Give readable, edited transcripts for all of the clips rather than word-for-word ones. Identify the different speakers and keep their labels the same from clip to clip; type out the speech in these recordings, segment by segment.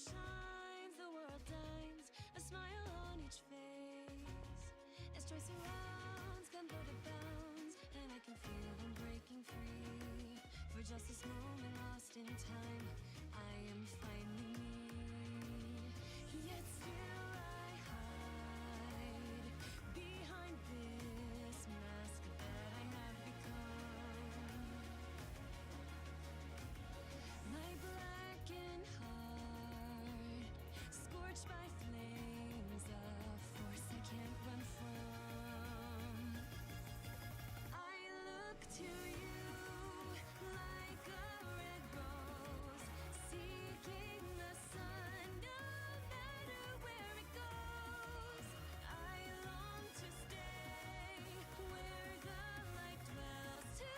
Speaker 1: shines, the world dines, a smile on each face. As joy surrounds, come go to bounds, and I can feel them breaking free. For just this moment lost in time, I am finding me. Yet still I hide behind this mask that I have become. My blackened heart, scorched by flames, a force I can't run from. I look to you like a red rose, seeking the sun no matter where it goes. I long to stay where the light dwells, to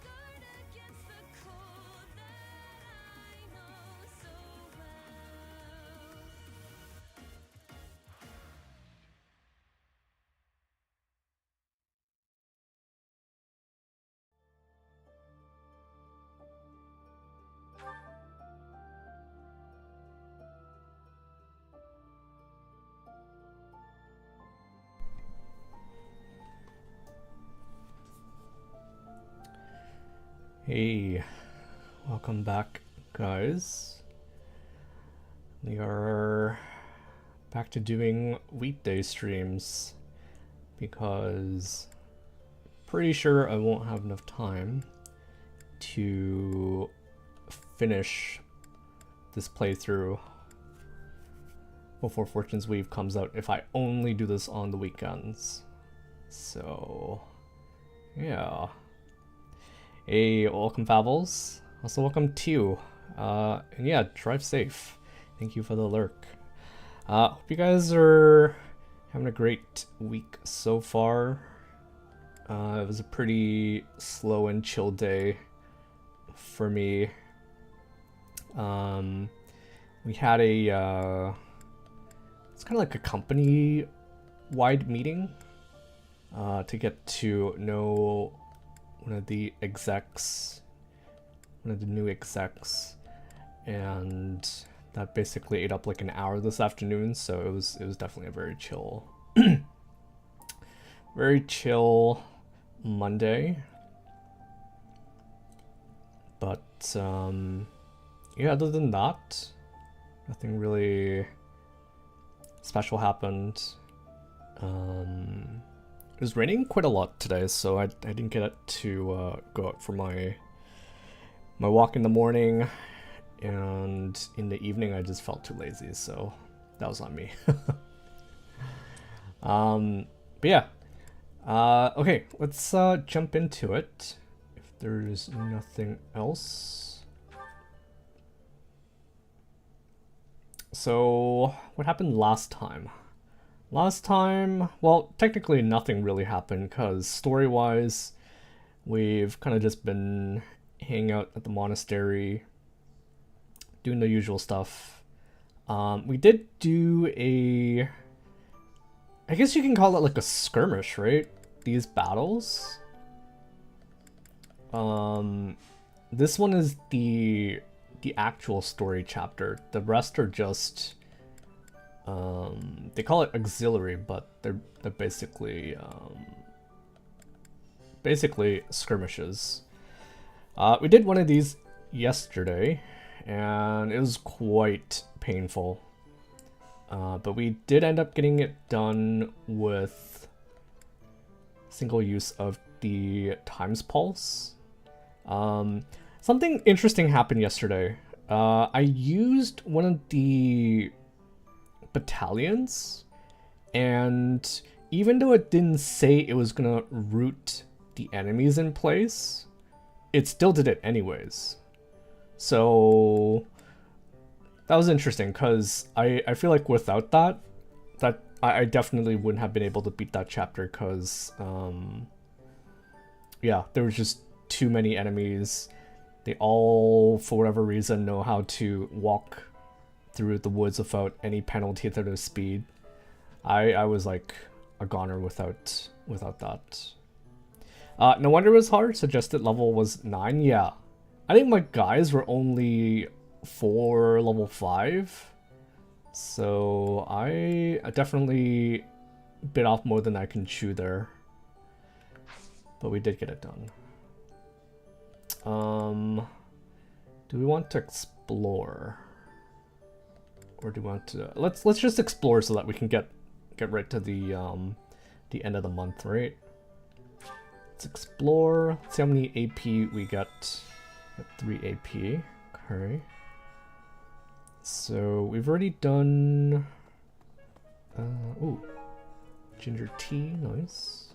Speaker 1: guard against the cold that I know so well.
Speaker 2: Hey, welcome back, guys. We are back to doing weekday streams because pretty sure I won't have enough time to finish this playthrough before Fortune's Weave comes out if I only do this on the weekends. So, yeah. Hey, welcome Fabbles. Also welcome Tew. And yeah, drive safe. Thank you for the lurk. Hope you guys are having a great week so far. It was a pretty slow and chill day for me. We had a it's kind of like a company-wide meeting to get to know one of the new execs, and that basically ate up like an hour this afternoon, so it was definitely a very chill Monday. But yeah, other than that, nothing really special happened. It was raining quite a lot today, so I didn't get to go out for my walk in the morning, and in the evening I just felt too lazy, so that was on me. But yeah, okay, let's jump into it if there's nothing else. So what happened last time? Last time, well, technically nothing really happened because story-wise, we've kind of just been hanging out at the monastery, doing the usual stuff. We did do I guess you can call it like a skirmish, right? These battles. This one is the actual story chapter. The rest are just they call it auxiliary, but they're basically skirmishes. We did one of these yesterday, and it was quite painful. But we did end up getting it done with single use of the times pulse. Something interesting happened yesterday. I used one of the battalions, and even though it didn't say it was gonna root the enemies in place, it still did it anyways. So that was interesting because I feel like without that I definitely wouldn't have been able to beat that chapter because yeah, there was just too many enemies. They all, for whatever reason, know how to walk through the woods without any penalty to their speed. I was like a goner without that. No wonder it was hard. Suggested level was 9. Yeah, I think my guys were only 4 level 5. So I definitely bit off more than I can chew there. But we did get it done. Do we want to explore? Or do we want to let's just explore so that we can get right to the end of the month, right? Let's explore. Let's see how many AP we got. Got 3 AP. Okay. So we've already done ooh. Ginger tea, nice.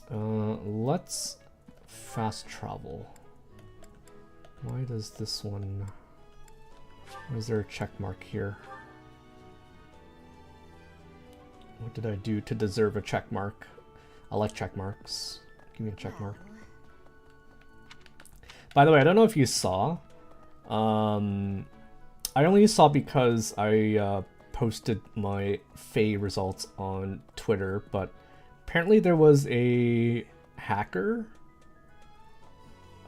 Speaker 2: Let's fast travel. Why does this one... Why is there a check mark here? What did I do to deserve a check mark? I like check marks. Give me a check mark. By the way, I don't know if you saw. I only saw because I posted my Faye results on Twitter, but apparently there was a hacker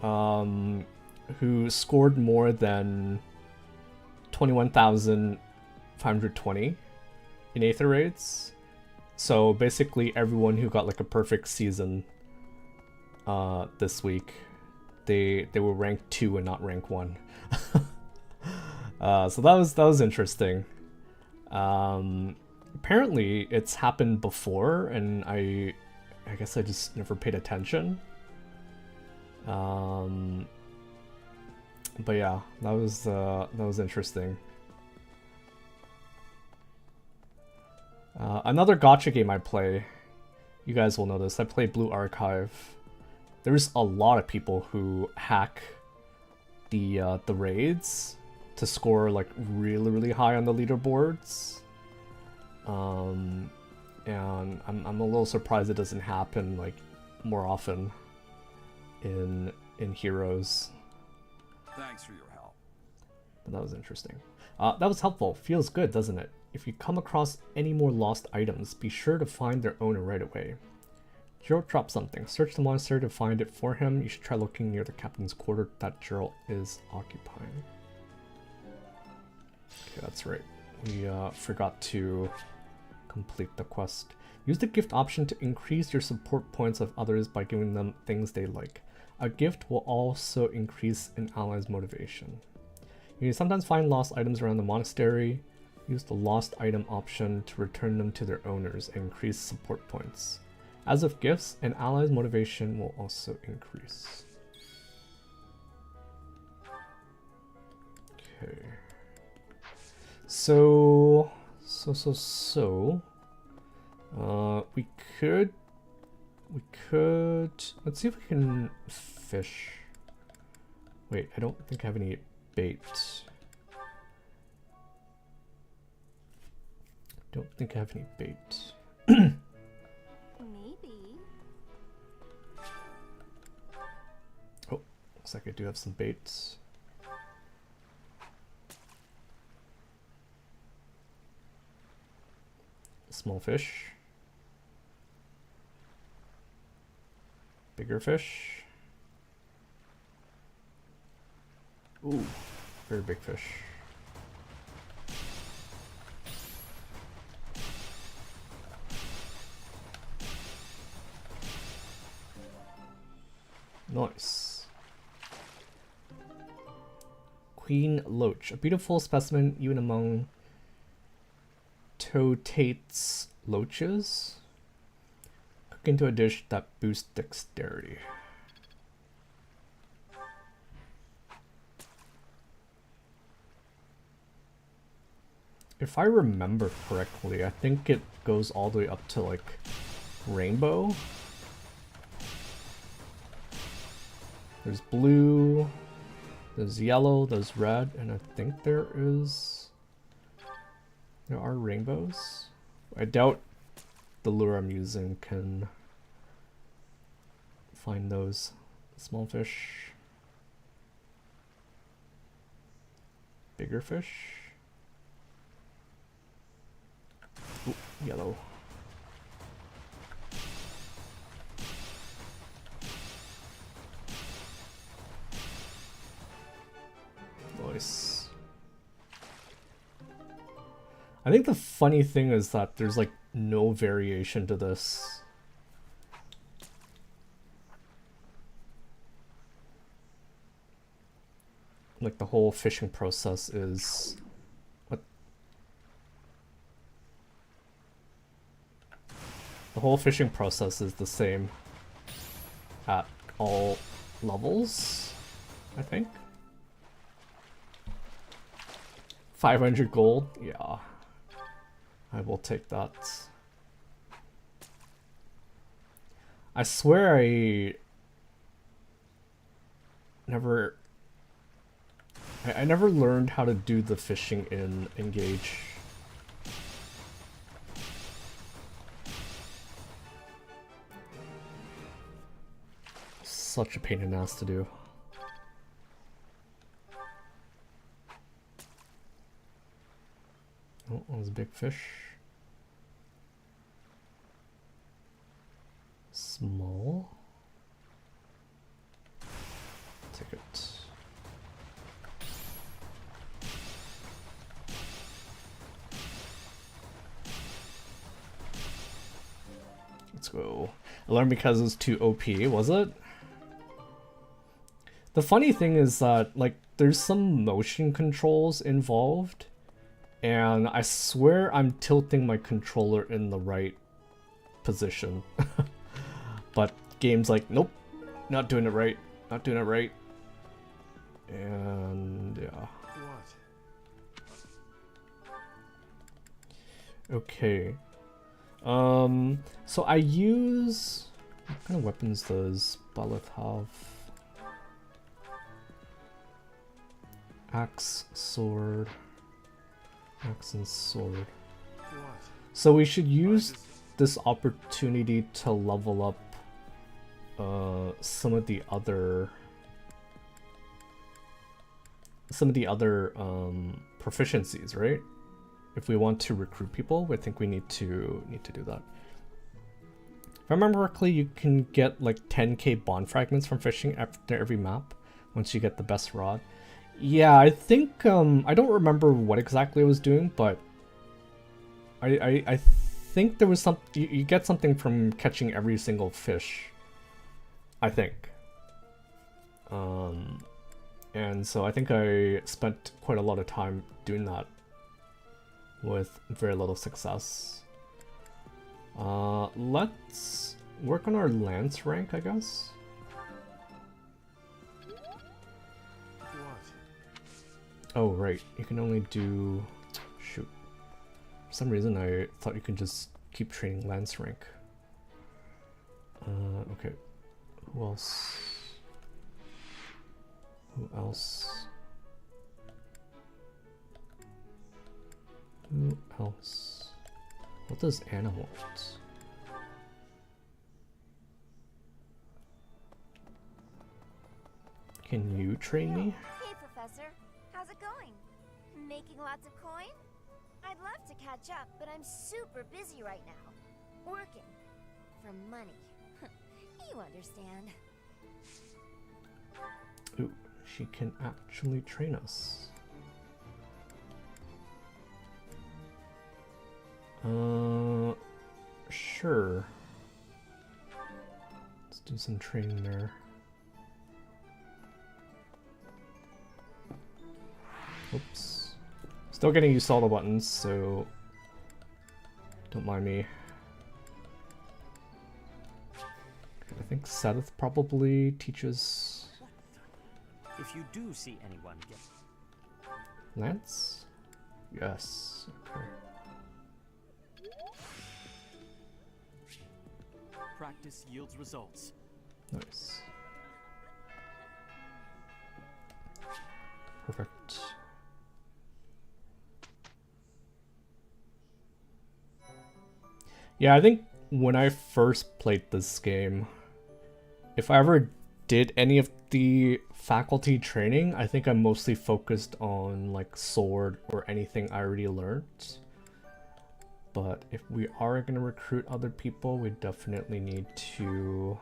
Speaker 2: who scored more than 21,520 in Aether raids. So basically everyone who got like a perfect season this week, they were ranked 2 and not rank 1. So that was interesting. Apparently it's happened before, and I guess I just never paid attention. But yeah, that was interesting. Another gacha game I play, you guys will know this. I play Blue Archive. There's a lot of people who hack the raids to score like really high on the leaderboards. And I'm a little surprised it doesn't happen like more often in Heroes.
Speaker 3: Thanks for your help.
Speaker 2: But that was interesting. That was helpful. Feels good, doesn't it? If you come across any more lost items, be sure to find their owner right away. Geralt dropped something. Search the monastery to find it for him. You should try looking near the captain's quarter that Geralt is occupying. Okay, that's right. We forgot to complete the quest. Use the gift option to increase your support points of others by giving them things they like. A gift will also increase an ally's motivation. You can sometimes find lost items around the monastery. Use the lost item option to return them to their owners and increase support points. As with gifts, an ally's motivation will also increase. Okay. So we could let's see if we can fish. Wait, I don't think I have any bait. Don't think I have any bait.
Speaker 1: Maybe.
Speaker 2: Oh, looks like I do have some bait. Small fish. Bigger fish. Ooh, very big fish. Nice. Queen Loach, a beautiful specimen even among Totate's loaches. Cook into a dish that boosts dexterity. If I remember correctly, I think it goes all the way up to like rainbow. There's blue, there's yellow, there's red, and I think there are rainbows. I doubt the lure I'm using can find those. Small fish. Bigger fish. Ooh, yellow. Nice. I think the funny thing is that there's like no variation to this. Like the whole fishing process is what? The whole fishing process is the same at all levels, I think. 500 gold, yeah. I will take that. I swear I never learned how to do the fishing in Engage. Such a pain in the ass to do. Oh, that was a big fish. Small. Take it. Let's go. I learned because it was too OP, was it? The funny thing is that, like, there's some motion controls involved, and I swear I'm tilting my controller in the right position. But game's like, nope, not doing it right, not doing it right. And yeah. Okay. So I use... What kind of weapons does Balith have? Axe, sword. Axe and sword. So we should use this opportunity to level up some of the other proficiencies, right? If we want to recruit people, I think we need to do that. If I remember correctly, you can get like 10k bond fragments from fishing after every map once you get the best rod. Yeah, I think I don't remember what exactly I was doing, but I think there was some you get something from catching every single fish, I think. And so I think I spent quite a lot of time doing that with very little success. Let's work on our lance rank, I guess. Oh, right. You can only do... Shoot. For some reason, I thought you could just keep training lance rank. Okay. Who else? Who else? Who else? What does Anna want? Can you train me?
Speaker 4: Hey, Professor. How's it going? Making lots of coin? I'd love to catch up, but I'm super busy right now. Working. For money. You understand.
Speaker 2: Ooh, she can actually train us. Sure. Let's do some training there. Oops. Still getting used to all the buttons, so don't mind me. I think Seth probably teaches
Speaker 5: If you do see anyone get
Speaker 2: Lance? Yes. Okay.
Speaker 5: practice yields results.
Speaker 2: Nice. Perfect. Yeah, I think when I first played this game, if I ever did any of the faculty training, I think I mostly focused on like sword or anything I already learned. But if we are going to recruit other people, we definitely need to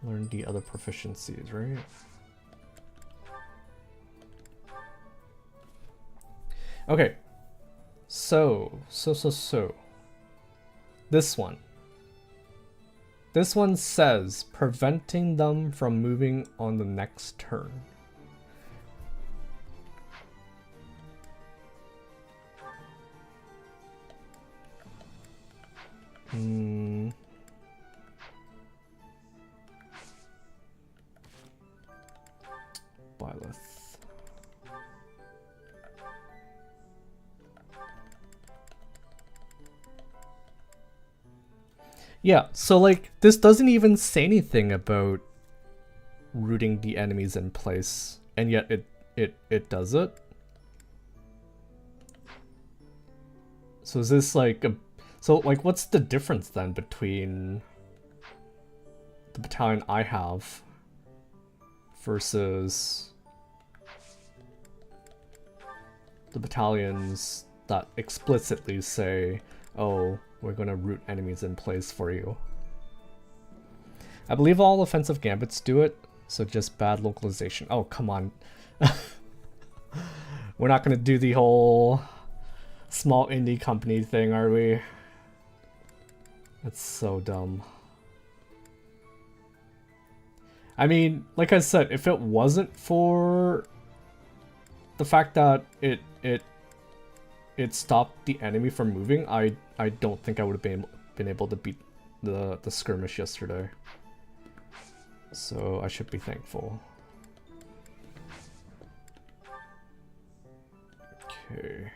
Speaker 2: Learn the other proficiencies, right? Okay. So. This one. This one says preventing them from moving on the next turn. Byleth. Yeah, so like this doesn't even say anything about rooting the enemies in place, and yet it does it. So is this like a what's the difference then between the battalion I have versus the battalions that explicitly say, oh, we're gonna root enemies in place for you? I believe all offensive gambits do it, so just bad localization. Oh, come on. We're not gonna do the whole small indie company thing, are we? That's so dumb. I mean, like I said, if it wasn't for the fact that it stopped the enemy from moving, I don't think I would have been able to beat the skirmish yesterday. So I should be thankful. Okay.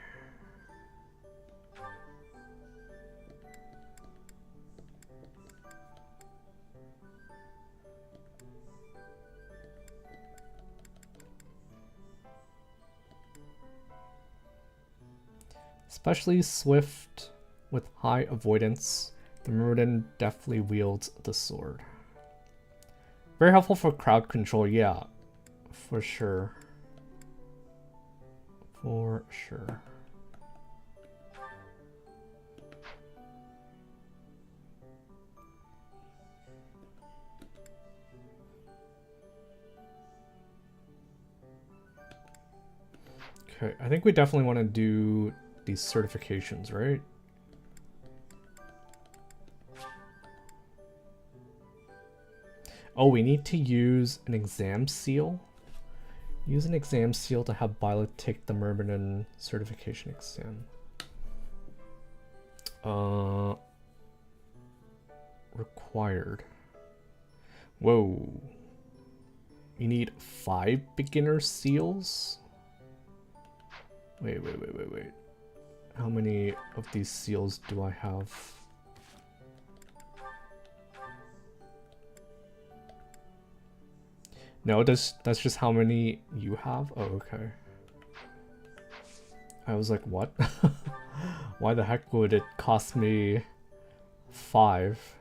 Speaker 2: Especially swift with high avoidance, the Myrmidon deftly wields the sword. Very helpful for crowd control, yeah, for sure. For sure. Okay, I think we definitely want to do these certifications, right? Oh, we need to use an exam seal. Use an exam seal to have Byleth take the Myrmidon certification exam. Required. Whoa. You need 5 beginner seals? Wait. How many of these seals do I have? No, that's just how many you have? Oh, okay. I was like, what? Why the heck would it cost me 5?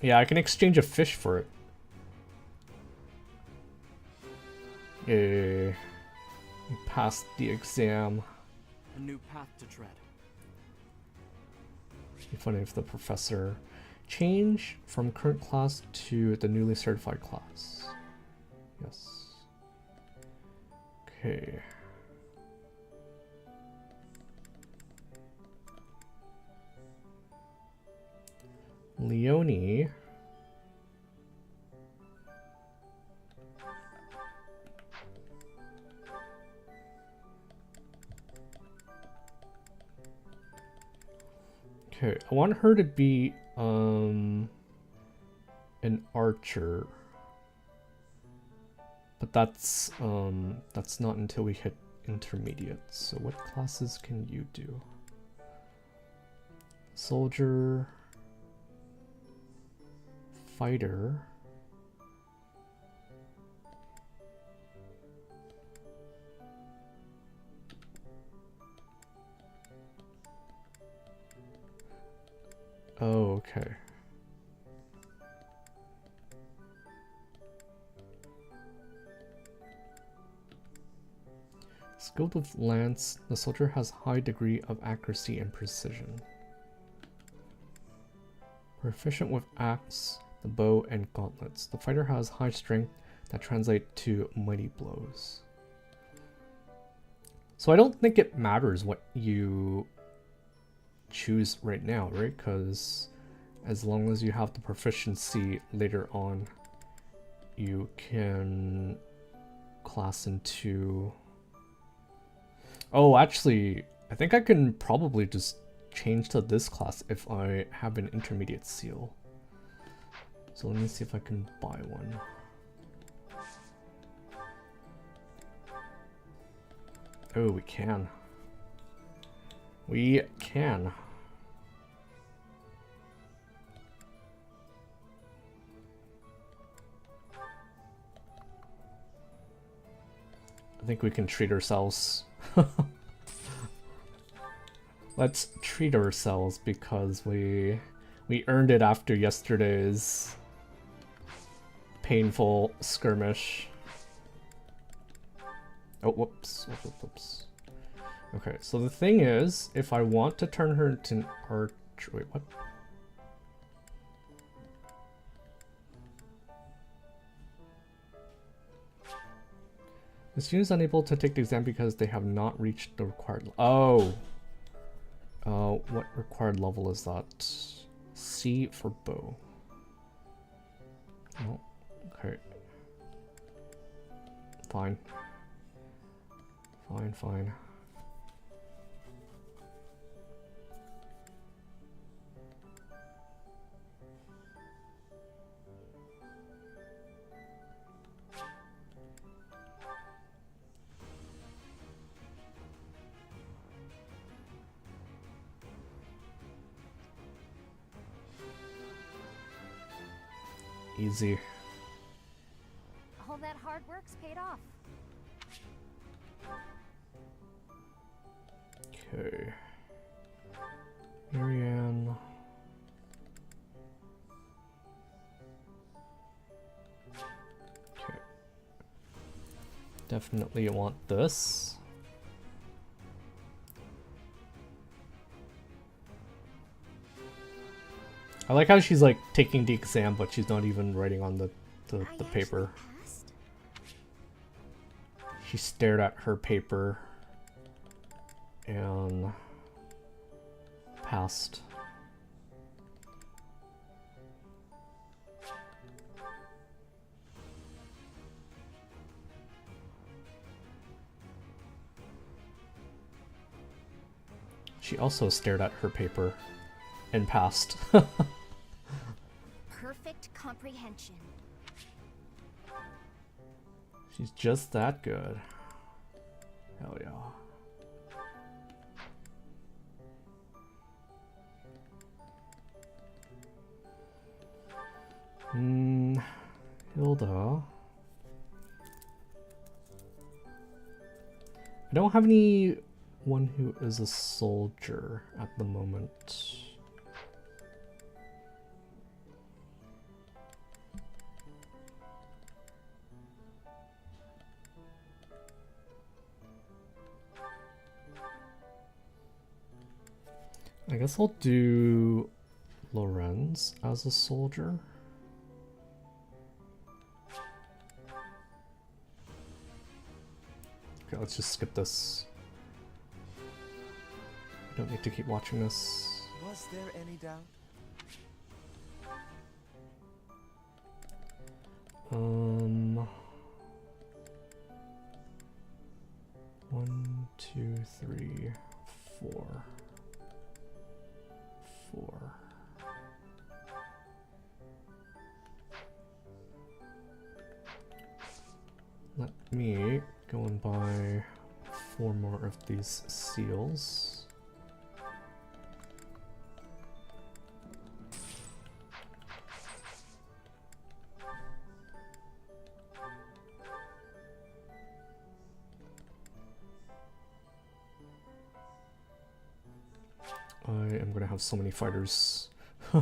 Speaker 2: Yeah, I can exchange a fish for it. Yeah. You passed the exam.
Speaker 5: A new path to tread.
Speaker 2: It'd be funny if the professor change from current class to the newly certified class. Yes. Okay. Leonie. Okay, I want her to be an archer. But that's not until we hit intermediate. So what classes can you do? Soldier, fighter. Oh, okay. Skilled with lance, the soldier has high degree of accuracy and precision. Proficient with axe, the bow, and gauntlets. The fighter has high strength that translate to mighty blows. So I don't think it matters what you choose right now, right? Because as long as you have the proficiency later on, you can class into... Oh, actually, I think I can probably just change to this class if I have an intermediate seal. So let me see if I can buy one. Oh, we can. We can. I think we can treat ourselves. Let's treat ourselves because we earned it after yesterday's painful skirmish. Oh, whoops. Whoops. Okay, so the thing is, if I want to turn her into an archer... Wait, what? The student is unable to take the exam because they have not reached the required... Oh! What required level is that? C for bow. Oh, okay. Fine. Fine. Easy.
Speaker 4: All that hard work's paid off.
Speaker 2: Okay. Marianne. Okay. Definitely want this. I like how she's like taking the exam, but she's not even writing on the paper.
Speaker 4: Passed?
Speaker 2: She stared at her paper and passed. She also stared at her paper and passed.
Speaker 4: Perfect comprehension.
Speaker 2: She's just that good. Hell yeah. Hilda. I don't have anyone who is a soldier at the moment. I guess I'll do Lorenz as a soldier. Okay, let's just skip this. I don't need to keep watching this.
Speaker 6: Was there any doubt?
Speaker 2: One, two, three, four. Let me go and buy 4 more of these seals. I am gonna have so many fighters.
Speaker 3: I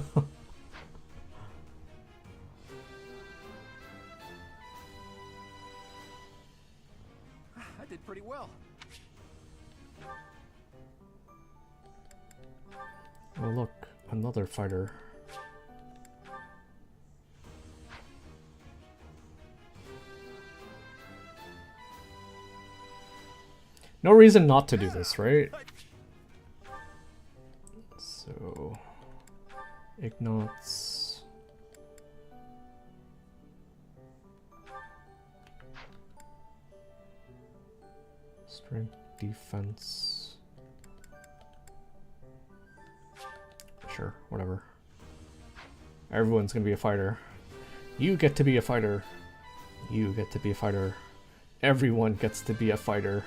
Speaker 3: did pretty well.
Speaker 2: Oh look, another fighter. No reason not to do this, right? So, Ignots. Strength, defense. Sure, whatever. Everyone's gonna be a fighter. You get to be a fighter. You get to be a fighter. Everyone gets to be a fighter.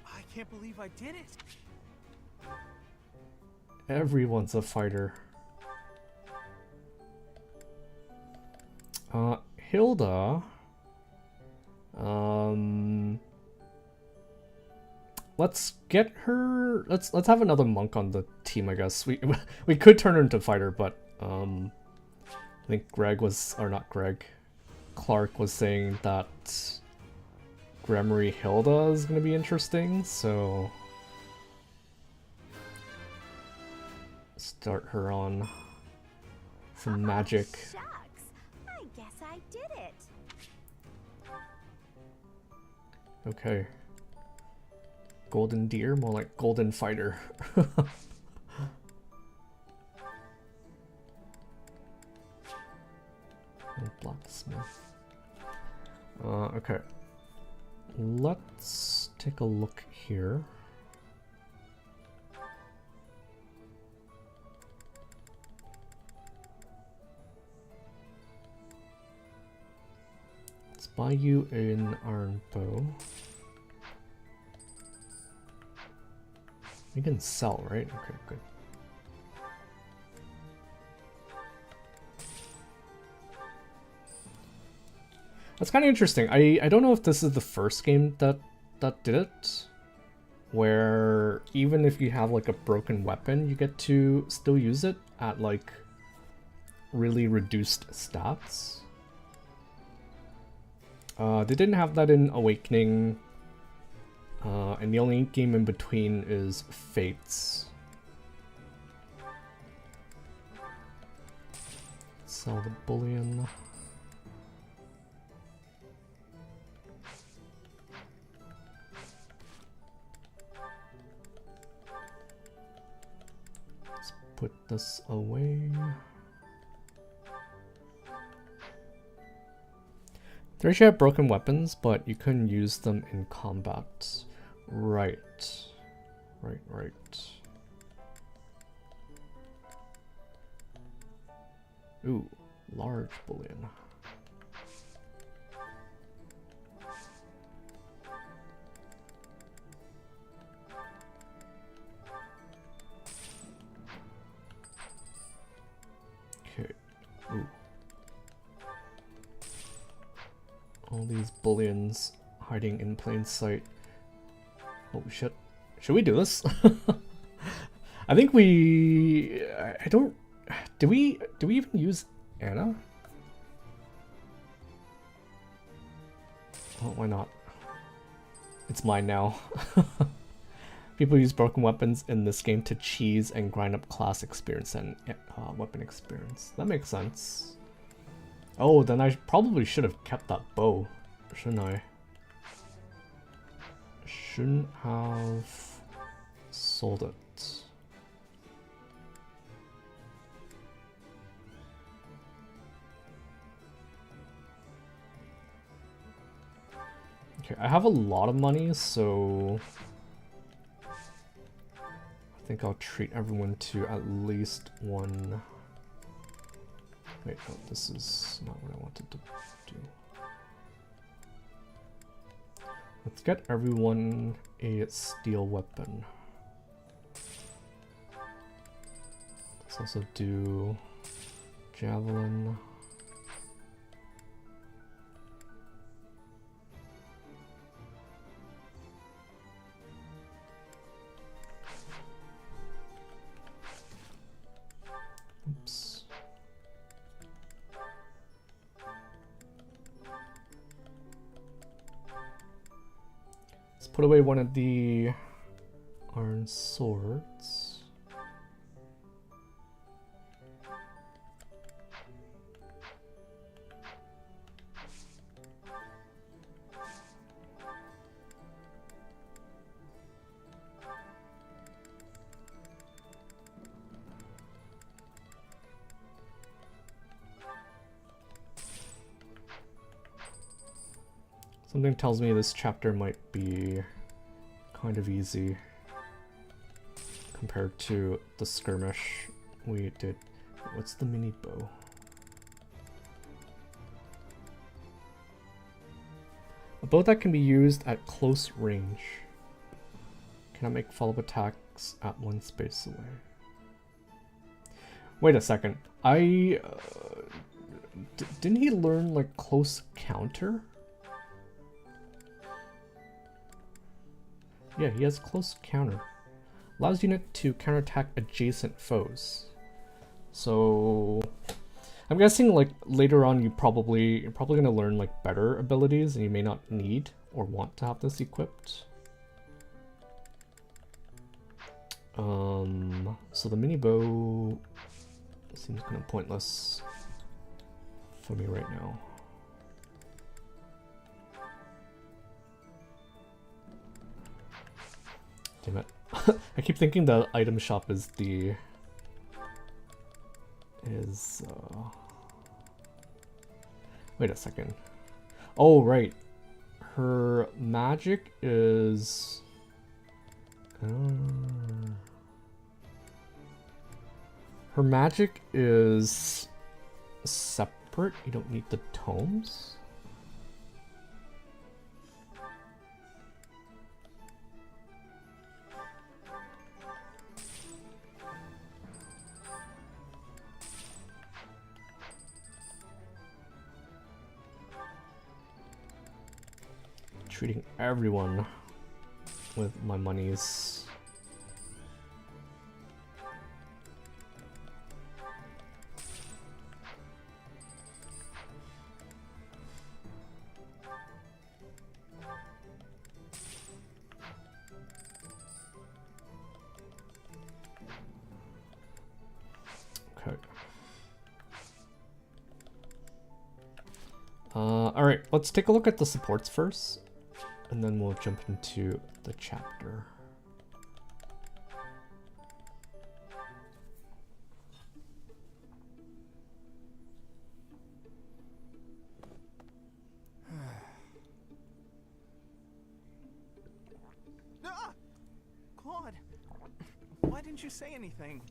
Speaker 5: I can't believe I did it.
Speaker 2: Everyone's a fighter. Hilda. Let's get her. Let's have another monk on the team. I guess we could turn her into a fighter, but I think Greg was, or not Greg, Clark was saying that Gremory Hilda is gonna be interesting. So start her on some magic.
Speaker 4: Shucks. I guess I did it.
Speaker 2: Okay. Golden deer, more like golden fighter. Blacksmith. Okay. Let's take a look here. Let's buy you an iron bow. You can sell, right? Okay, good. That's kind of interesting. I don't know if this is the first game that did it, where even if you have like a broken weapon, you get to still use it at like really reduced stats. They didn't have that in Awakening, and the only game in between is Fates. Sell the bullion. Let's put this away. They actually have broken weapons, but you couldn't use them in combat. Right. Right. Ooh, large bullion. Okay. Ooh. All these bullions hiding in plain sight. Oh shit. Should we do this? I think I don't... Do we even use Anna? Oh, why not? It's mine now. People use broken weapons in this game to cheese and grind up class experience and weapon experience. That makes sense. Oh, then I probably should have kept that bow, shouldn't I? Shouldn't have sold it. Okay, I have a lot of money, so I think I'll treat everyone to at least one. Wait, no, this is not what I wanted to do. Let's get everyone a steel weapon. Let's also do javelin. Oops. Let's put away one of the Iron swords. Something tells me this chapter might be kind of easy compared to the skirmish we did. What's the mini bow? A bow that can be used at close range. Cannot make follow-up attacks at one space away. Wait a second. Didn't he learn like close counter? Yeah, he has close counter. Allows unit to counterattack adjacent foes. So I'm guessing like later on you're probably gonna learn like better abilities and you may not need or want to have this equipped. So the mini bow seems kind of pointless for me right now. Damn it. I keep thinking the item shop is wait a second. Oh, right. Her magic is... her magic is separate. You don't need the tomes? Treating everyone with my monies. Okay. All right, let's take a look at the supports first. And then we'll jump into the chapter.
Speaker 5: Ah! Claude, why didn't you say anything?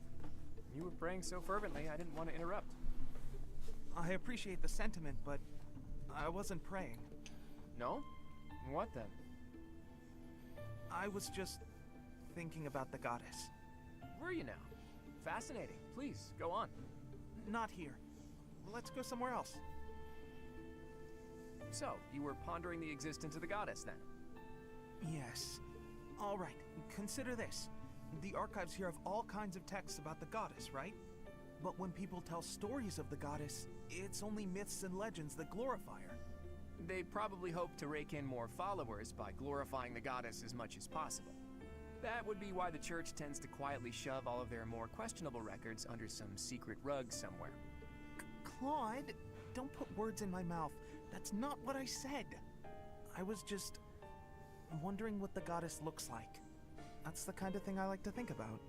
Speaker 6: You were praying so fervently, I didn't want to interrupt.
Speaker 5: I appreciate the sentiment, but I wasn't praying.
Speaker 6: No? What then?
Speaker 5: I was just thinking about the goddess.
Speaker 6: Were you now? Fascinating. Please, go on.
Speaker 5: Not here. Let's go somewhere else.
Speaker 6: So, you were pondering the existence of the goddess then?
Speaker 5: Yes. All right, consider this. The archives here have all kinds of texts about the goddess, right? But when people tell stories of the goddess, it's only myths and legends that glorify her.
Speaker 6: They probably hope to rake in more followers by glorifying the goddess as much as possible. That would be why the church tends to quietly shove all of their more questionable records under some secret rug somewhere.
Speaker 5: Claude, don't put words in my mouth. That's not what I said. I was just wondering what the goddess looks like. That's the kind of thing I like to think about.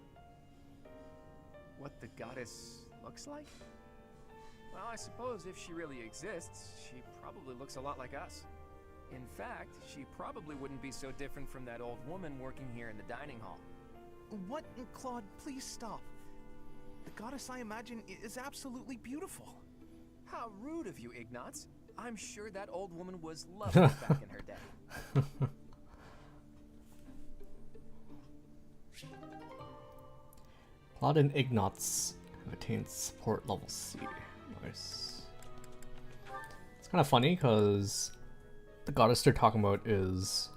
Speaker 6: What the goddess looks like? Well, I suppose if she really exists, she probably looks a lot like us. In fact, she probably wouldn't be so different from that old woman working here in the dining hall.
Speaker 5: What? Claude, please stop. The goddess I imagine is absolutely beautiful.
Speaker 6: How rude of you, Ignatz. I'm sure that old woman was lovely back in her day.
Speaker 2: Claude and Ignatz have attained support level C. Nice. It's kind of funny because the goddess they're talking about is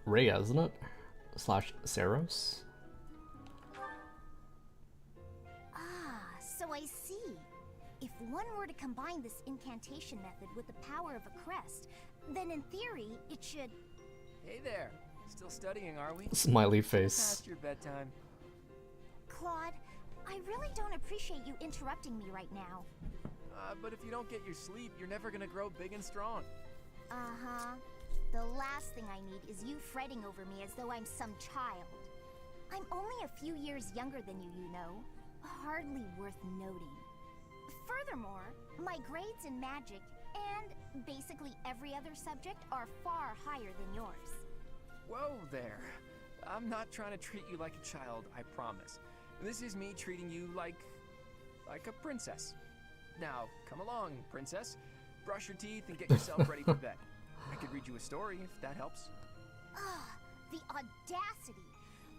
Speaker 2: Rhea, isn't it? Slash Saros.
Speaker 4: Ah, so I see. If one were to combine this incantation method with the power of a crest, then in theory, it should...
Speaker 6: Hey there. Still studying, are we?
Speaker 2: Smiley face.
Speaker 6: Past your bedtime.
Speaker 4: Claude, I really don't appreciate you interrupting me right now.
Speaker 6: But if you don't get your sleep, you're never gonna grow big and strong.
Speaker 4: Uh-huh. The last thing I need is you fretting over me as though I'm some child. I'm only a few years younger than you know. Hardly worth noting. Furthermore, my grades in magic and basically every other subject are far higher than yours.
Speaker 6: Whoa there. I'm not trying to treat you like a child, I promise. This is me treating you like a princess. Now, come along, princess. Brush your teeth and get yourself ready for bed. I could read you a story if that helps.
Speaker 4: Ugh, the audacity.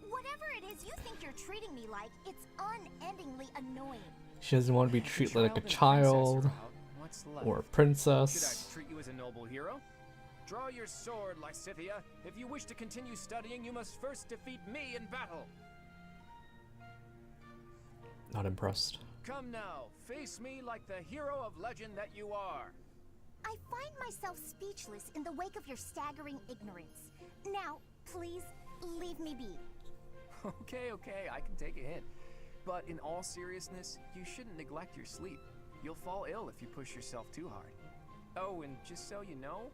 Speaker 4: Whatever it is you think you're treating me like, it's unendingly annoying.
Speaker 2: She doesn't want to be
Speaker 6: If
Speaker 2: treated
Speaker 6: child
Speaker 2: like a
Speaker 6: and princess
Speaker 2: child
Speaker 6: are out, what's left?
Speaker 2: or a
Speaker 6: Should I
Speaker 2: princess.
Speaker 6: treat you as a noble hero? Draw your sword, Lysithea. If you wish to continue studying, you must first defeat me in battle.
Speaker 2: Not impressed.
Speaker 6: Come now, face me like the hero of legend that you are.
Speaker 4: I find myself speechless in the wake of your staggering ignorance. Now, please, leave me be.
Speaker 6: Okay, I can take a hint. But in all seriousness, you shouldn't neglect your sleep. You'll fall ill if you push yourself too hard. Oh, and just so you know,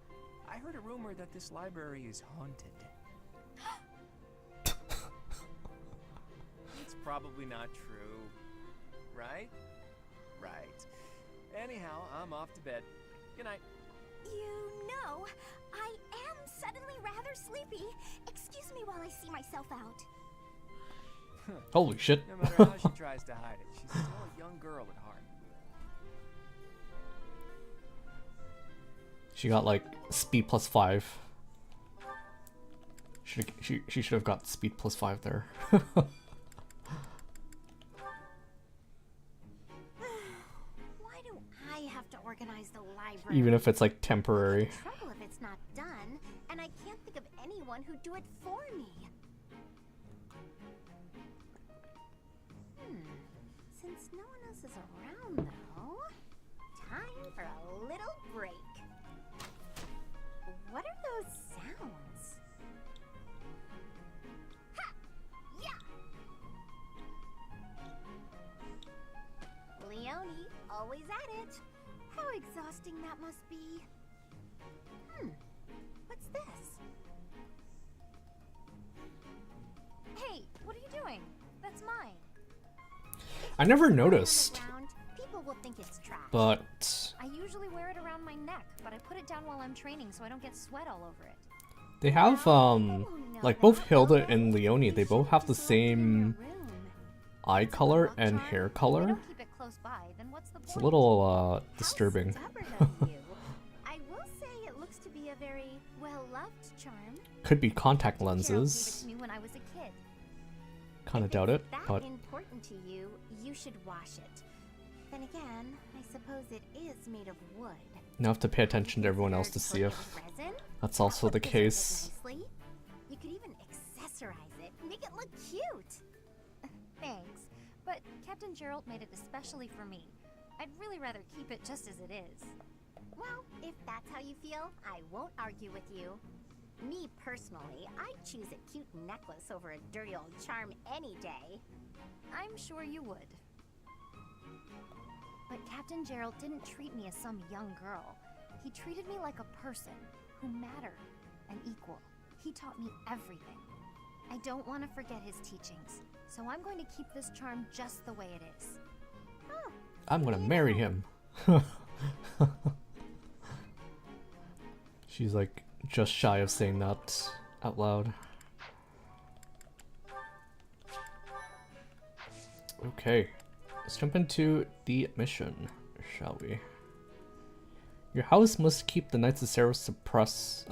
Speaker 6: I heard a rumor that this library is haunted. It's probably not true. Right? Right. Anyhow, I'm off to bed. Good night.
Speaker 4: You know, I am suddenly rather sleepy. Excuse me while I see myself out.
Speaker 2: Holy shit.
Speaker 6: No matter how she tries to hide it, she's still a young girl at heart.
Speaker 2: She got like speed plus 5. She should have got speed plus 5 there.
Speaker 4: Why do I have to organize the library?
Speaker 2: Even if it's like temporary.
Speaker 4: Trouble if it's not done, and I can't think of anyone who'd do it for me. Since no one else is around, though, time for a little break. What are those sounds? Ha! Yeah! Leonie, always at it. How exhausting that must be. What's this? Hey, what are you doing? That's mine.
Speaker 2: I never noticed,
Speaker 4: Around, people will think it's trash.
Speaker 2: but
Speaker 1: I usually wear it around my neck, but I put it down while I'm training so I don't get sweat all over it.
Speaker 2: they have like both Hilda and Leonie, they both have the same eye color and hair
Speaker 1: If we
Speaker 2: color.
Speaker 1: don't keep it close by, then what's the point?
Speaker 2: It's a little disturbing.
Speaker 4: How stubborn of you. I will say it looks to be a very well-loved charm.
Speaker 2: Could be contact
Speaker 1: Gerald gave it
Speaker 2: lenses.
Speaker 1: to me when I was a kid.
Speaker 2: Kind of
Speaker 4: If
Speaker 2: doubt
Speaker 4: it's
Speaker 2: it,
Speaker 4: that
Speaker 2: but
Speaker 4: important to you, you should wash it. Then again, I suppose it is made of wood.
Speaker 2: you have to pay attention to everyone else to see if that's also the case.
Speaker 4: Nicely. You could even accessorize it, make it look cute.
Speaker 1: Thanks, but Captain Gerald made it especially for me. I'd really rather keep it just as it is.
Speaker 4: Well, if that's how you feel, I won't argue with you. Me personally, I'd choose a cute necklace over a dirty old charm any day.
Speaker 1: I'm sure you would. But Captain Gerald didn't treat me as some young girl. He treated me like a person who mattered and equal. He taught me everything. I don't want to forget his teachings, so I'm going to keep this charm just the way it is.
Speaker 4: Oh,
Speaker 2: I'm gonna marry him. She's like just shy of saying that out loud. Okay, let's jump into the mission, shall we? Your house must keep the Knights of Saros suppress.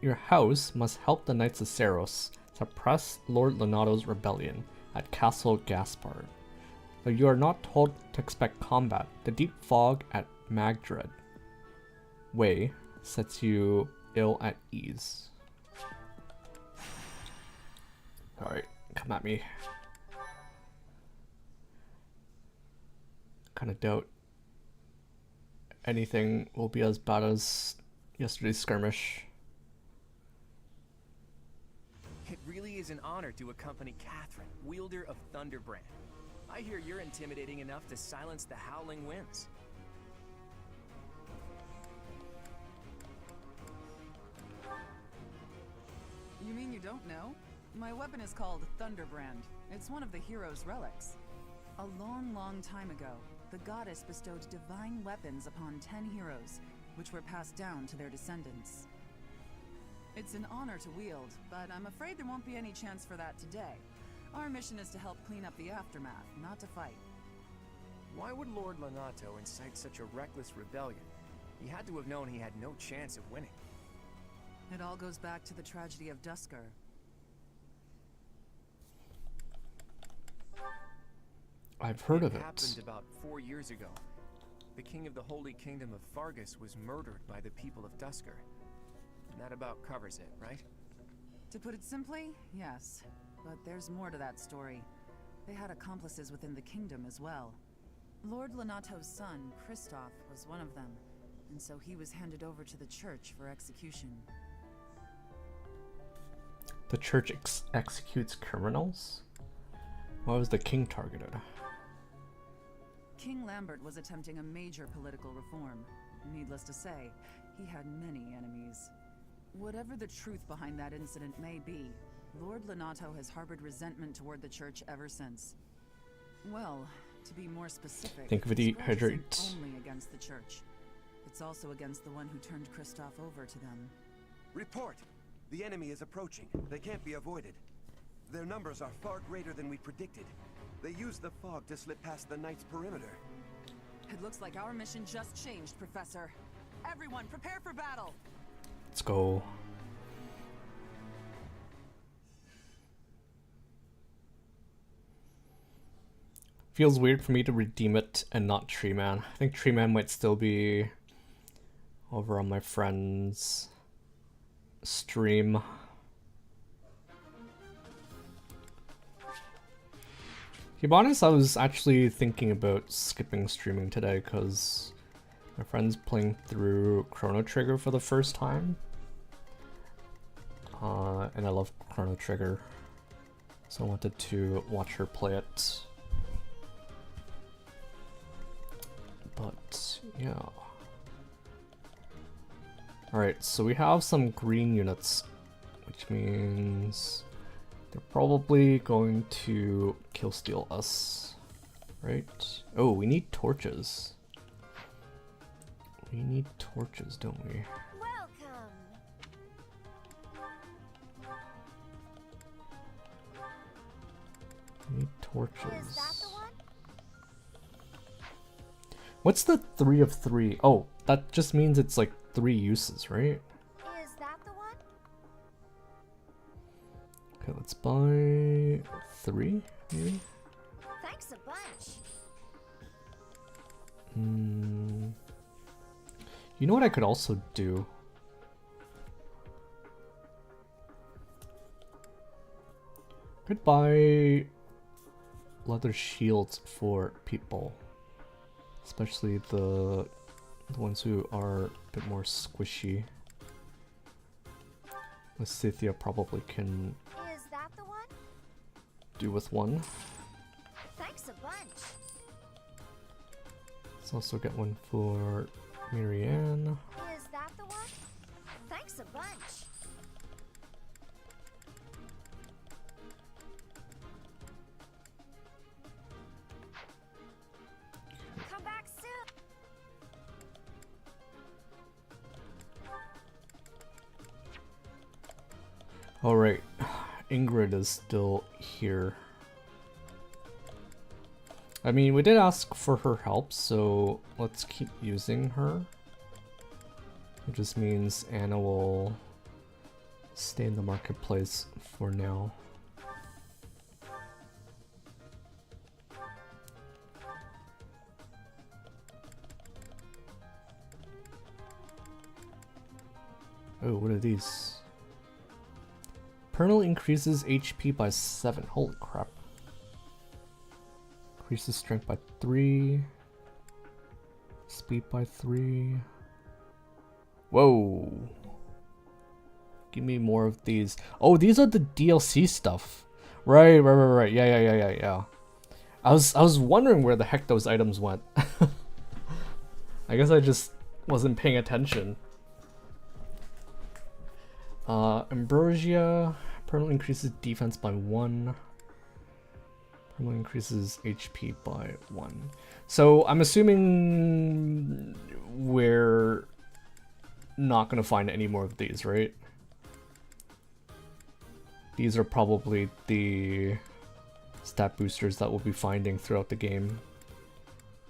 Speaker 2: Your house must help the Knights of Saros suppress Lord Lonato's rebellion at Castle Gaspard. Though you are not told to expect combat, the deep fog at Magdred Way sets you ill at ease. Alright, come at me. Kinda doubt anything will be as bad as yesterday's skirmish.
Speaker 6: is an honor to accompany Catherine, wielder of Thunderbrand. I hear you're intimidating enough to silence the howling winds.
Speaker 7: You mean you don't know? My weapon is called Thunderbrand. It's one of the hero's relics. A long, long time ago, the goddess bestowed divine weapons upon 10 heroes, which were passed down to their descendants. It's an honor to wield, but I'm afraid there won't be any chance for that today. Our mission is to help clean up the aftermath, not to fight.
Speaker 6: Why would Lord Lonato incite such a reckless rebellion? He had to have known he had no chance of winning.
Speaker 7: It all goes back to the tragedy of Dusker.
Speaker 2: I've heard of
Speaker 6: It
Speaker 2: it.
Speaker 6: happened about 4 years ago. The king of the Holy Kingdom of Fargus was murdered by the people of Dusker. And that about covers it, right?
Speaker 7: To put it simply, yes. But there's more to that story. They had accomplices within the kingdom as well. Lord Lonato's son, Kristoff, was one of them, and so he was handed over to the church for execution.
Speaker 2: The church executes criminals? Why was the king targeted?
Speaker 7: King Lambert was attempting a major political reform. Needless to say, he had many enemies. Whatever the truth behind that incident may be, Lord Lonato has harbored resentment toward the church ever since. Well, to be more specific,
Speaker 2: Think of it,
Speaker 7: his grudge isn't
Speaker 2: dehydrates.
Speaker 7: only against the church. It's also against the one who turned Kristoff over to them.
Speaker 8: Report! The enemy is approaching. They can't be avoided. Their numbers are far greater than we predicted. They use the fog to slip past the Knight's perimeter.
Speaker 7: It looks like our mission just changed, Professor. Everyone, prepare for battle!
Speaker 2: Let's go. Feels weird for me to redeem it and not Tree Man. I think Tree Man might still be over on my friend's stream. To be honest, I was actually thinking about skipping streaming today because my friend's playing through Chrono Trigger for the first time. And I love Chrono Trigger, so I wanted to watch her play it. But yeah. Alright, so we have some green units, which means they're probably going to killsteal us, right? Oh, we need torches. We need torches, don't we?
Speaker 4: Welcome.
Speaker 2: We need
Speaker 4: Is that
Speaker 2: torches.
Speaker 4: the one?
Speaker 2: What's the 3 of 3? Oh, that just means it's like 3 uses, right?
Speaker 4: Is that the one?
Speaker 2: Okay, let's buy 3, maybe?
Speaker 4: Thanks a bunch.
Speaker 2: You know what I could also do? Could buy leather shields for people. Especially the ones who are a bit more squishy. Scythia probably can
Speaker 4: Is that the one?
Speaker 2: do with one.
Speaker 4: Thanks a bunch.
Speaker 2: Let's also get one for Marianne.
Speaker 4: Is that the one? Thanks a bunch. Come back soon.
Speaker 2: Alright, Ingrid is still here. I mean, we did ask for her help, so let's keep using her. It just means Anna will stay in the marketplace for now. Oh, what are these? Pernal increases HP by 7. Holy crap. Increases strength by 3. Speed by 3. Whoa. Give me more of these. Oh, these are the DLC stuff. Right. Yeah. I was wondering where the heck those items went. I guess I just wasn't paying attention. Ambrosia permanently increases defense by 1. Permanently increases HP by 1. So I'm assuming we're not gonna find any more of these, right? These are probably the stat boosters that we'll be finding throughout the game.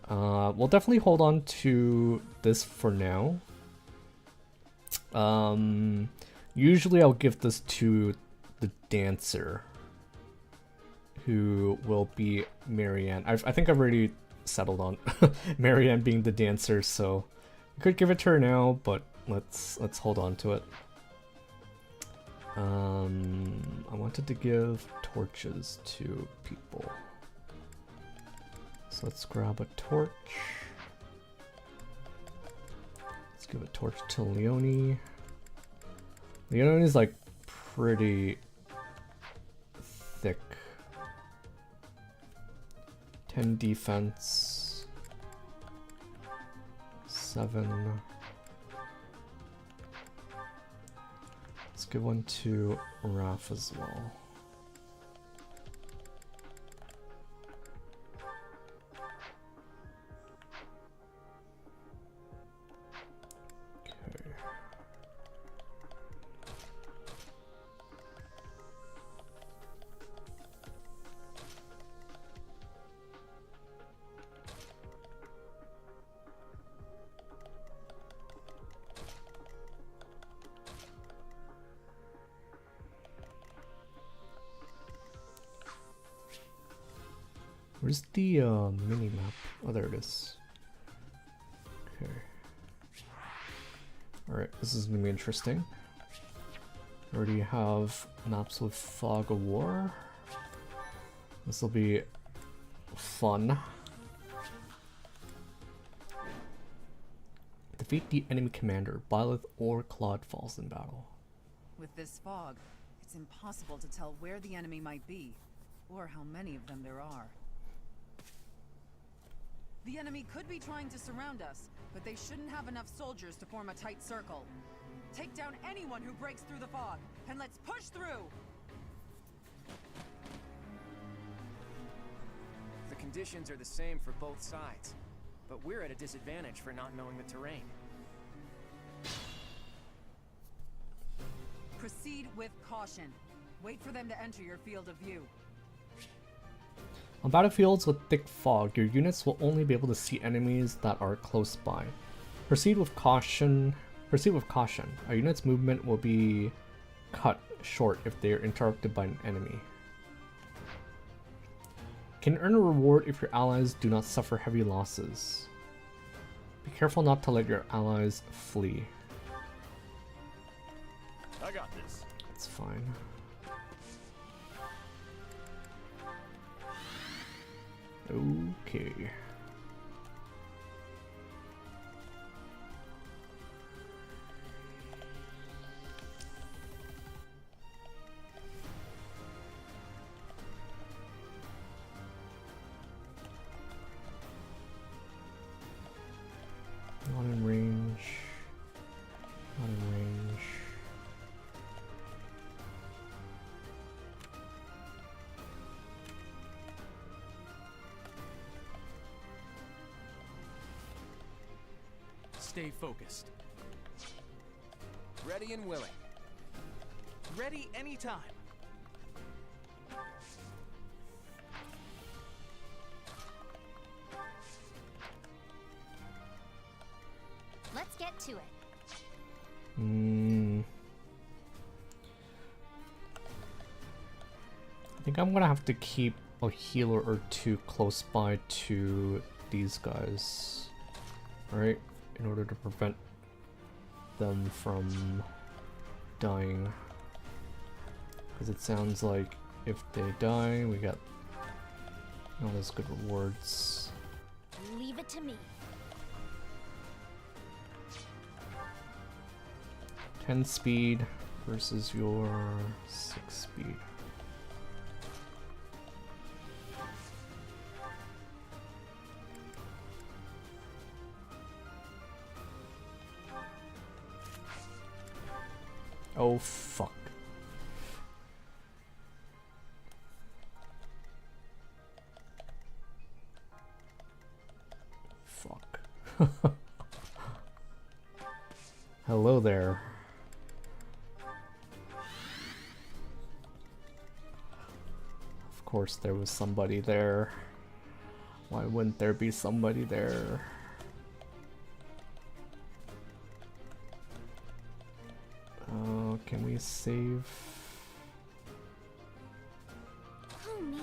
Speaker 2: We'll definitely hold on to this for now. Usually I'll give this to the dancer, who will be Marianne. I think I've already settled on Marianne being the dancer, so I could give it to her now, but let's hold on to it. I wanted to give torches to people. So let's grab a torch. Let's give a torch to Leonie. Leonie's like pretty thick. 10 defense. 7. Let's give one to Raph as well. Okay. Where's the mini map? Oh, there it is. Okay. Alright, this is gonna be interesting. Already have maps with Fog of War. This will be fun. Defeat the enemy commander. Byleth or Claude falls in battle.
Speaker 7: With this fog, it's impossible to tell where the enemy might be, or how many of them there are. The enemy could be trying to surround us, but they shouldn't have enough soldiers to form a tight circle. Take down anyone who breaks through the fog, and let's push through!
Speaker 6: The conditions are the same for both sides, but we're at a disadvantage for not knowing the terrain.
Speaker 7: Proceed with caution. Wait for them to enter your field of view.
Speaker 2: On battlefields with thick fog, your units will only be able to see enemies that are close by. Proceed with caution. Proceed with caution. A unit's movement will be cut short if they are interrupted by an enemy. Can earn a reward if your allies do not suffer heavy losses. Be careful not to let your allies flee.
Speaker 3: I got this.
Speaker 2: It's fine. Okay. Not in range. Not in range.
Speaker 5: Stay focused.
Speaker 6: Ready and willing.
Speaker 5: Ready anytime.
Speaker 4: Let's get to it.
Speaker 2: I think I'm gonna have to keep a healer or two close by to these guys, right? In order to prevent them from dying. Because it sounds like if they die, we get all those good rewards.
Speaker 4: Leave it to me.
Speaker 2: 10 speed, versus your 6 speed. Oh fuck. Fuck. Hello there. Of course there was somebody there. Why wouldn't there be somebody there? Can we save?
Speaker 4: Who, me?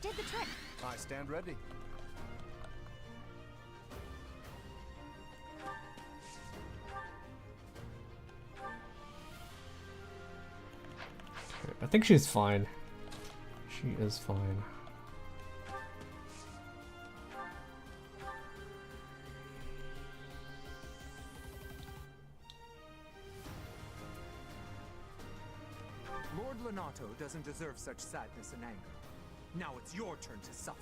Speaker 4: Did the trick.
Speaker 9: I stand ready.
Speaker 2: I think she's fine. She is fine.
Speaker 5: Lord Lenato doesn't deserve such sadness and anger. Now it's your turn to suffer.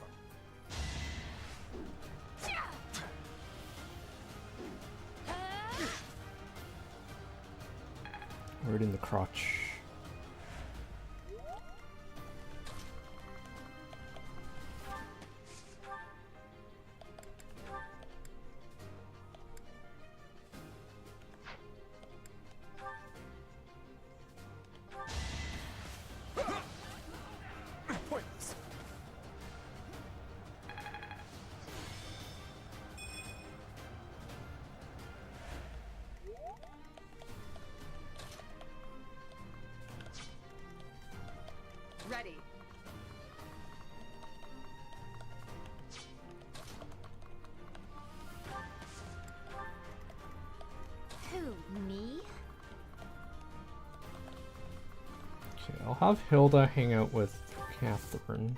Speaker 2: Right in the crotch.
Speaker 5: Pointless.
Speaker 7: Ready.
Speaker 4: Who, me?
Speaker 2: Okay, I'll have Hilda hang out with Catherine.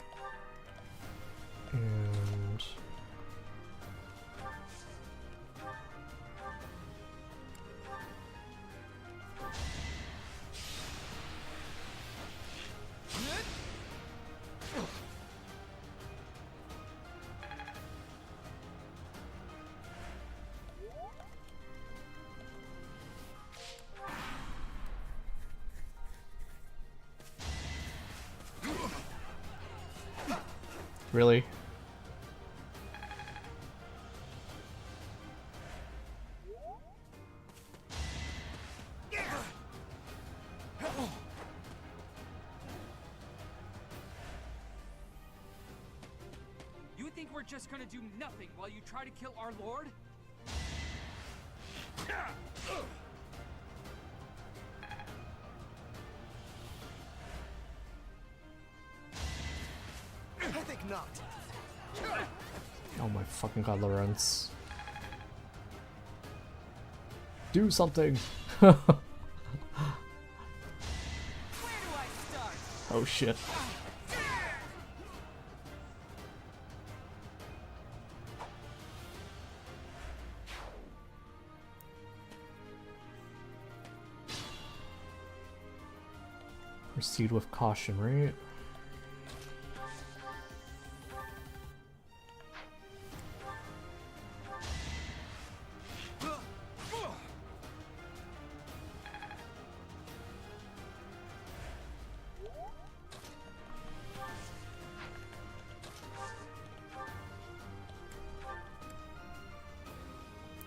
Speaker 2: And really?
Speaker 6: You think we're just gonna do nothing while you try to kill our lord?
Speaker 9: I think not.
Speaker 2: Oh my fucking god, Lawrence. Do something!
Speaker 7: Where do I start?
Speaker 2: Oh shit. Proceed with caution, right?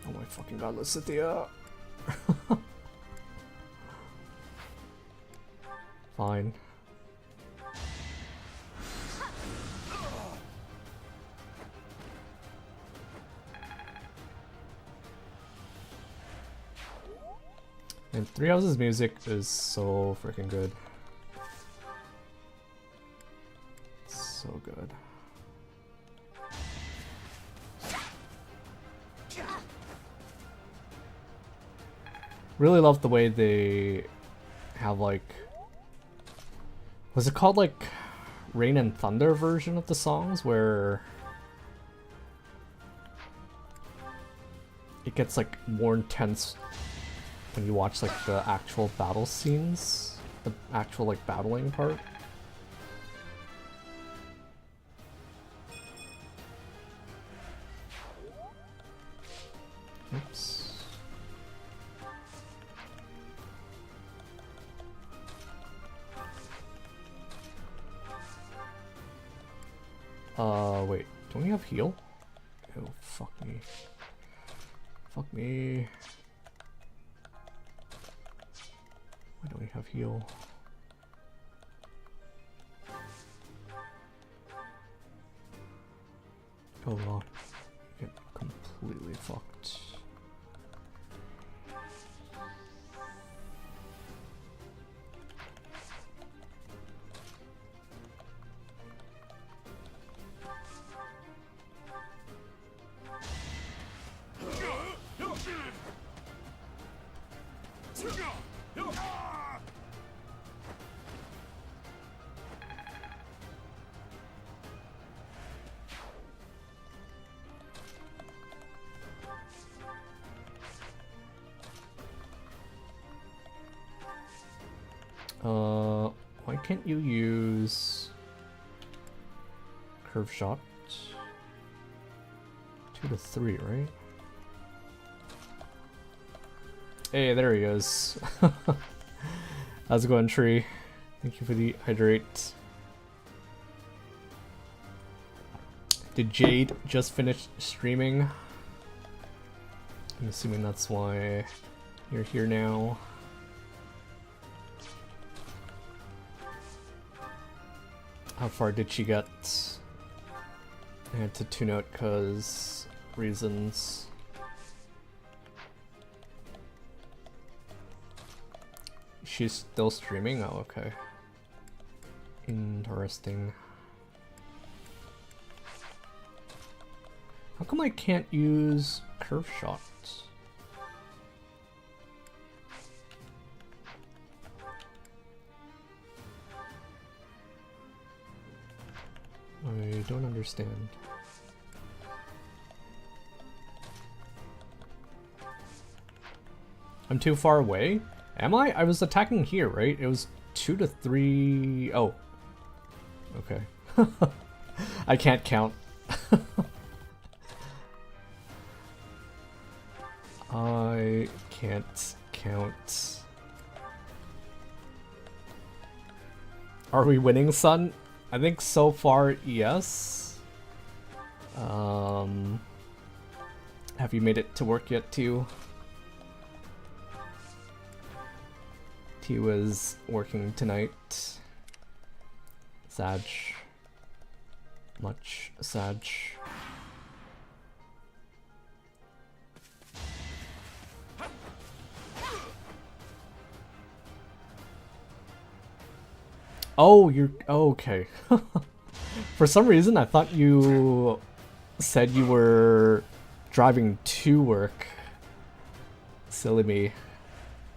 Speaker 2: Oh my fucking god, Lysithea. Fine. And Three Houses music is so freaking good. So good. Really love the way they have like Was it called like Rain and Thunder version of the songs where it gets like more intense when you watch like the actual battle scenes, the actual like battling part? Oops. Wait, don't we have heal? Oh, fuck me. Fuck me. Why don't we have heal? Oh well, you get completely fucked. Why can't you use curve shot? 2 to 3, right? Hey, there he is. How's it going, Tree? Thank you for the hydrate. Did Jade just finish streaming? I'm assuming that's why you're here now. How far did she get? I had to tune out cause reasons. She's still streaming? Oh, okay. Interesting. How come I can't use curve shots? I don't understand. I'm too far away? Am I? I was attacking here, right? It was 2 to 3... Oh. Okay. I can't count. I can't count. Are we winning, son? I think so far, yes. Have you made it to work yet, Tew? Tew is working tonight. Sag. Much Sag. Oh, you're... Oh, okay. For some reason, I thought you said you were driving to work. Silly me.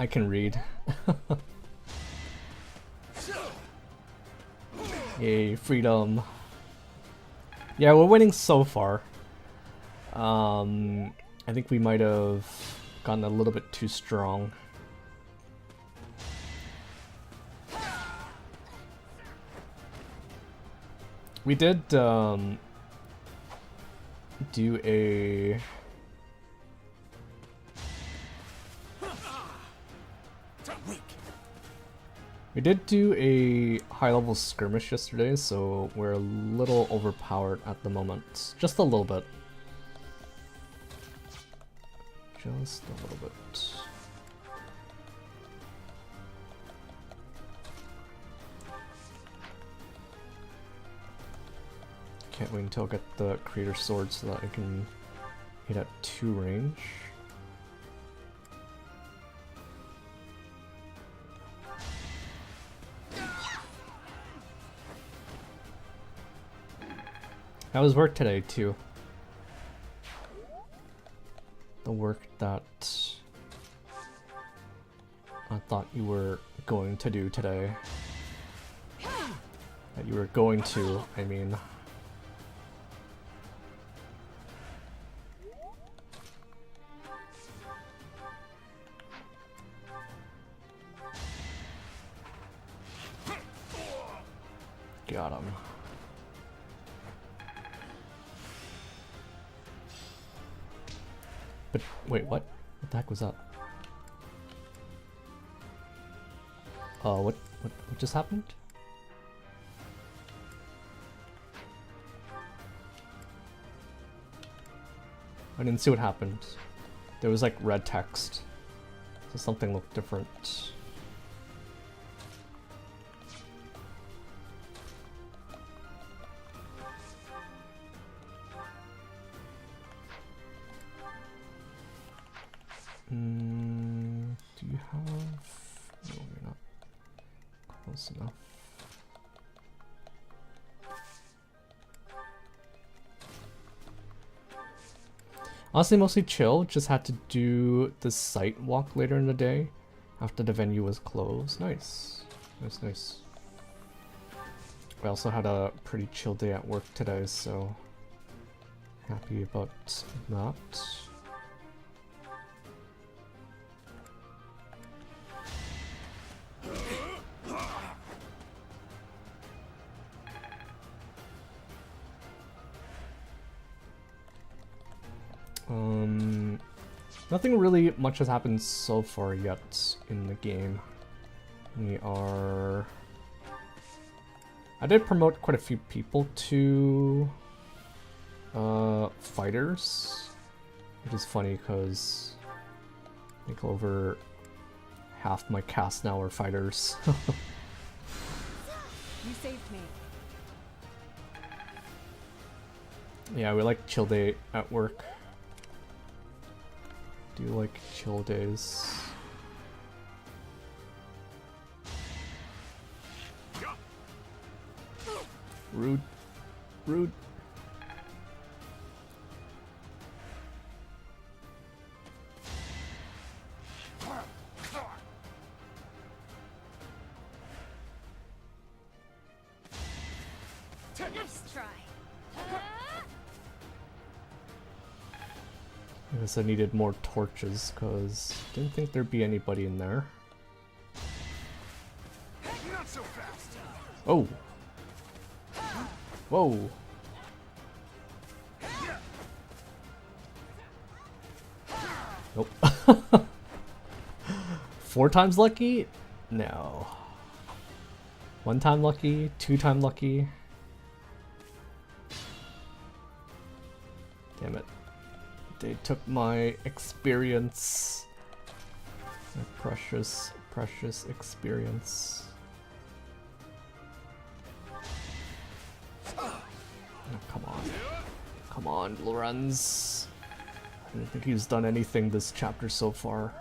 Speaker 2: I can read. Yay, freedom. Yeah, we're winning so far. I think we might have gotten a little bit too strong. We did do a high-level skirmish yesterday, so we're a little overpowered at the moment. Just a little bit. Just a little bit. Can't wait until I get the creator sword so that I can hit at 2 range. How was work today, too? The work that I thought you were going to do today. That you were going to, I mean. Got him. But wait, what? What the heck was that? What just happened? I didn't see what happened. There was like red text, so something looked different. Do you have... No, you're not close enough. Honestly, mostly chill. Just had to do the site walk later in the day after the venue was closed. Nice. Nice, nice. I also had a pretty chill day at work today, so happy about that. Nothing really much has happened so far yet in the game. We are... I did promote quite a few people to fighters, which is funny because I think over half my cast now are fighters.
Speaker 7: You saved me.
Speaker 2: Yeah, we like chill day at work. Do you like chill days? Rude. Rude.
Speaker 4: Nice try.
Speaker 2: I guess I needed more torches because didn't think there'd be anybody in there.
Speaker 3: Not so fast.
Speaker 2: Oh. Whoa. Nope. 4 times lucky? No. 1 time lucky? 2 time lucky? Damn it. They took my experience. My precious, precious experience. Oh, come on. Come on, Lorenz. I don't think he's done anything this chapter so far.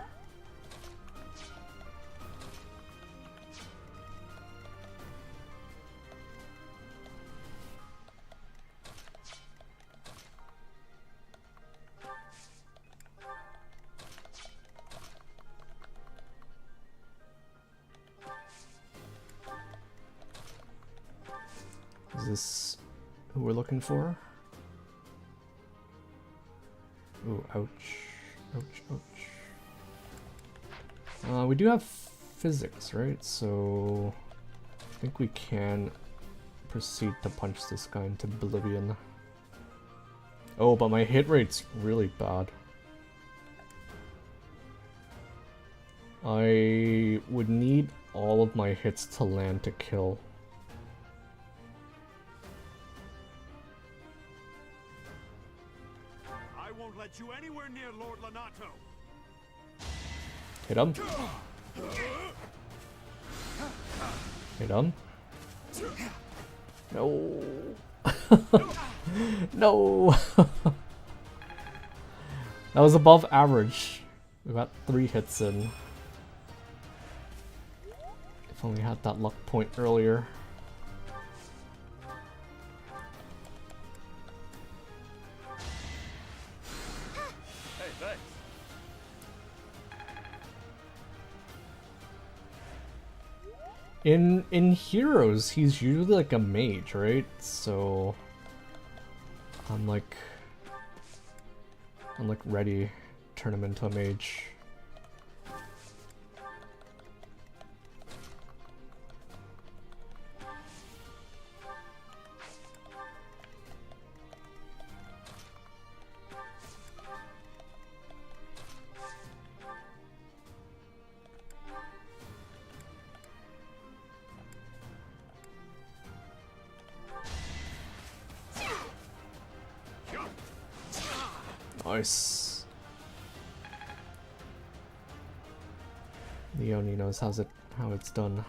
Speaker 2: Is this who we're looking for? Ooh, ouch. Ouch, ouch. We do have physics, right? So I think we can proceed to punch this guy into oblivion. Oh, but my hit rate's really bad. I would need all of my hits to land to kill.
Speaker 3: I won't let you anywhere near Lord Lonato.
Speaker 2: Hit him. Hit him. No. No. That was above average. We got 3 hits in. If only had that luck point earlier.
Speaker 6: Hey, thanks.
Speaker 2: In Heroes, he's usually like a mage, right? So I'm like ready to turn him into a mage. Nice. Leonie knows how it's done.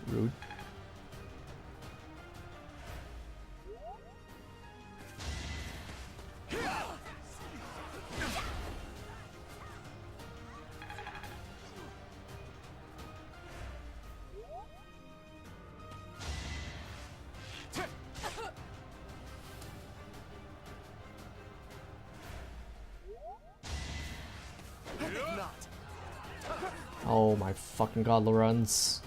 Speaker 2: Rude. Oh my fucking god, Lorenz.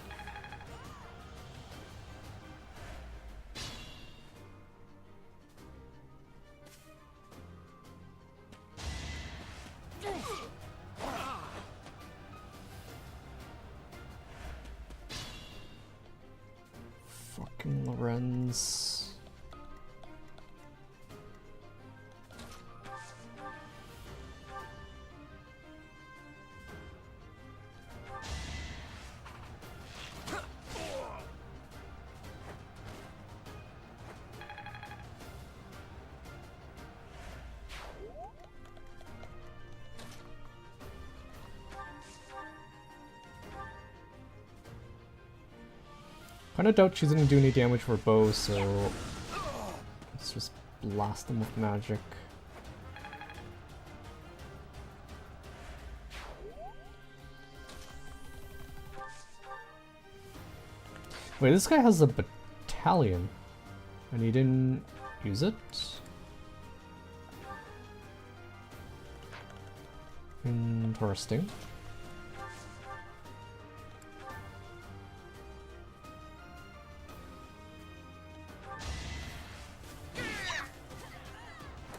Speaker 2: Fucking Lorenz. Kinda doubt she's gonna do any damage for bow, so let's just blast them with magic. Wait, this guy has a battalion, and he didn't use it? Interesting.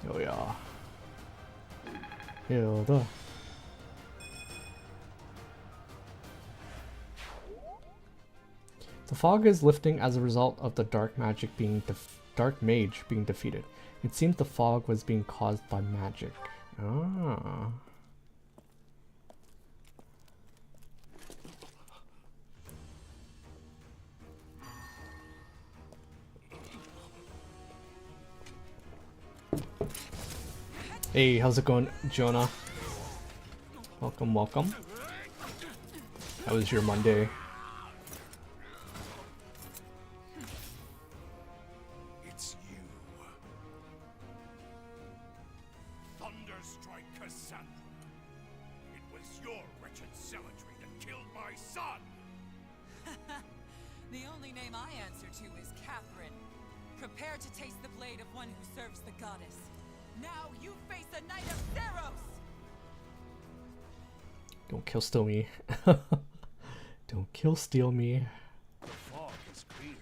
Speaker 2: Oh yeah. Hilda. The fog is lifting as a result of the dark mage being defeated. It seems the fog was being caused by magic. Ah. Hey, how's it going, Jonah? Welcome, welcome. How was your Monday?
Speaker 3: It's you. Thunderstrike Cassandra. It was your wretched zealotry that killed my son!
Speaker 10: The only name I answer to is Catherine. Prepare to taste the blade of one who serves the goddess. Now you face a knight of Theros!
Speaker 2: Don't kill steal me. Don't kill steal me.
Speaker 3: The fog is cleared.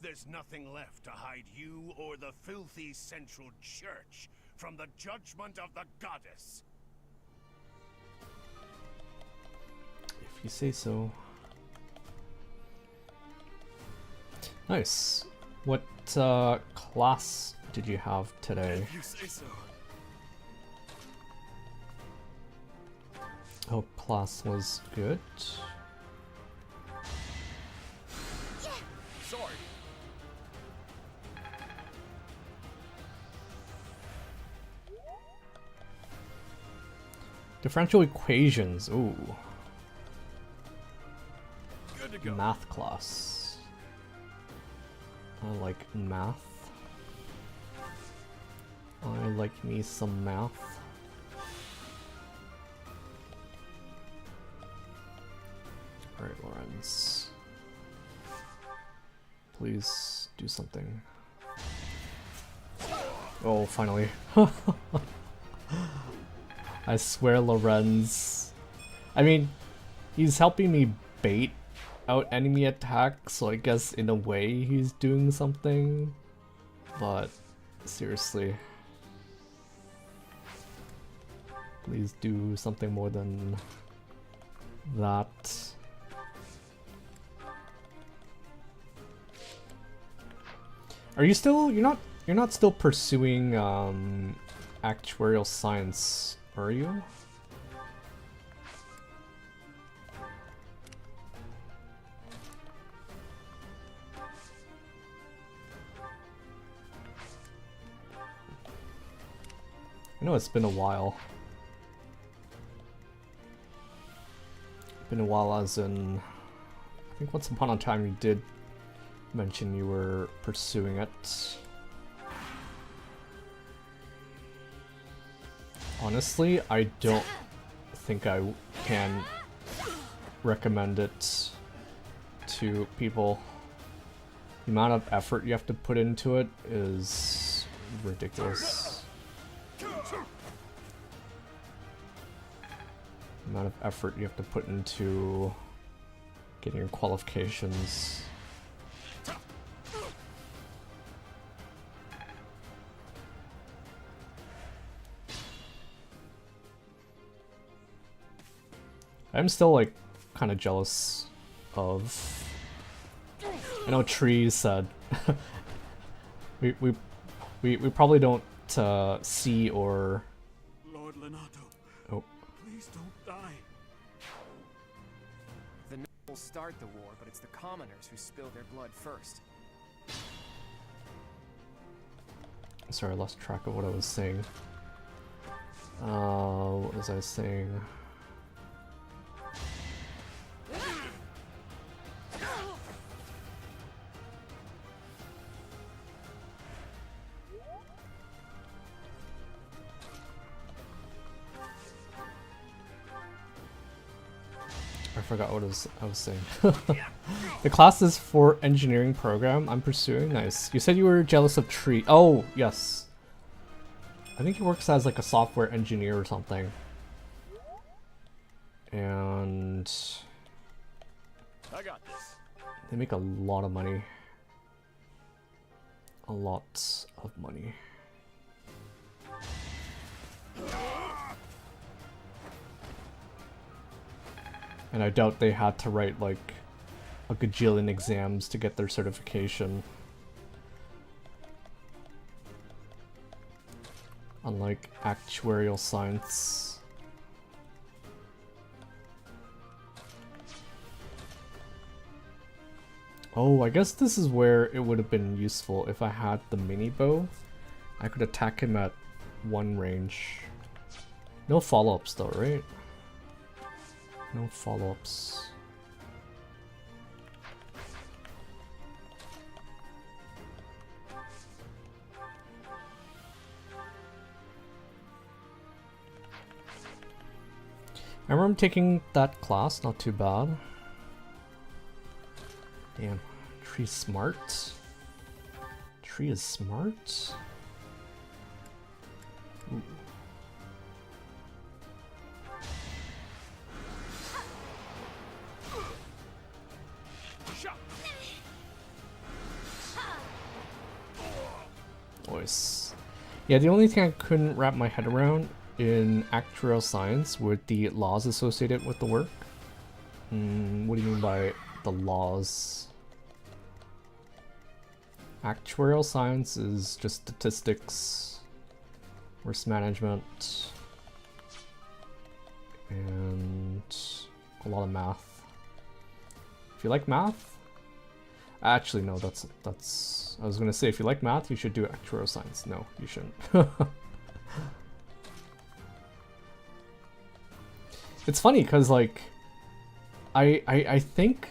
Speaker 3: There's nothing left to hide you or the filthy central church from the judgment of the goddess.
Speaker 2: If you say so. Nice. What class did you have today?
Speaker 3: If you say so.
Speaker 2: Oh, class was good.
Speaker 3: Sorry.
Speaker 2: Differential equations. Ooh.
Speaker 3: Good to go.
Speaker 2: Math class. I like math. I like me some math. Alright, Lorenz. Please do something. Oh, finally. I swear Lorenz... I mean, he's helping me bait out enemy attacks, so I guess in a way he's doing something. But, seriously. Please do something more than that. Are you still... You're not still pursuing actuarial science, are you? I know it's been a while. Been a while as in... I think once upon a time you did mention you were pursuing it. Honestly, I don't think I can recommend it to people. The amount of effort you have to put into it is ridiculous. The amount of effort you have to put into getting your qualifications. I'm still like kind of jealous of... I know Tree said we probably don't see or...
Speaker 3: Lord Lenato,
Speaker 2: oh.
Speaker 3: please don't die.
Speaker 6: The nobles start the war, but it's the commoners who spill their blood first.
Speaker 2: Sorry, I lost track of what I was saying. What was I saying? I forgot what I was saying. The classes for engineering program I'm pursuing. Nice. You said you were jealous of Tree. Oh, yes. I think he works as like a software engineer or something. And
Speaker 3: I got this.
Speaker 2: they make a lot of money. A lot of money. And I doubt they had to write like a gajillion exams to get their certification. Unlike actuarial science. Oh, I guess this is where it would have been useful if I had the mini bow. I could attack him at one range. No follow-ups though, right? No follow-ups. I remember taking that class, not too bad. Damn, Tree's smart. Tree is smart. Ooh. Voice. Yeah, the only thing I couldn't wrap my head around in actuarial science were the laws associated with the work. What do you mean by the laws? Actuarial science is just statistics, risk management, and a lot of math. If you like math, actually no, that's I was gonna say if you like math, you should do actuarial science. No, you shouldn't. It's funny because like I think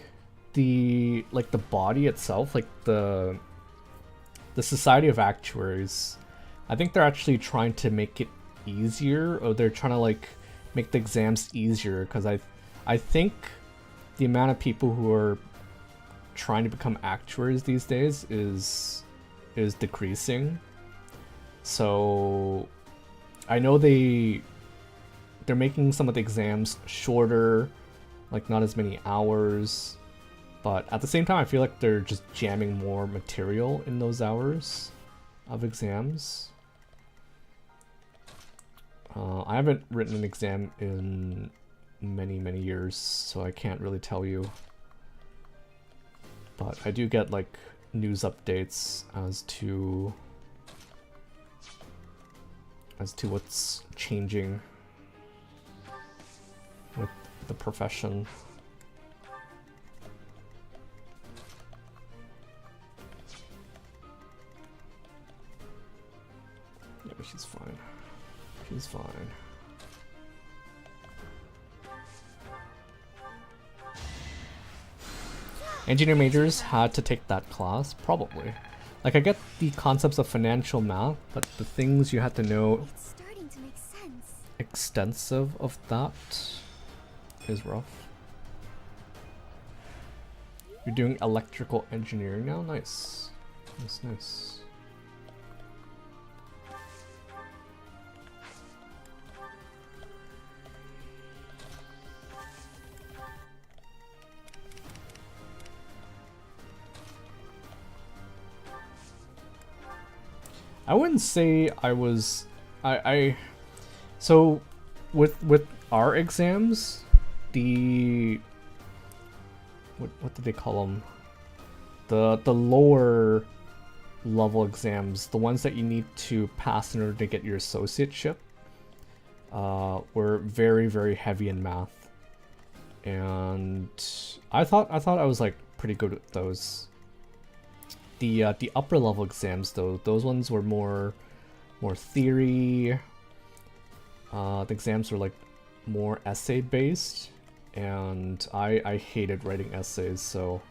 Speaker 2: the body itself, like the Society of Actuaries, I think they're actually trying to make it easier, or they're trying to like make the exams easier, because I think the amount of people who are trying to become actuaries these days is decreasing. So I know they're making some of the exams shorter, like not as many hours, but at the same time I feel like they're just jamming more material in those hours of exams. I haven't written an exam in many years, so I can't really tell you, but I do get like news updates as to what's changing with the profession. Yeah, but she's fine. She's fine. Engineer majors had to take that class? Probably. Like, I get the concepts of financial math, but the things you had to know
Speaker 4: It's starting to make sense.
Speaker 2: extensive of that is rough. You're doing electrical engineering now? Nice. Nice, nice. I wouldn't say I was so with our exams, the what do they call them? The lower level exams, the ones that you need to pass in order to get your associateship, were very heavy in math. And I thought I was like pretty good at those. The upper level exams though, those ones were more theory. The exams were like more essay based, and I hated writing essays, so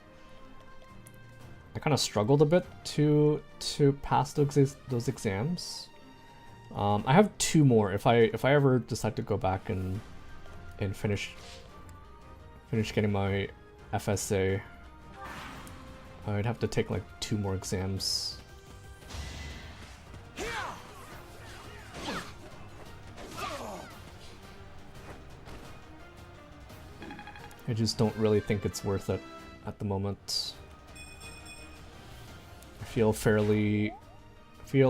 Speaker 2: I kind of struggled a bit to pass those exams. I have 2 more. If I ever decide to go back and finish getting my FSA, I'd have to take like 2 more exams. I just don't really think it's worth it at the moment. I feel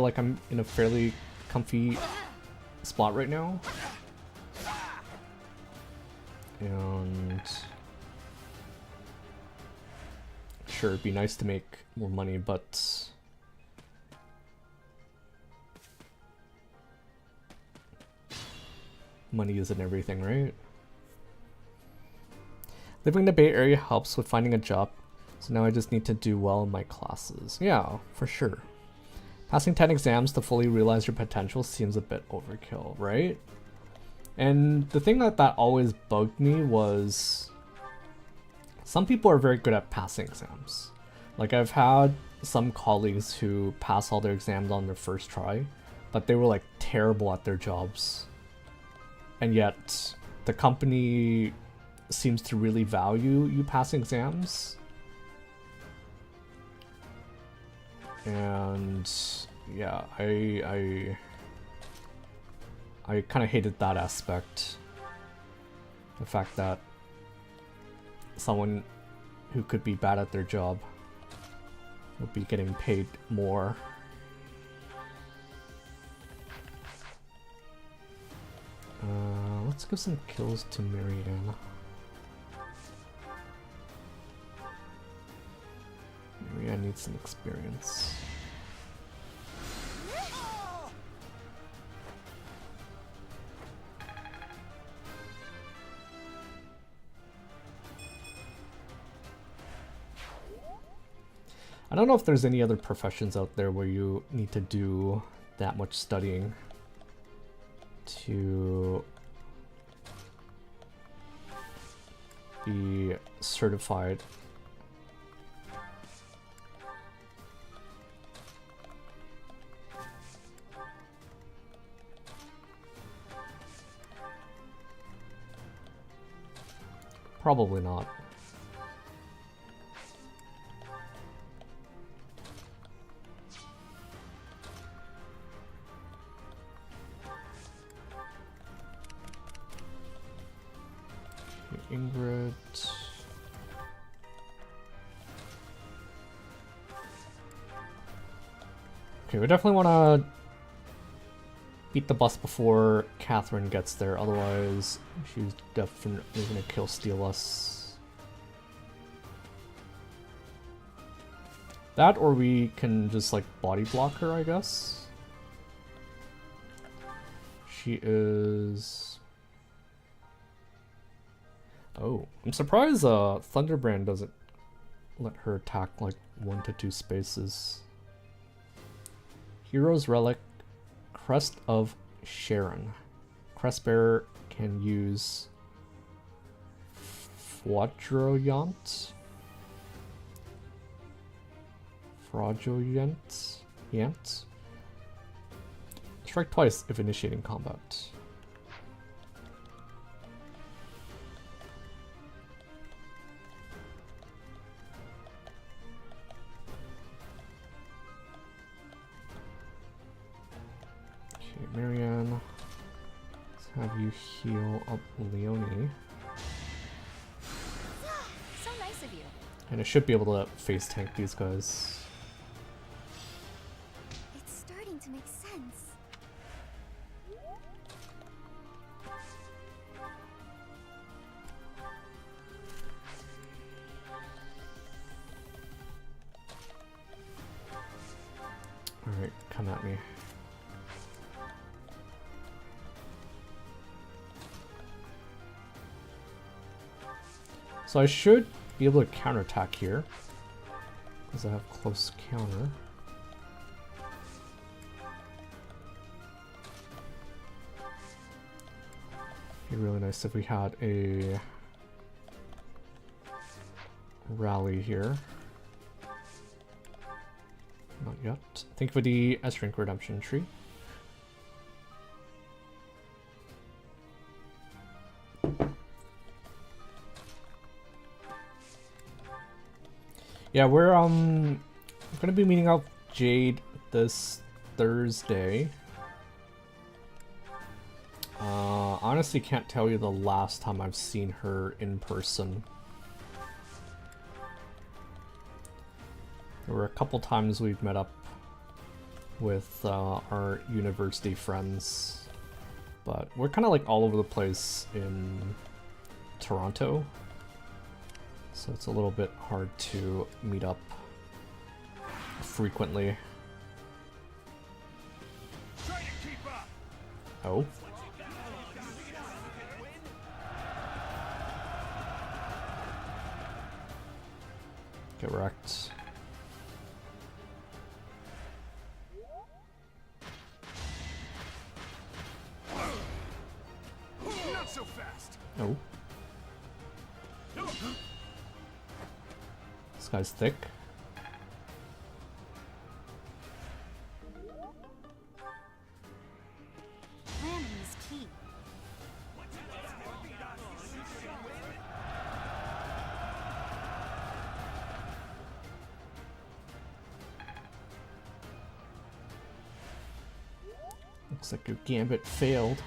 Speaker 2: like I'm in a fairly comfy spot right now. And sure, it'd be nice to make more money, but money isn't everything, right? Living in the Bay Area helps with finding a job, so now I just need to do well in my classes. Yeah, for sure. Passing 10 exams to fully realize your potential seems a bit overkill, right? And the thing that always bugged me was some people are very good at passing exams. Like, I've had some colleagues who pass all their exams on their first try, but they were like terrible at their jobs. And yet the company seems to really value you passing exams. And yeah, I kind of hated that aspect. The fact that someone who could be bad at their job would be getting paid more. Let's give some kills to Marianne. Marianne needs some experience. I don't know if there's any other professions out there where you need to do that much studying to be certified. Probably not. Ingrid. Okay, we definitely want to beat the bus before Catherine gets there, otherwise she's definitely gonna kill steal us. That, or we can just like body block her, I guess. She is... Oh, I'm surprised Thunderbrand doesn't let her attack like 1 to 2 spaces. Hero's Relic, Crest of Sharon. Crestbearer can use Fraudulent. Yant. Strike twice if initiating combat. Marianne, let's have you heal up Leonie.
Speaker 4: So nice of you.
Speaker 2: And I should be able to face tank these guys.
Speaker 4: It's starting to make sense.
Speaker 2: Alright, come at me. So I should be able to counterattack here, because I have close counter. Be really nice if we had a rally here. Not yet. Think for the S-Rank Redemption tree. Yeah, we're gonna be meeting up Jade this Thursday. Honestly can't tell you the last time I've seen her in person. There were a couple times we've met up with our university friends, but we're kind of like all over the place in Toronto. So it's a little bit hard to meet up frequently. Oh. Get wrecked.
Speaker 3: Not so fast.
Speaker 2: Oh. This guy's thick.
Speaker 4: Planning is key.
Speaker 2: Looks like your gambit failed.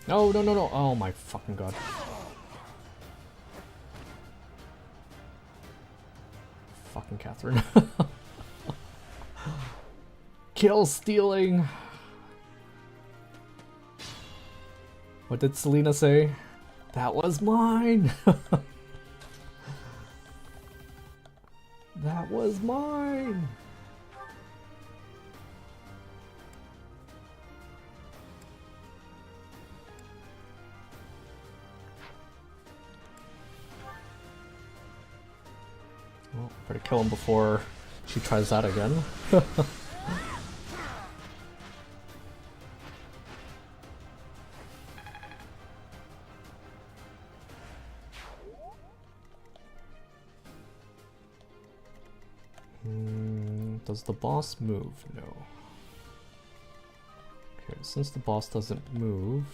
Speaker 2: No, no, no, no. Oh my fucking god. Fucking Catherine. Kill stealing. What did Selena say? That was mine. That was mine. Well, better kill him before she tries that again. Does the boss move? No. Okay, since the boss doesn't move...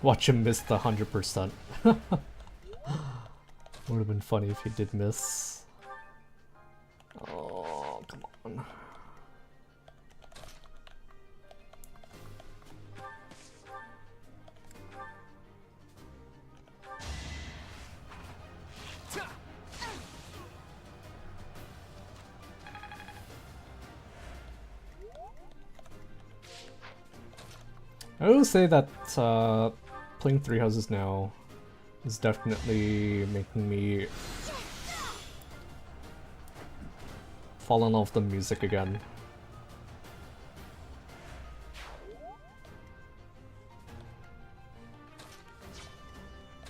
Speaker 2: Watch him miss the 100%. Would have been funny if he did miss. Oh, come on. I will say that playing Three Houses now is definitely making me fall in love with the music again.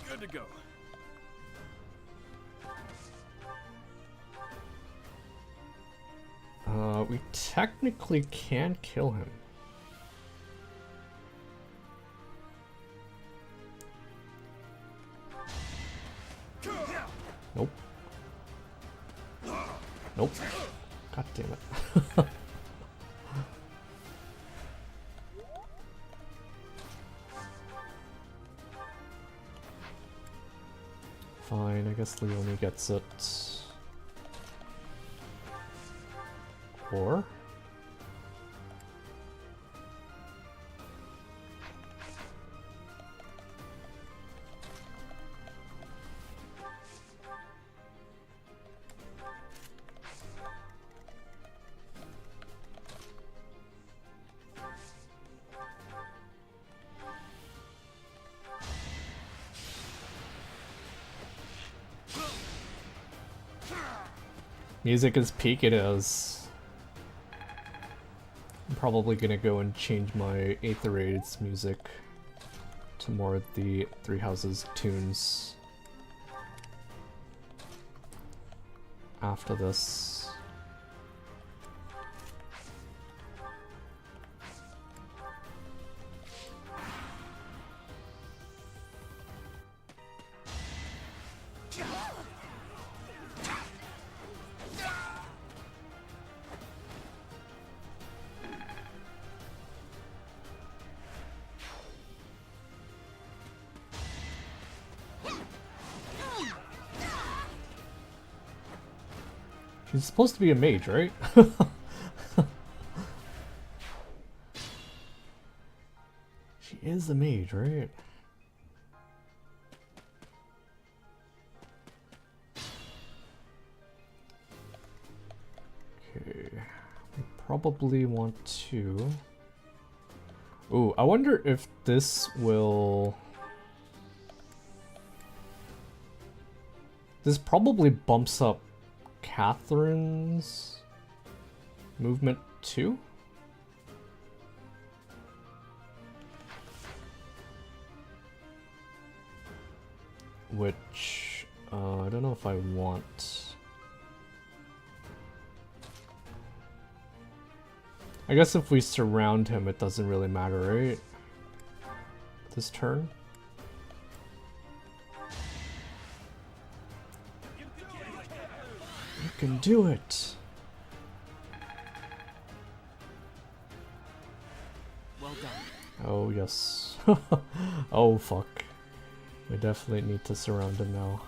Speaker 3: Good to go.
Speaker 2: We technically can kill him. Nope. Nope. God damn it. Fine, I guess Leonie gets it. Or? Music is peak, it is. I'm probably gonna go and change my Aether Raids music to more of the Three Houses tunes after this. She's supposed to be a mage, right? She is a mage, right? Okay, we probably want to... Ooh, I wonder if this will... This probably bumps up Catherine's movement too? Which, I don't know if I want. I guess if we surround him, it doesn't really matter, right? This turn? You can do it!
Speaker 5: Well done.
Speaker 2: Oh, yes. Oh, fuck. We definitely need to surround him now.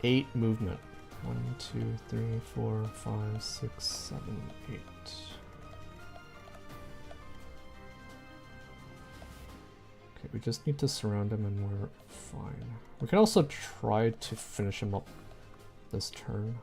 Speaker 2: Eight movement. 1, 2, 3, 4, 5, 6, 7, 8. Okay, we just need to surround him and we're fine. We can also try to finish him up this turn.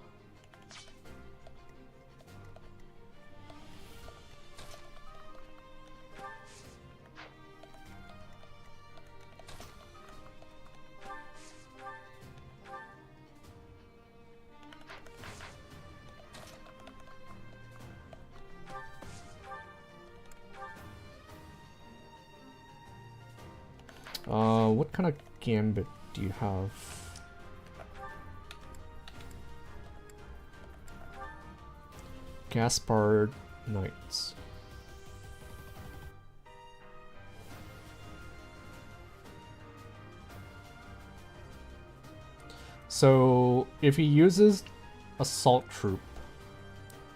Speaker 2: What kind of gambit do you have? Gaspard Knights. So if he uses Assault Troop,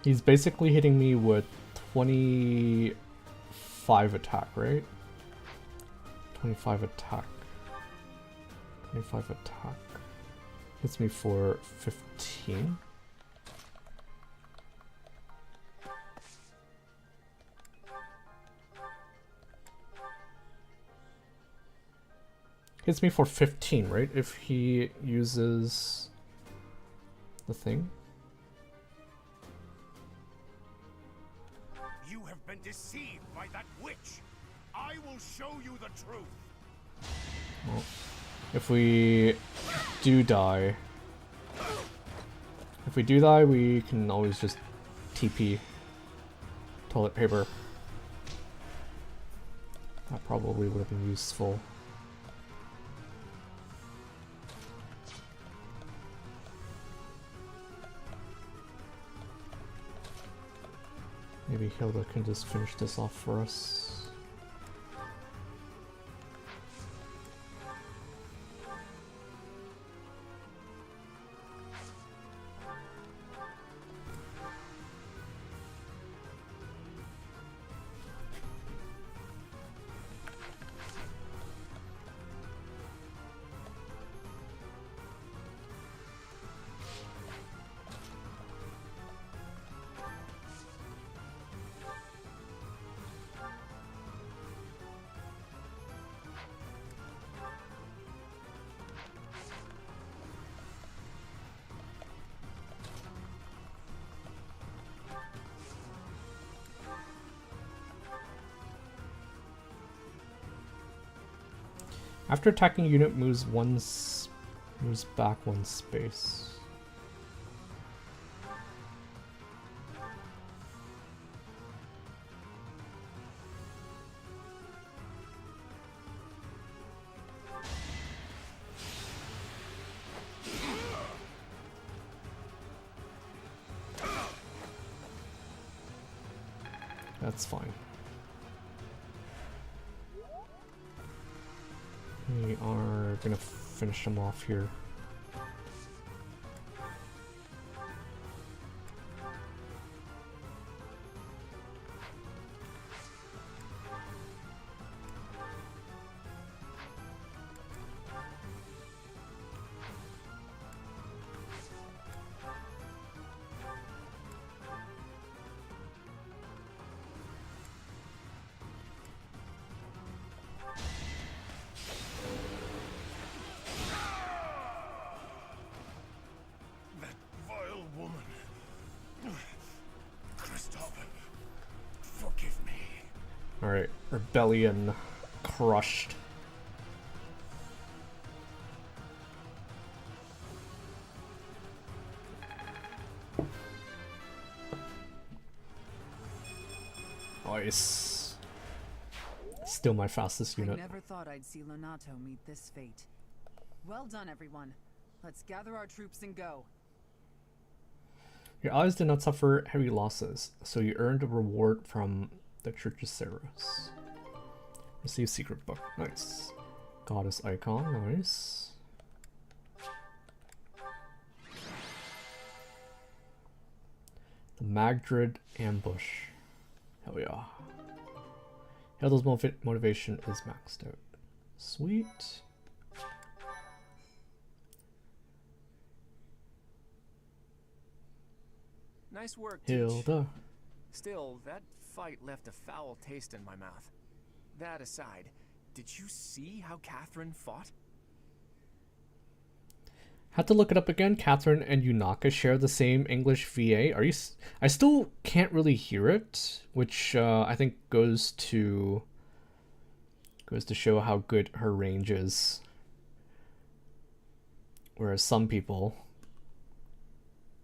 Speaker 2: he's basically hitting me with 25 attack, right? 25 attack. 25 attack. Hits me for 15. Hits me for 15, right? If he uses the thing.
Speaker 3: You have been deceived by that witch. I will show you the truth.
Speaker 2: Well, if we do die, we can always just TP toilet paper. That probably would have been useful. Maybe Hilda can just finish this off for us. After attacking unit moves back one space. That's fine. We are gonna finish them off here. Alright, Rebellion crushed. Nice. Still my fastest unit.
Speaker 7: I never thought I'd see Lonato meet this fate. Well done, everyone. Let's gather our troops and go.
Speaker 2: Your allies did not suffer heavy losses, so you earned a reward from the Church of Ceros. Receive secret book. Nice. Goddess icon. Nice. The Magdred ambush. Hell yeah. Hilda's motivation is maxed out. Sweet.
Speaker 6: Nice work,
Speaker 2: Hilda.
Speaker 6: Still, that fight left a foul taste in my mouth. That aside, did you see how Catherine fought?
Speaker 2: Had to look it up again. Catherine and Yunaka share the same English VA. Are you? I still can't really hear it, which I think goes to show how good her range is. Whereas some people,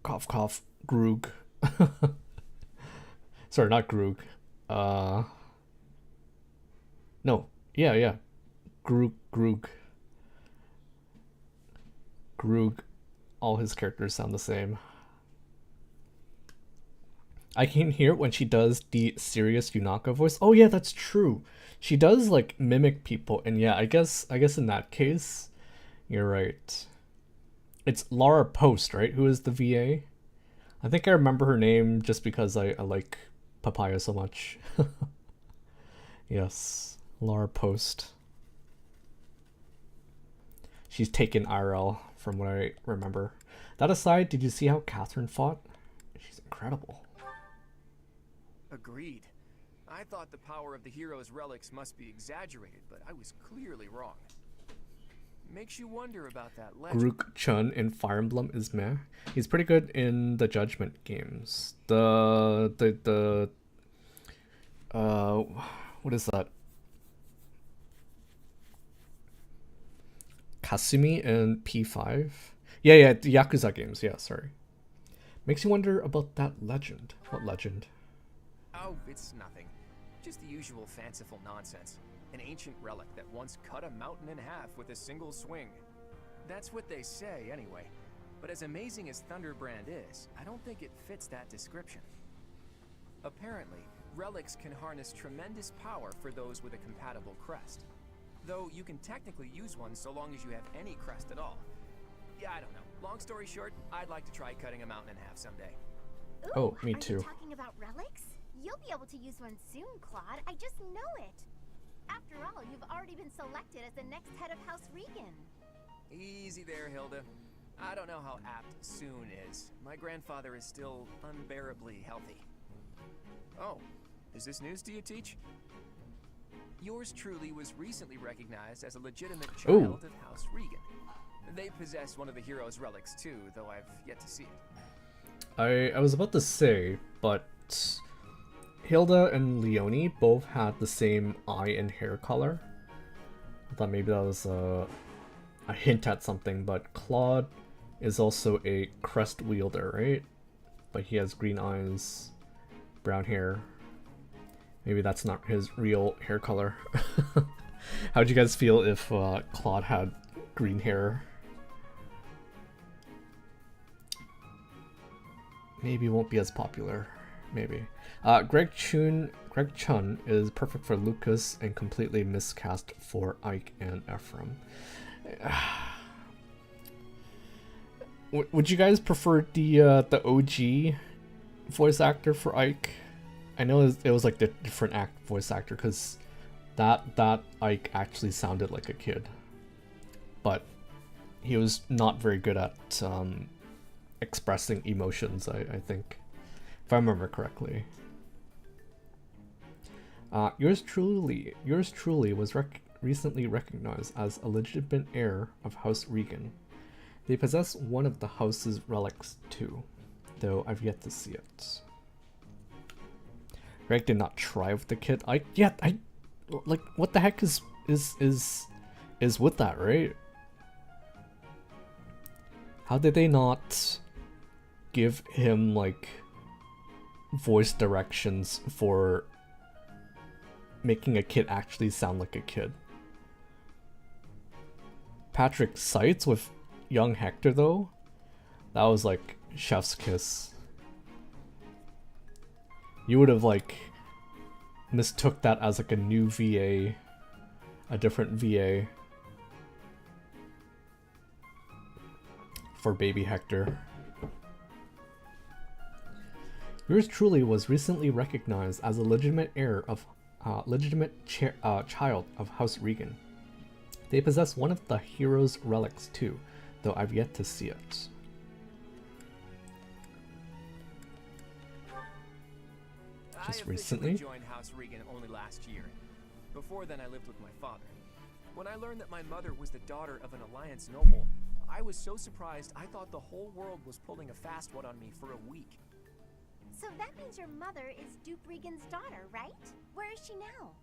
Speaker 2: cough cough, Groog. Sorry, not Groog. No. Yeah. Groog. All his characters sound the same. I can hear it when she does the serious Yunaka voice. Oh yeah, that's true. She does like mimic people, and yeah, I guess in that case, you're right. It's Laura Post, right? Who is the VA? I think I remember her name just because I like papaya so much. Yes, Laura Post. She's taken IRL from what I remember. That aside, did you see how Catherine fought? She's incredible.
Speaker 6: Agreed. I thought the power of the hero's relics must be exaggerated, but I was clearly wrong. Makes you wonder about that legend.
Speaker 2: Grook Chun in Fire Emblem is meh. He's pretty good in the Judgment games. What is that? Kasumi in P5. Yeah, the Yakuza games. Yeah, sorry. Makes you wonder about that legend. What legend?
Speaker 6: Oh, it's nothing. Just the usual fanciful nonsense. An ancient relic that once cut a mountain in half with a single swing. That's what they say, anyway. But as amazing as Thunderbrand is, I don't think it fits that description. Apparently, relics can harness tremendous power for those with a compatible crest. Though you can technically use one so long as you have any crest at all. Yeah, I don't know. Long story short, I'd like to try cutting a mountain in half someday.
Speaker 4: Ooh,
Speaker 2: Oh, me
Speaker 4: are
Speaker 2: too.
Speaker 4: you talking about relics? You'll be able to use one soon, Claude. I just know it. After all, you've already been selected as the next head of House Regan.
Speaker 6: Easy there, Hilda. I don't know how apt soon is. My grandfather is still unbearably healthy. Oh, is this news to you, Teach? Yours truly was recently recognized as a legitimate child of House Regan. They possess one of the hero's relics too, though I've yet to see it.
Speaker 2: I was about to say, but Hilda and Leonie both had the same eye and hair color. I thought maybe that was a hint at something, but Claude is also a crest wielder, right? But he has green eyes, brown hair. Maybe that's not his real hair color. How'd you guys feel if Claude had green hair? Maybe won't be as popular. Maybe. Greg Chun is perfect for Lucas and completely miscast for Ike and Ephraim. Would you guys prefer the OG voice actor for Ike? I know it was like the different voice actor because that Ike actually sounded like a kid, but he was not very good at expressing emotions. I think, if I remember correctly. Yours truly was recently recognized as a legitimate heir of House Regan. They possess one of the house's relics too, though I've yet to see it. Greg did not try with the kid. I like, what the heck is with that, right? How did they not give him like voice directions for making a kid actually sound like a kid? Patrick Seitz with young Hector though, that was like chef's kiss. You would have like mistook that as like a new VA, a different VA for baby Hector. Yours truly was recently recognized as a legitimate heir of child of House Regan. They possess one of the hero's relics too, though I've yet to see it. Just recently?
Speaker 6: I joined House Regan only last year. Before then, I lived with my father. When I learned that my mother was the daughter of an Alliance noble, I was so surprised I thought the whole world was pulling a fast one on me for a week.
Speaker 4: So that means your mother is Duke Regan's daughter, right? Where is she now?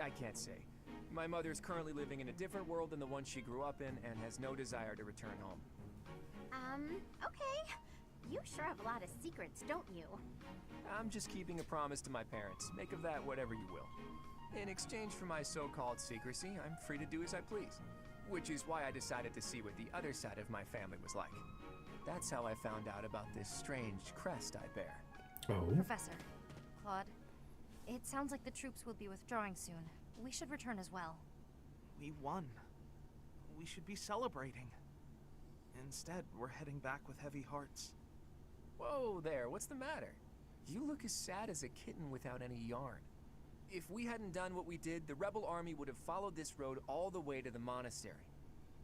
Speaker 6: I can't say. My mother is currently living in a different world than the one she grew up in and has no desire to return home.
Speaker 4: Okay. You sure have a lot of secrets, don't you?
Speaker 6: I'm just keeping a promise to my parents. Make of that whatever you will. In exchange for my so-called secrecy, I'm free to do as I please. Which is why I decided to see what the other side of my family was like. That's how I found out about this strange crest I bear.
Speaker 2: Oh.
Speaker 11: Professor, Claude, it sounds like the troops will be withdrawing soon. We should return as well.
Speaker 5: We won. We should be celebrating. Instead, we're heading back with heavy hearts.
Speaker 6: Whoa there, what's the matter? You look as sad as a kitten without any yarn. If we hadn't done what we did, the rebel army would have followed this road all the way to the monastery.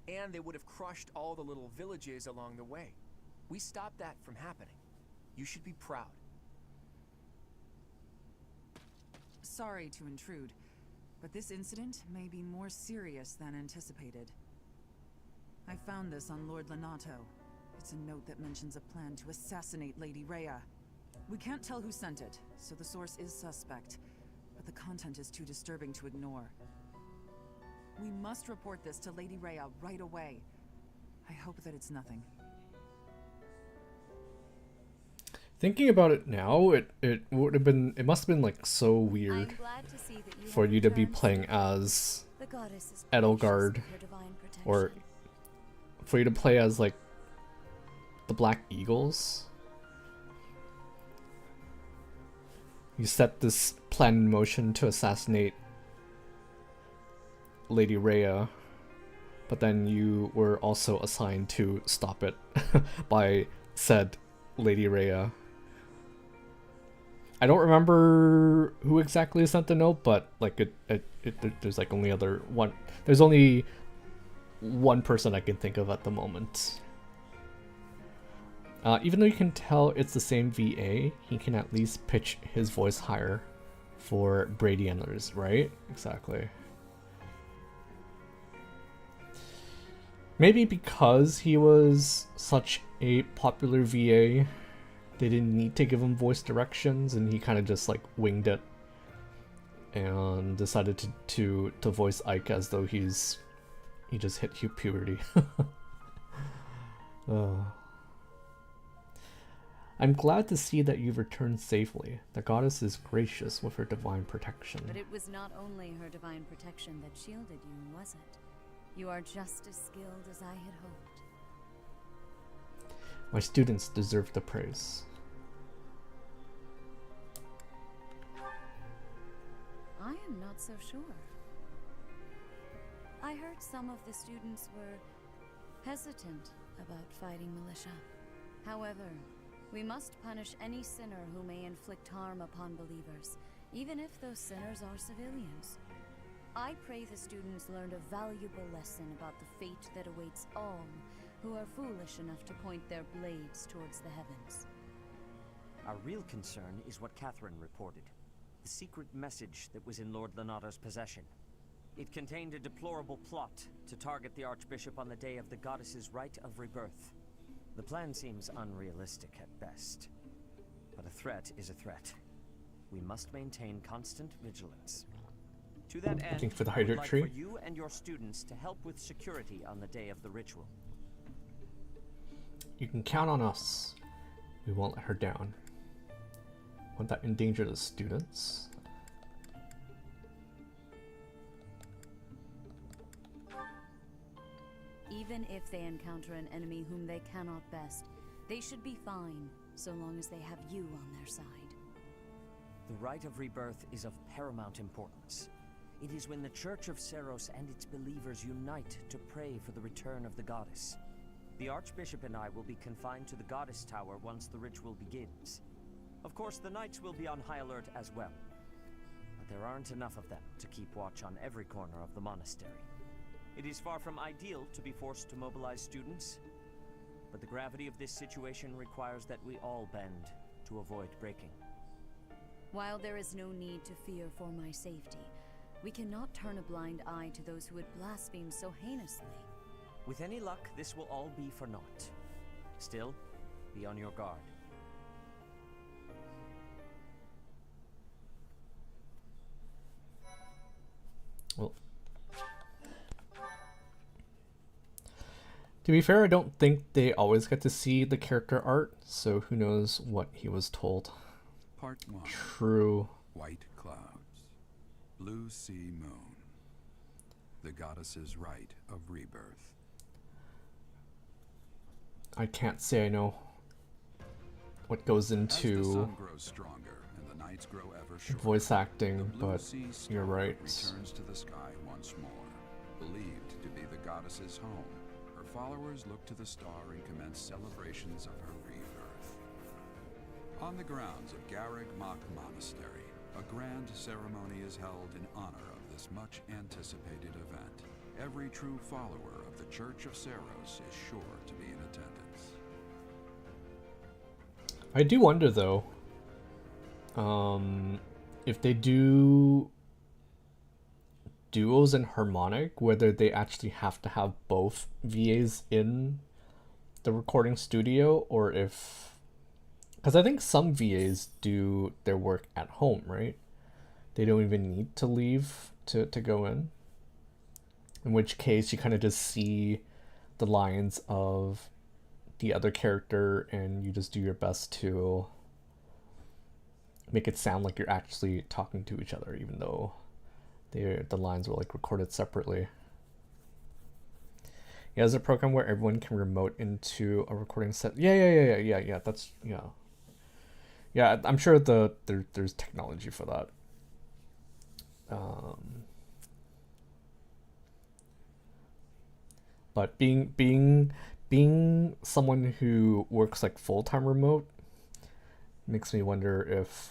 Speaker 6: And they would have crushed all the little villages along the way. We stopped that from happening. You should be proud.
Speaker 7: Sorry to intrude, but this incident may be more serious than anticipated. I found this on Lord Lenato. It's a note that mentions a plan to assassinate Lady Rhea. We can't tell who sent it, so the source is suspect, but the content is too disturbing to ignore. We must report this to Lady Rhea right away. I hope that it's nothing.
Speaker 2: Thinking about it now, it would have been, it must have been like so
Speaker 1: I'm
Speaker 2: weird
Speaker 1: glad to see that you
Speaker 2: for
Speaker 1: have
Speaker 2: you to be
Speaker 1: returned.
Speaker 2: playing as
Speaker 1: The goddess is
Speaker 2: Edelgard,
Speaker 1: gracious in her divine
Speaker 2: or
Speaker 1: protection.
Speaker 2: for you to play as like the Black Eagles. You set this plan in motion to assassinate Lady Rhea, but then you were also assigned to stop it by said Lady Rhea. I don't remember who exactly sent the note, but like there's like only other one. There's only one person I can think of at the moment. Even though you can tell it's the same VA, he can at least pitch his voice higher for Brady and others, right? Exactly. Maybe because he was such a popular VA, they didn't need to give him voice directions, and he kind of just like winged it and decided to voice Ike as though he just hit puberty. I'm glad to see that you've returned safely. The goddess is gracious with her divine protection.
Speaker 1: But it was not only her divine protection that shielded you, was it? You are just as skilled as I had hoped.
Speaker 2: My students deserve the praise.
Speaker 1: I am not so sure. I heard some of the students were hesitant about fighting militia. However, we must punish any sinner who may inflict harm upon believers, even if those sinners are civilians. I pray the students learned a valuable lesson about the fate that awaits all who are foolish enough to point their blades towards the heavens.
Speaker 12: Our real concern is what Catherine reported. The secret message that was in Lord Lenato's possession. It contained a deplorable plot to target the Archbishop on the day of the goddess's rite of rebirth. The plan seems unrealistic at best. But a threat is a threat. We must maintain constant vigilance. To that end,
Speaker 2: Looking for the
Speaker 12: I would
Speaker 2: hydrate
Speaker 12: like
Speaker 2: tree.
Speaker 12: for you and your students to help with security on the day of the ritual.
Speaker 2: You can count on us. We won't let her down. Won't that endanger the students?
Speaker 1: Even if they encounter an enemy whom they cannot best, they should be fine, so long as they have you on their side.
Speaker 12: The rite of rebirth is of paramount importance. It is when the Church of Seros and its believers unite to pray for the return of the goddess. The Archbishop and I will be confined to the Goddess Tower once the ritual begins. Of course, the Knights will be on high alert as well. But there aren't enough of them to keep watch on every corner of the monastery. It is far from ideal to be forced to mobilize students, but the gravity of this situation requires that we all bend to avoid breaking.
Speaker 1: While there is no need to fear for my safety, we cannot turn a blind eye to those who would blaspheme so heinously.
Speaker 12: With any luck, this will all be for naught. Still, be on your guard.
Speaker 2: Well, to be fair, I don't think they always get to see the character art, so who knows what he was told.
Speaker 13: Part 1.
Speaker 2: True.
Speaker 13: White clouds. Blue sea moon. The goddess's rite of rebirth.
Speaker 2: I can't say I know what goes
Speaker 13: As the
Speaker 2: into
Speaker 13: sun grows stronger and the nights grow ever shorter,
Speaker 2: voice
Speaker 13: the
Speaker 2: acting,
Speaker 13: blue
Speaker 2: but
Speaker 13: sea
Speaker 2: you're
Speaker 13: star
Speaker 2: right.
Speaker 13: returns to the sky once more, believed to be the goddess's home, her followers look to the star and commence celebrations of her rebirth. On the grounds of Garreg Mach Monastery, a grand ceremony is held in honor of this much-anticipated event. Every true follower of the Church of Seros is sure to be in attendance.
Speaker 2: I do wonder though, if they do duos and harmonic, whether they actually have to have both VAs in the recording studio, or if, because I think some VAs do their work at home, right? They don't even need to leave to go in which case you kind of just see the lines of the other character and you just do your best to make it sound like you're actually talking to each other, even though the lines were like recorded separately. Yeah, there's a program where everyone can remote into a recording set. Yeah. That's yeah. I'm sure there's technology for that. But being someone who works like full-time remote makes me wonder if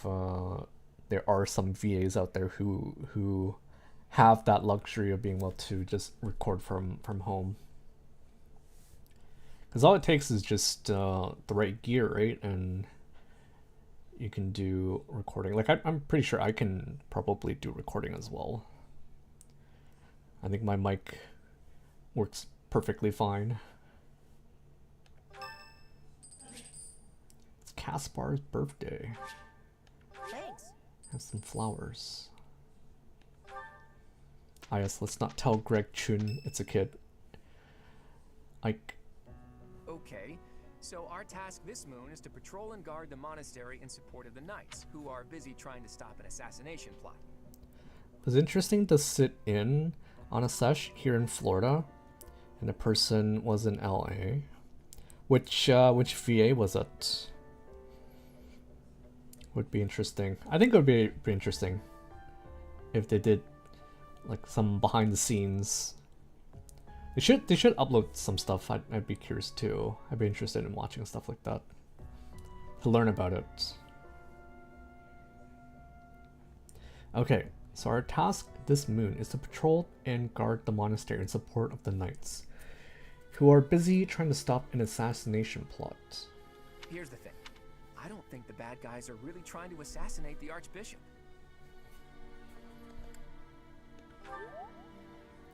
Speaker 2: there are some VAs out there who have that luxury of being able to just record from home. Because all it takes is just the right gear, right? And you can do recording. Like I'm pretty sure I can probably do recording as well. I think my mic works perfectly fine. It's Caspar's birthday.
Speaker 14: Thanks.
Speaker 2: Have some flowers. Ah yes, let's not tell Greg Chun it's a kid.
Speaker 6: Okay, so our task this moon is to patrol and guard the monastery in support of the knights, who are busy trying to stop an assassination plot.
Speaker 2: It was interesting to sit in on a sesh here in Florida, and the person was in LA. Which VA was it? Would be interesting. I think it would be interesting if they did like some behind the scenes. They should upload some stuff. I'd be curious too. I'd be interested in watching stuff like that to learn about it. Okay, so our task this moon is to patrol and guard the monastery in support of the knights, who are busy trying to stop an assassination plot.
Speaker 6: Here's the thing. I don't think the bad guys are really trying to assassinate the Archbishop.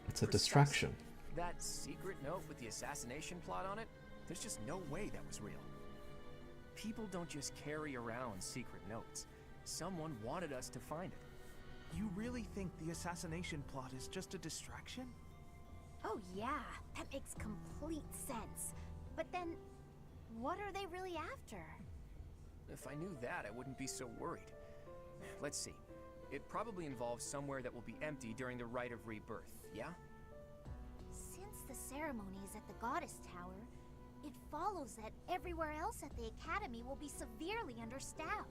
Speaker 2: It's a distraction.
Speaker 6: That secret note with the assassination plot on it, there's just no way that was real. People don't just carry around secret notes. Someone wanted us to find it.
Speaker 5: You really think the assassination plot is just a distraction?
Speaker 4: Oh yeah, that makes complete sense. But then, what are they really after?
Speaker 6: If I knew that, I wouldn't be so worried. Let's see. It probably involves somewhere that will be empty during the Rite of Rebirth, yeah?
Speaker 4: Since the ceremony is at the Goddess Tower, it follows that everywhere else at the Academy will be severely understaffed.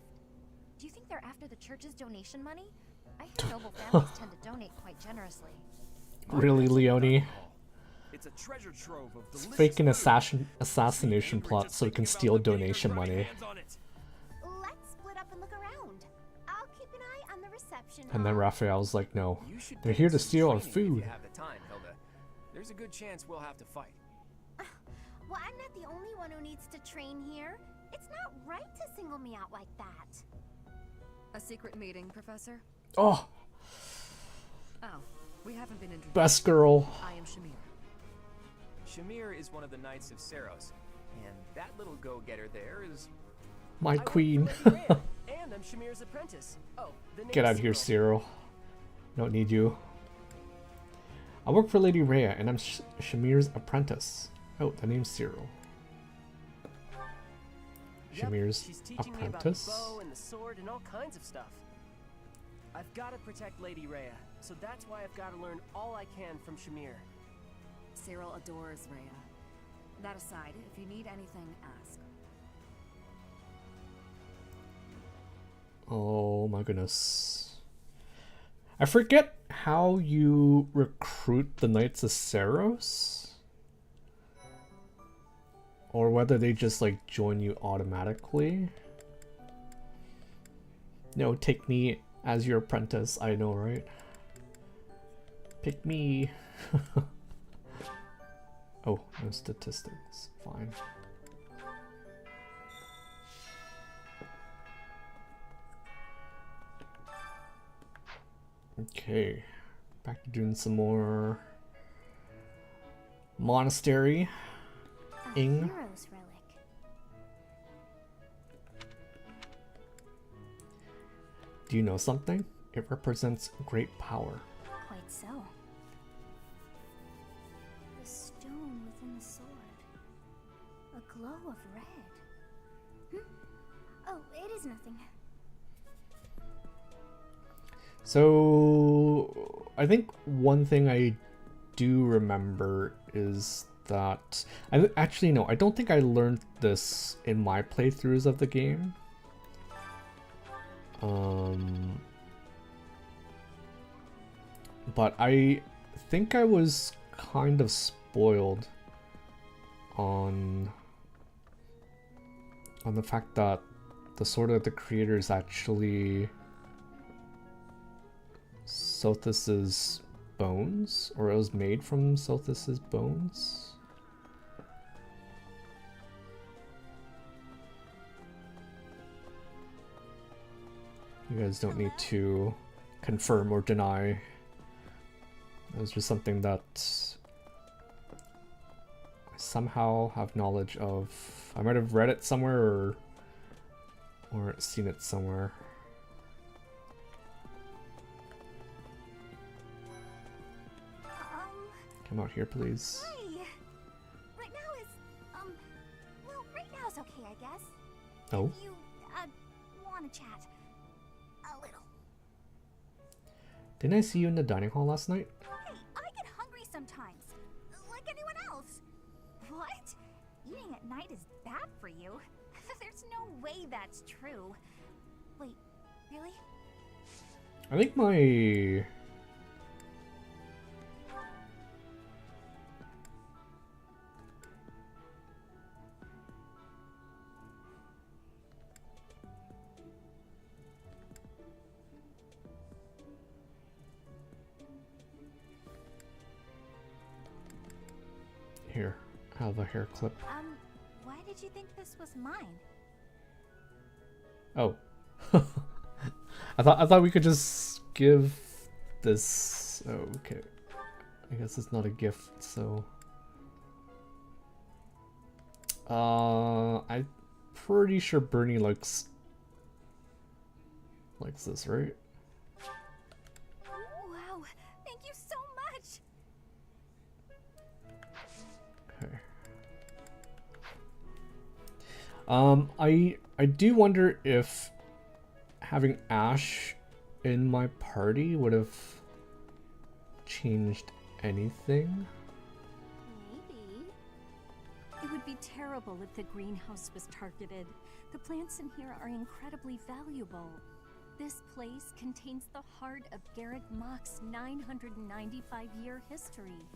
Speaker 11: Do you think they're after the church's donation money? I hear noble families tend to donate quite generously.
Speaker 2: Really, Leonie?
Speaker 14: It's a treasure trove of
Speaker 2: It's fake an assassination plot so it can steal donation money.
Speaker 4: Let's split up and look around. I'll keep an eye on the reception.
Speaker 2: And then Raphael's like, no, they're here to steal our food.
Speaker 6: If you have the time, Hilda. There's a good chance we'll have to fight.
Speaker 4: Well, I'm not the only one who needs to train here. It's not right to single me out like that.
Speaker 11: A secret meeting, Professor?
Speaker 2: Oh,
Speaker 11: Oh, we haven't been introduced.
Speaker 2: best girl.
Speaker 11: I am Shamir.
Speaker 6: Shamir is one of the Knights of Seros, and that little go-getter there is...
Speaker 2: My queen.
Speaker 14: And I'm Shamir's apprentice. Oh, the
Speaker 2: Get out of here, Cyril. Don't need you. I work for Lady Rhea, and I'm Shamir's apprentice. Oh, the name's Cyril. Shamir's
Speaker 14: She's teaching me about
Speaker 2: apprentice?
Speaker 14: the bow and the sword and all kinds of stuff. I've got to protect Lady Rhea, so that's why I've got to learn all I can from Shamir.
Speaker 11: Cyril adores Rhea. That aside, if you need anything, ask.
Speaker 2: Oh my goodness. I forget how you recruit the Knights of Seros. or whether they just like join you automatically. No, take me as your apprentice. I know, right? Pick me. Oh, no statistics. Fine. Okay, back to doing some more monastery. Ing.
Speaker 11: Hero's relic.
Speaker 2: Do you know something? It represents great power.
Speaker 11: Quite so. The stone within the sword. A glow of red. Oh, it is nothing.
Speaker 2: So, I think one thing I do remember is that... actually, no, I don't think I learned this in my playthroughs of the game. But I think I was kind of spoiled on the fact that the Sword of the Creators actually Sothis' bones, or it was made from Sothis' bones. You guys don't need to confirm or deny. It was just something that I somehow have knowledge of. I might have read it somewhere or seen it somewhere. Come out here, please.
Speaker 11: Hi. Right now is, well, right now is okay, I guess.
Speaker 2: Oh.
Speaker 11: If you, want to chat. A little.
Speaker 2: Didn't I see you in the dining hall last night?
Speaker 11: Hey, I get hungry sometimes. Like anyone else. What? Eating at night is bad for you? There's no way that's true. Wait, really?
Speaker 2: I think my... Here, have a hair clip.
Speaker 11: Why did you think this was mine?
Speaker 2: Oh. I thought we could just give this... Oh, okay. I guess it's not a gift, so... I'm pretty sure Bernie likes this, right?
Speaker 11: Wow, thank you so much!
Speaker 2: Okay. I do wonder if having Ash in my party would have changed anything.
Speaker 15: Maybe. It would be terrible if the greenhouse was targeted. The plants in here are incredibly valuable. This place contains the heart of Garrick Mach's 995-year history.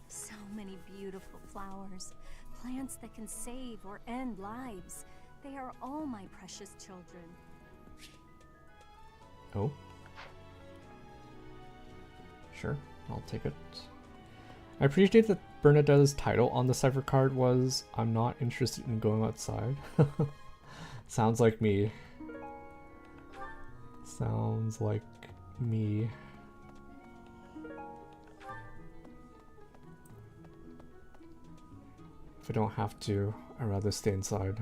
Speaker 15: So many beautiful flowers, plants that can save or end lives. They are all my precious children.
Speaker 2: Oh. Sure, I'll take it. I appreciate that Bernadetta's title on the cipher card was, "I'm not interested in going outside." Sounds like me. Sounds like me. If I don't have to, I'd rather stay inside.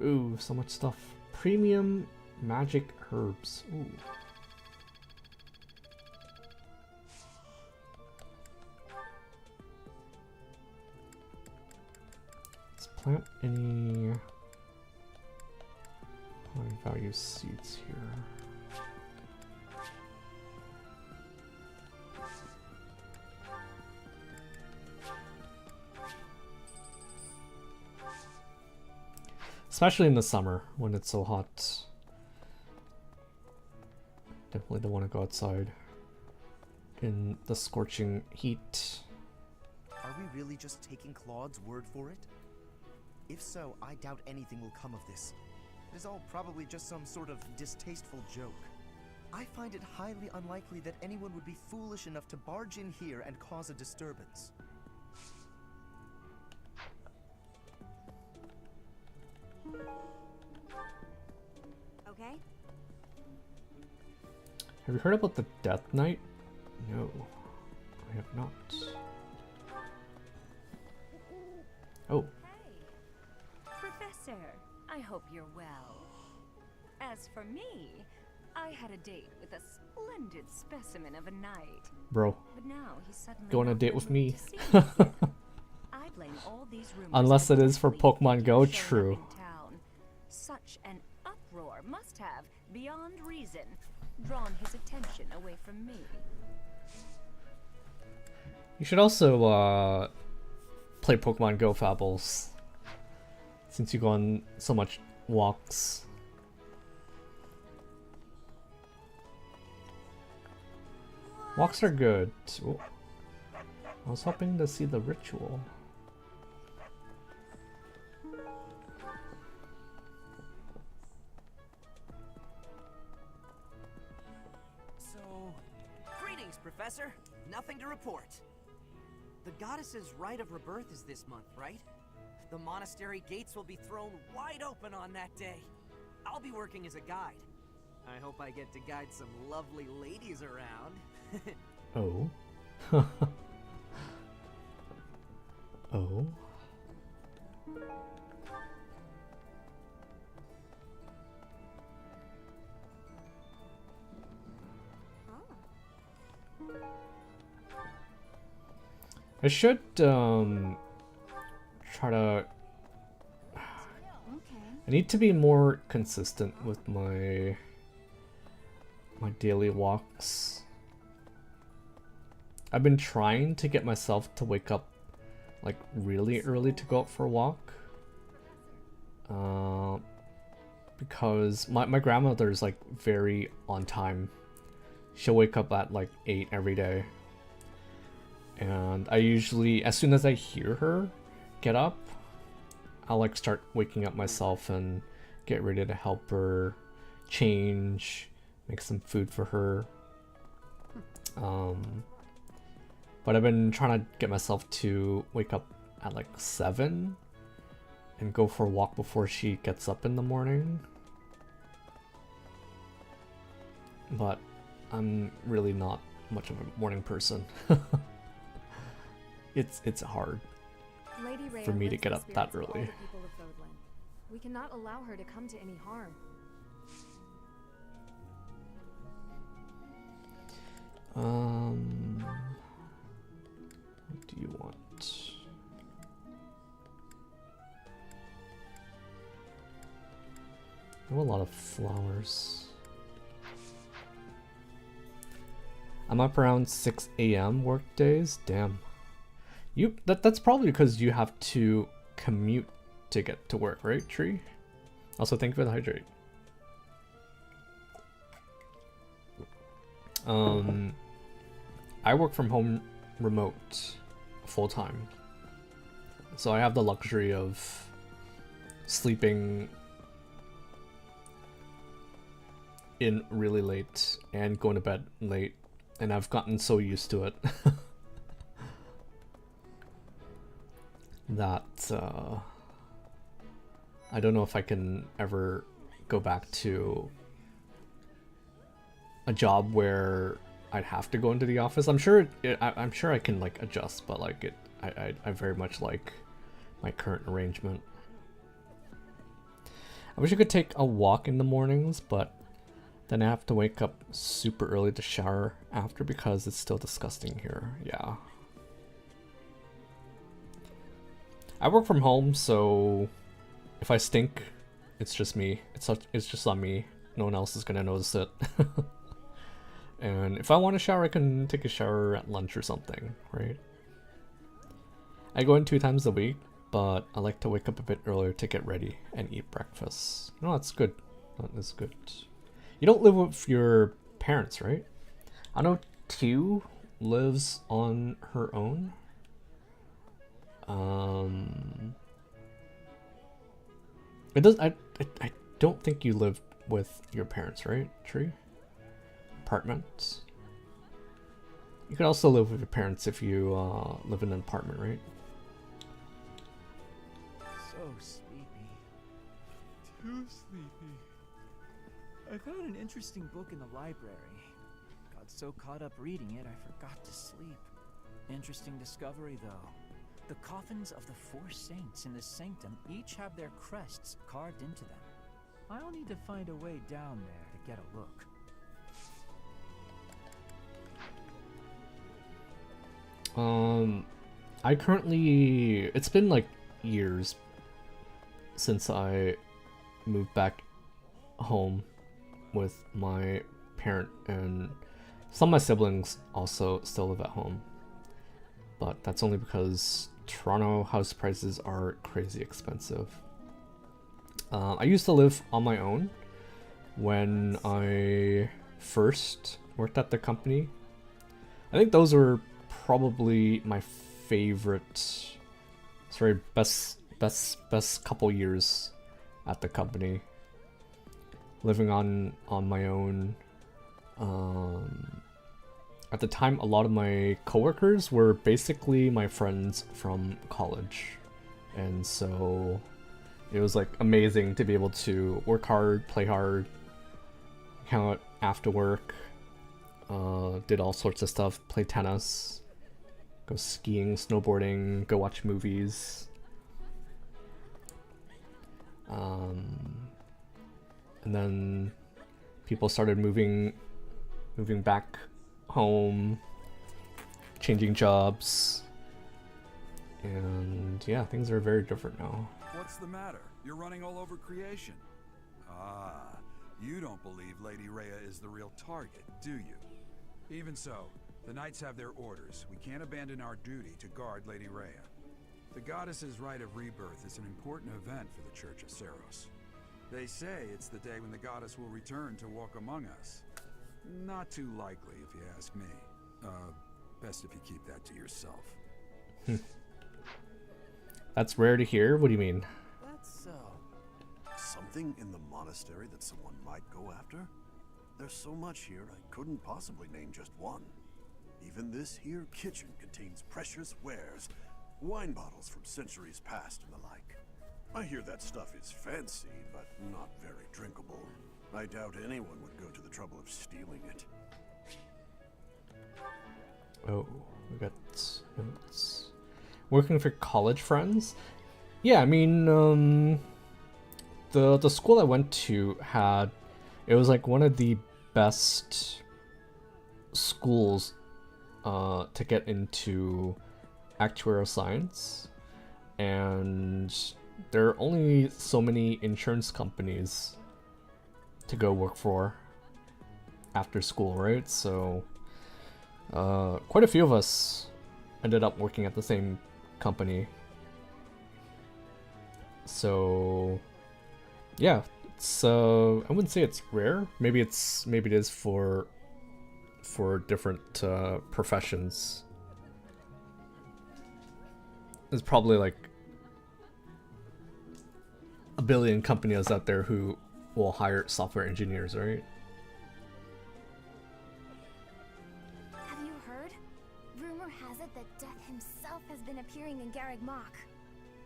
Speaker 2: Ooh, so much stuff. Premium magic herbs. Ooh. Let's plant any high value seeds here. Especially in the summer when it's so hot. Definitely don't want to go outside in the scorching heat.
Speaker 9: Are we really just taking Claude's word for it? If so, I doubt anything will come of this. It is all probably just some sort of distasteful joke. I find it highly unlikely that anyone would be foolish enough to barge in here and cause a disturbance.
Speaker 4: Okay.
Speaker 2: Have you heard about the Death Knight? No, I have not. Oh.
Speaker 16: Professor, I hope you're well. As for me, I had a date with a splendid specimen of a knight.
Speaker 2: Bro,
Speaker 16: But now he's suddenly
Speaker 2: go on a
Speaker 16: not
Speaker 2: date
Speaker 16: in
Speaker 2: with
Speaker 16: the
Speaker 2: me.
Speaker 16: mood to see me again. I blame all these rumors
Speaker 2: Unless it is for
Speaker 16: potentially
Speaker 2: Pokemon Go,
Speaker 16: showing up
Speaker 2: true.
Speaker 16: in town. Such an uproar must have, beyond reason, drawn his attention away from me.
Speaker 2: You should also play Pokemon Go, Fables, since you go on so much walks. Walks are good. Ooh. I was hoping to see the ritual.
Speaker 17: So, greetings, Professor. Nothing to report. The goddess's rite of rebirth is this month, right? The monastery gates will be thrown wide open on that day. I'll be working as a guide. I hope I get to guide some lovely ladies around.
Speaker 2: Oh. Oh. I should try to. I need to be more consistent with my daily walks. I've been trying to get myself to wake up like really early to go out for a walk. Because my grandmother is like very on time. She'll wake up at like 8 every day. And I usually, as soon as I hear her get up, I'll like start waking up myself and get ready to help her change, make some food for her. But I've been trying to get myself to wake up at like 7 and go for a walk before she gets up in the morning. But I'm really not much of a morning person. It's hard
Speaker 18: Lady Rhea
Speaker 2: for me to
Speaker 18: lives
Speaker 2: get
Speaker 18: the
Speaker 2: up that
Speaker 18: spirits of all
Speaker 2: early.
Speaker 18: the people of Godland. We cannot allow her to come to any harm.
Speaker 2: What do you want? I have a lot of flowers. I'm up around 6 a.m. work days. Damn. That's probably because you have to commute to get to work, right, Tree? Also, thank you for the hydrate. I work from home remote full time. So I have the luxury of sleeping in really late and going to bed late, and I've gotten so used to it that I don't know if I can ever go back to a job where I'd have to go into the office. I'm sure I'm sure I can like adjust, but like I very much like my current arrangement. I wish I could take a walk in the mornings, but then I have to wake up super early to shower after because it's still disgusting here. Yeah. I work from home, so if I stink, it's just me. It's just on me. No one else is gonna notice it. And if I want to shower, I can take a shower at lunch or something, right? I go in 2 times a week, but I like to wake up a bit earlier to get ready and eat breakfast. No, that's good. That is good. You don't live with your parents, right? I know Tew lives on her own. It does. I don't think you live with your parents, right, Tree? Apartments. You could also live with your parents if you live in an apartment, right?
Speaker 5: So sleepy. Too sleepy. I found an interesting book in the library. Got so caught up reading it, I forgot to sleep. Interesting discovery, though. The coffins of the 4 saints in the sanctum each have their crests carved into them. I'll need to find a way down there to get a look.
Speaker 2: I currently, it's been like years since I moved back home with my parent, and some of my siblings also still live at home. But that's only because Toronto house prices are crazy expensive. I used to live on my own when I first worked at the company. I think those were probably my favorite, best couple years at the company. Living on my own. At the time, a lot of my coworkers were basically my friends from college, and so it was like amazing to be able to work hard, play hard, hang out after work, did all sorts of stuff, play tennis, go skiing, snowboarding, go watch movies. And then people started moving back home, changing jobs, and yeah, things are very different now.
Speaker 13: What's the matter? You're running all over creation. Ah, you don't believe Lady Rhea is the real target, do you? Even so, the Knights have their orders. We can't abandon our duty to guard Lady Rhea. The goddess's rite of rebirth is an important event for the Church of Seros. They say it's the day when the goddess will return to walk among us. Not too likely, if you ask me. Best if you keep that to yourself.
Speaker 2: That's rare to hear? What do you mean?
Speaker 3: That's so. Something in the monastery that someone might go after? There's so much here, I couldn't possibly name just one. Even this here kitchen contains precious wares, wine bottles from centuries past and the like. I hear that stuff is fancy, but not very drinkable. I doubt anyone would go to the trouble of stealing it.
Speaker 2: Oh, we got notes. Working for college friends? Yeah, I mean, the school I went to had, it was like one of the best schools to get into actuarial science, and there are only so many insurance companies to go work for after school, right? So quite a few of us ended up working at the same company. So yeah, it's I wouldn't say it's rare. Maybe it is for different professions. There's probably like a billion companies out there who will hire software engineers, right?
Speaker 4: Have you heard? Rumor has it that Death himself has been appearing in Garreg Mach.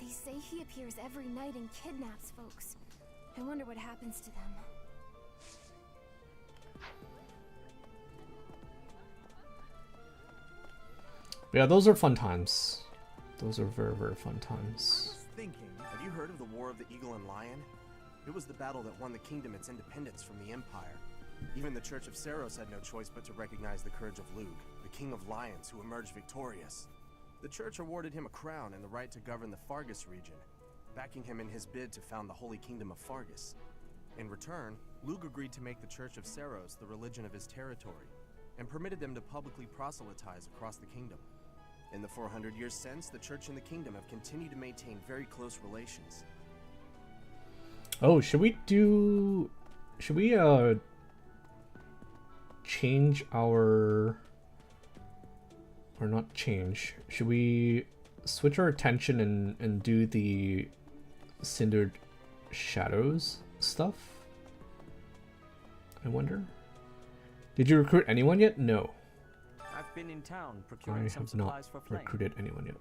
Speaker 4: They say he appears every night and kidnaps folks. I wonder what happens to them.
Speaker 2: Yeah, those are fun times. Those are very, very fun times.
Speaker 19: Thinking, have you heard of the War of the Eagle and Lion? It was the battle that won the kingdom its independence from the Empire. Even the Church of Seros had no choice but to recognize the courage of Lug, the King of Lions who emerged victorious. The Church awarded him a crown and the right to govern the Fargus region, backing him in his bid to found the Holy Kingdom of Fargus. In return, Lug agreed to make the Church of Seros the religion of his territory, and permitted them to publicly proselytize across the kingdom. In the 400 years since, the Church and the Kingdom have continued to maintain very close relations.
Speaker 2: Oh, should we change our or not change. Should we switch our attention and do the Cindered Shadows stuff? I wonder. Did you recruit anyone yet? No.
Speaker 12: I've been in town
Speaker 2: I
Speaker 12: procuring some
Speaker 2: have not
Speaker 12: supplies for Flame.
Speaker 2: recruited anyone yet.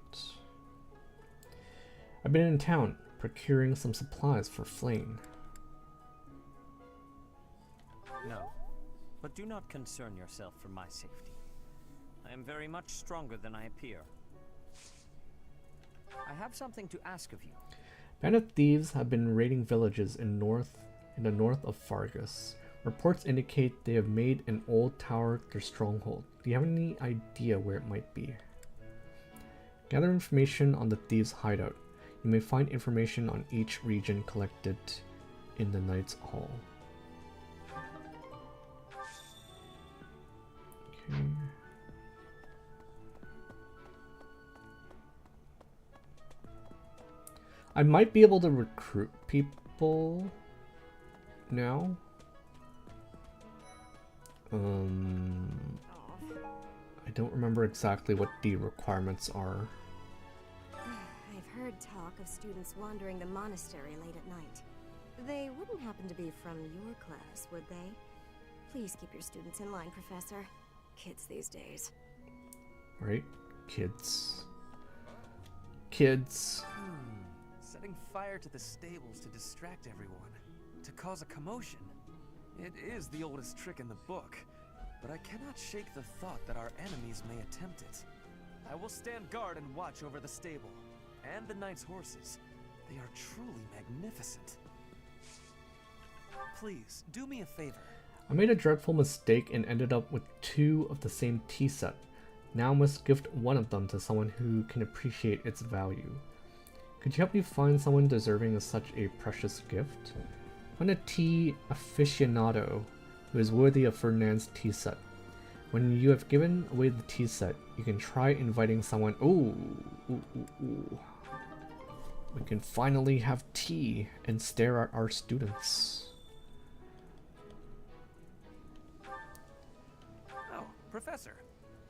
Speaker 2: I've been in town procuring some supplies for Flame.
Speaker 12: No, but do not concern yourself for my safety. I am very much stronger than I appear. I have something to ask of you.
Speaker 2: Bandit thieves have been raiding villages in the north of Fargus. Reports indicate they have made an old tower their stronghold. Do you have any idea where it might be? Gather information on the thieves' hideout. You may find information on each region collected in the Knight's Hall. Okay. I might be able to recruit people now. I don't remember exactly what the requirements are.
Speaker 20: I've heard talk of students wandering the monastery late at night. They wouldn't happen to be from your class, would they? Please keep your students in line, Professor. Kids these days.
Speaker 2: Right? Kids. Kids.
Speaker 5: Setting fire to the stables to distract everyone, to cause a commotion. It is the oldest trick in the book, but I cannot shake the thought that our enemies may attempt it. I will stand guard and watch over the stable, and the knight's horses. They are truly magnificent. Please, do me a favor.
Speaker 2: I made a dreadful mistake and ended up with 2 of the same tea set. Now I must gift one of them to someone who can appreciate its value. Could you help me find someone deserving of such a precious gift? Find a tea aficionado who is worthy of Ferdinand's tea set. When you have given away the tea set, you can try inviting someone. Ooh. We can finally have tea and stare at our students.
Speaker 5: Oh, Professor.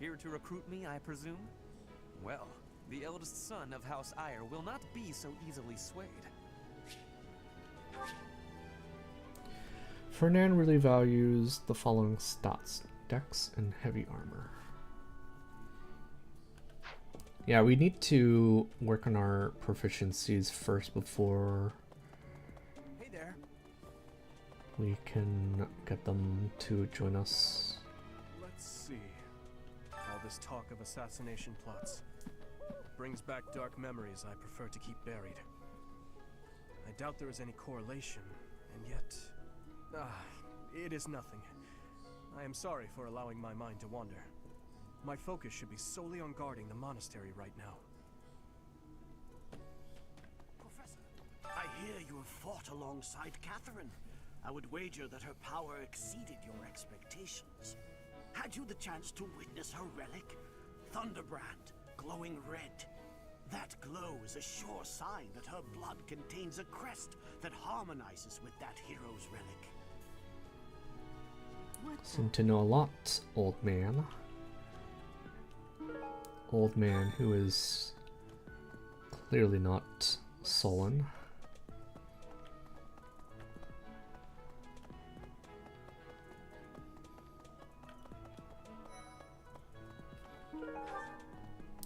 Speaker 5: Here to recruit me, I presume? Well, the eldest son of House Ire will not be so easily swayed.
Speaker 2: Ferdinand really values the following stats: dex and heavy armor. Yeah, we need to work on our proficiencies first before
Speaker 19: Hey there.
Speaker 2: we can get them to join us.
Speaker 19: Let's see. All this talk of assassination plots brings back dark memories I prefer to keep buried. I doubt there is any correlation, and yet... it is nothing. I am sorry for allowing my mind to wander. My focus should be solely on guarding the monastery right now.
Speaker 21: Professor, I hear you have fought alongside Catherine. I would wager that her power exceeded your expectations. Had you the chance to witness her relic? Thunderbrand, glowing red. That glow is a sure sign that her blood contains a crest that harmonizes with that hero's relic.
Speaker 2: Seem to know a lot, old man. Old man who is clearly not sullen.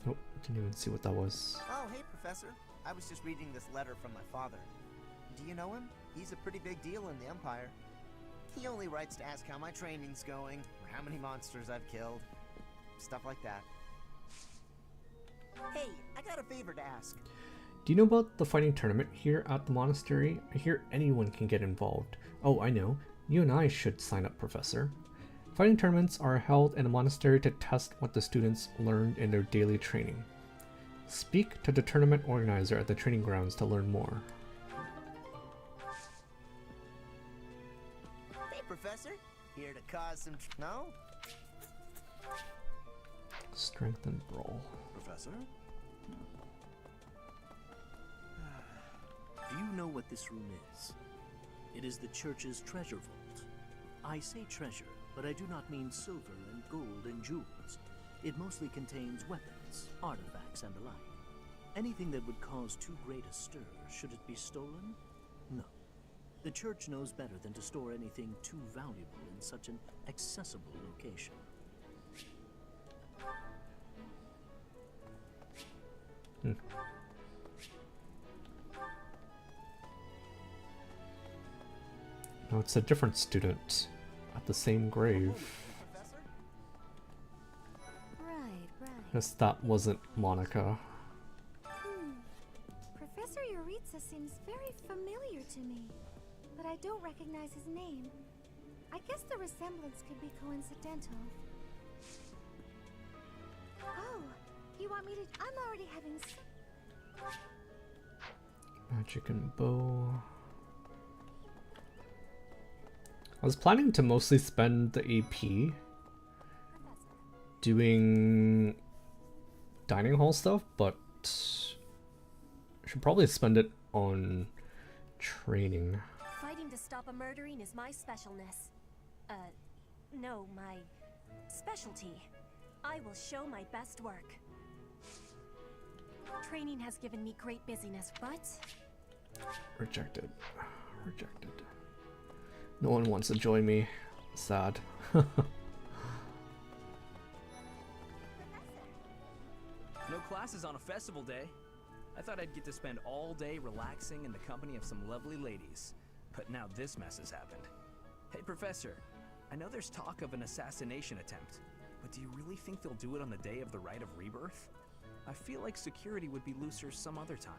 Speaker 2: Oh, didn't even see what that was.
Speaker 9: Oh, hey, Professor. I was just reading this letter from my father. Do you know him? He's a pretty big deal in the Empire. He only writes to ask how my training's going, or how many monsters I've killed. Stuff like that. Hey, I got a favor to ask.
Speaker 2: Do you know about the fighting tournament here at the monastery? I hear anyone can get involved. Oh, I know. You and I should sign up, Professor. Fighting tournaments are held in a monastery to test what the students learned in their daily training. Speak to the tournament organizer at the training grounds to learn more.
Speaker 9: Hey, Professor. Here to cause some no?
Speaker 2: Strength and brawl.
Speaker 3: Professor?
Speaker 22: Do you know what this room is? It is the church's treasure vault. I say treasure, but I do not mean silver and gold and jewels. It mostly contains weapons, artifacts, and the like. Anything that would cause too great a stir, should it be stolen? No. The church knows better than to store anything too valuable in such an accessible location.
Speaker 2: No, it's a different student at the same grave.
Speaker 4: Right.
Speaker 2: Guess that wasn't Monica.
Speaker 4: Professor Yuritsa seems very familiar to me, but I don't recognize his name. I guess the resemblance could be coincidental. Oh, you want me to? I'm already having.
Speaker 2: Magic and bow. I was planning to mostly spend the AP doing dining hall stuff, but I should probably spend it on training.
Speaker 1: Fighting to stop a murdering is my specialness. No, my specialty. I will show my best work. Training has given me great busyness, but...
Speaker 2: Rejected. Rejected. No one wants to join me. Sad.
Speaker 8: No classes on a festival day. I thought I'd get to spend all day relaxing in the company of some lovely ladies. But now this mess has happened. Hey, Professor. I know there's talk of an assassination attempt, but do you really think they'll do it on the day of the Rite of Rebirth? I feel like security would be looser some other time.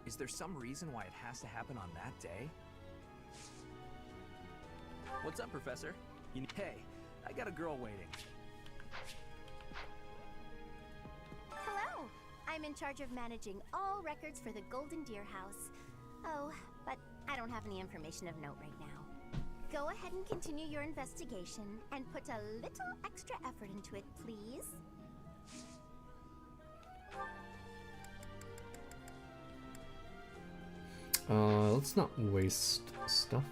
Speaker 8: Is there some reason why it has to happen on that day? What's up, Professor? Hey, I got a girl waiting.
Speaker 4: Hello! I'm in charge of managing all records for the Golden Deer House. Oh, but I don't have any information of note right now. Go ahead and continue your investigation and put a little extra effort into it, please.
Speaker 2: Let's not waste stuff.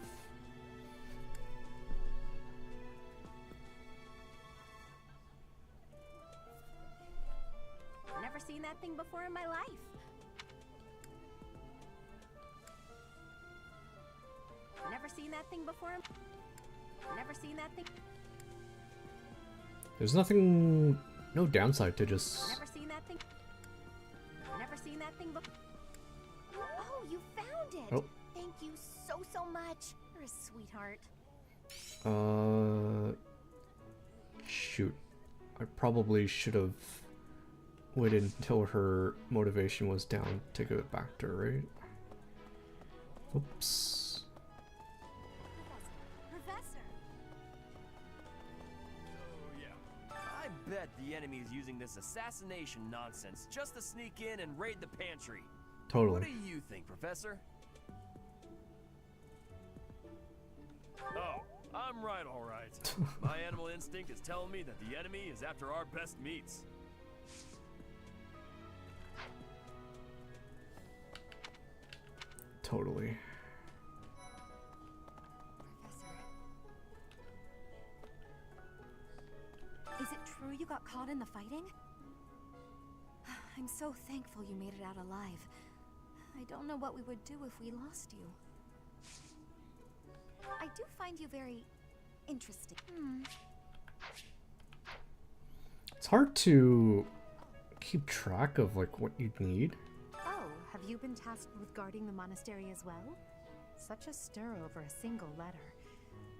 Speaker 1: Never seen that thing before in my life. Never seen that thing before. Never seen that thing.
Speaker 2: There's nothing, no downside to just...
Speaker 1: Never seen that thing. Never seen that thing before.
Speaker 4: Oh, you found it!
Speaker 2: Oh.
Speaker 4: Thank you so much. You're a sweetheart.
Speaker 2: Shoot. I probably should have waited until her motivation was down to give it back to her, right? Oops.
Speaker 4: Professor.
Speaker 10: Oh, yeah. I bet the enemy is using this assassination nonsense just to sneak in and raid the pantry.
Speaker 2: Totally.
Speaker 10: What do you think, Professor? Oh, I'm right, all right. My animal instinct is telling me that the enemy is after our best meats.
Speaker 2: Totally.
Speaker 15: Is it true you got caught in the fighting? I'm so thankful you made it out alive. I don't know what we would do if we lost you.
Speaker 4: I do find you very interesting.
Speaker 2: It's hard to keep track of like what you'd need.
Speaker 23: Oh, have you been tasked with guarding the monastery as well? Such a stir over a single letter.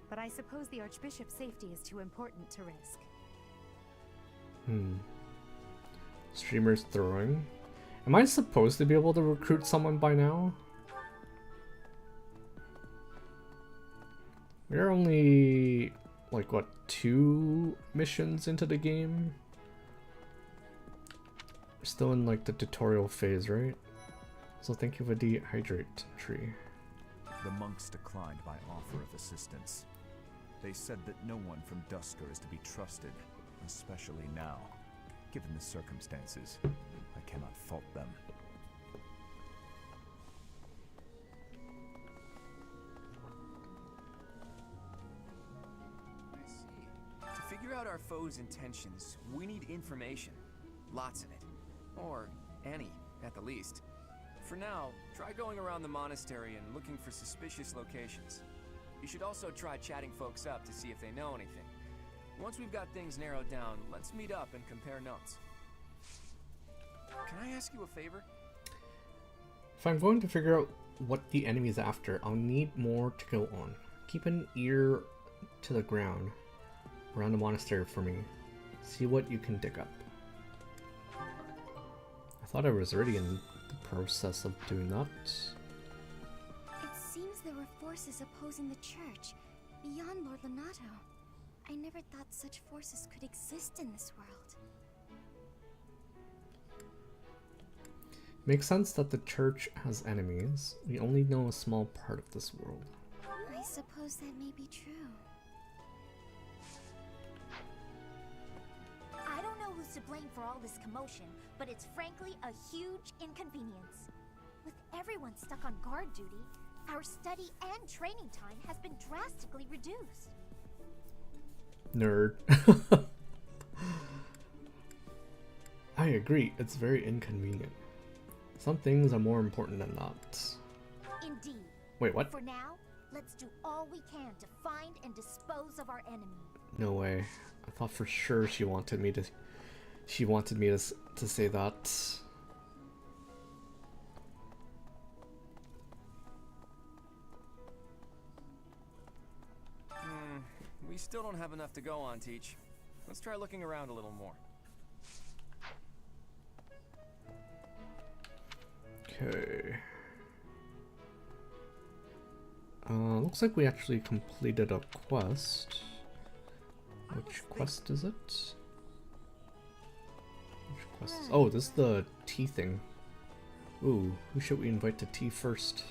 Speaker 23: But I suppose the Archbishop's safety is too important to risk.
Speaker 2: Streamers throwing. Am I supposed to be able to recruit someone by now? We're only like what, 2 missions into the game? We're still in like the tutorial phase, right? So thank you for the hydrate tree.
Speaker 24: The monks declined my offer of assistance. They said that no one from Dusker is to be trusted, especially now. Given the circumstances, I cannot fault them.
Speaker 8: To figure
Speaker 10: out our foe's intentions, we need information. Lots of it. Or any, at the least. For now, try going around the monastery and looking for suspicious locations. You should also try chatting folks up to see if they know anything. Once we've got things narrowed down, let's meet up and compare notes. Can I ask you a favor?
Speaker 2: If I'm going to figure out what the enemy's after, I'll need more to go on. Keep an ear to the ground around the monastery for me. See what you can dig up. I thought I was already in the process of doing that.
Speaker 4: It seems there were forces opposing the church, beyond Lord Lonato. I never thought such forces could exist in this world.
Speaker 2: Makes sense that the church has enemies. We only know a small part of this world.
Speaker 4: I suppose that may be true.
Speaker 6: I don't know who's to blame for all this commotion, but it's frankly a huge inconvenience. With everyone stuck on guard duty, our study and training time has been drastically reduced.
Speaker 2: Nerd. I agree, it's very inconvenient. Some things are more important than not.
Speaker 6: Indeed.
Speaker 2: Wait, what?
Speaker 6: For now, let's do all we can to find and dispose of our enemy.
Speaker 2: No way. I thought for sure she wanted me to say that.
Speaker 10: We still don't have enough to go on, Teach. Let's try looking around a little more.
Speaker 2: Okay. Looks like we actually completed a quest. Which quest is it? Which quest? Oh, this is the tea thing. Ooh, who should we invite to tea first?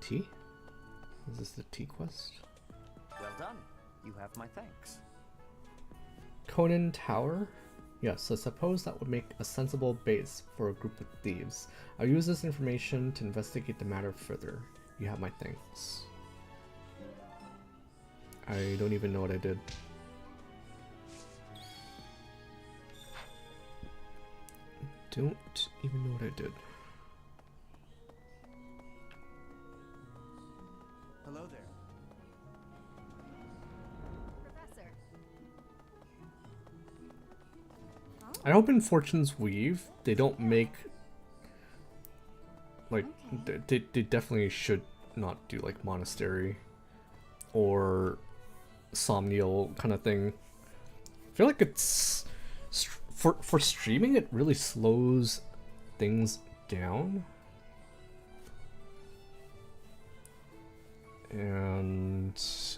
Speaker 2: Tea? Is this the tea quest?
Speaker 12: Well done. You have my thanks.
Speaker 2: Conan Tower? Yes, I suppose that would make a sensible base for a group of thieves. I'll use this information to investigate the matter further. You have my thanks. I don't even know what I did. Don't even know what I did.
Speaker 19: Hello there.
Speaker 18: Professor.
Speaker 2: I hope in Fortune's Weave they don't make like they definitely should not do like monastery or somnial kind of thing. I feel like it's for streaming it really slows things down. And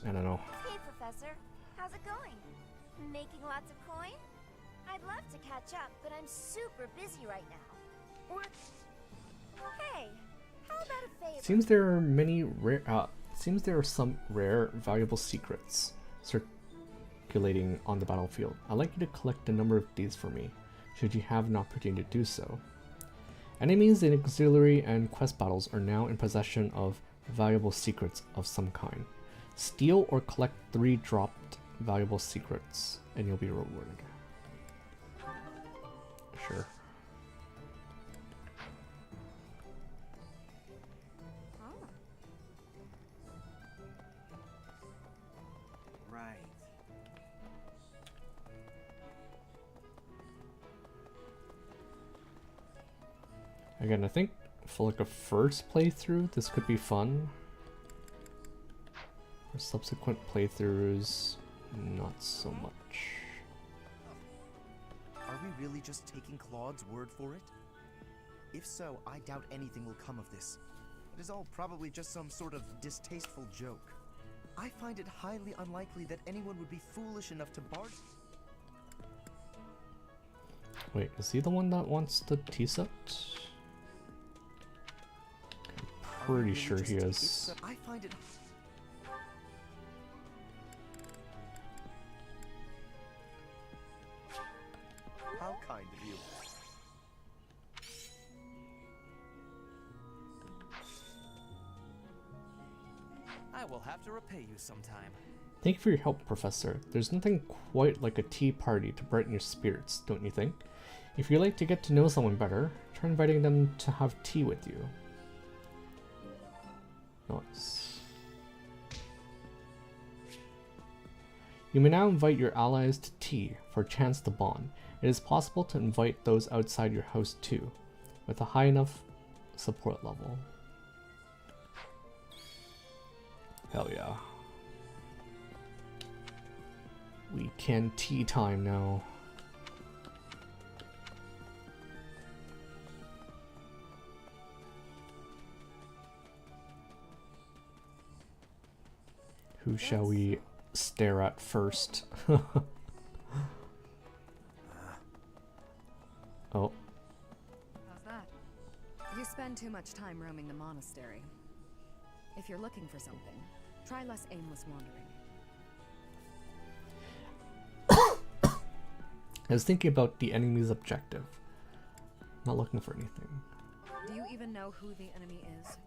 Speaker 2: I don't know.
Speaker 4: Hey, Professor. How's it going? Making lots of coin? I'd love to catch up, but I'm super busy right now. Hey, how about a favor?
Speaker 2: Seems there are many rare. Seems there are some rare, valuable secrets circulating on the battlefield. I'd like you to collect a number of these for me, should you have an opportunity to do so. Enemies in auxiliary and quest battles are now in possession of valuable secrets of some kind. Steal or collect 3 dropped valuable secrets, and you'll be rewarded. Sure.
Speaker 19: Right.
Speaker 2: Again, I think for like a first playthrough, this could be fun. For subsequent playthroughs, not so much.
Speaker 9: Are we really just taking Claude's word for it? If so, I doubt anything will come of this. It is all probably just some sort of distasteful joke. I find it highly unlikely that anyone would be foolish enough to bargain.
Speaker 2: Wait, is he the one that wants the tea set? I'm pretty sure he is.
Speaker 9: I find it. How kind of you.
Speaker 7: I will have to repay you sometime.
Speaker 2: Thank you for your help, Professor. There's nothing quite like a tea party to brighten your spirits, don't you think? If you'd like to get to know someone better, try inviting them to have tea with you. Nice. You may now invite your allies to tea for a chance to bond. It is possible to invite those outside your house too, with a high enough support level. Hell yeah. We can tea time now. Who shall we stare at first? Oh.
Speaker 11: How's that? You spend too much time roaming the monastery. If you're looking for something, try less aimless wandering.
Speaker 2: I was thinking about the enemy's objective. Not looking for anything.
Speaker 11: Do you even know who the enemy is?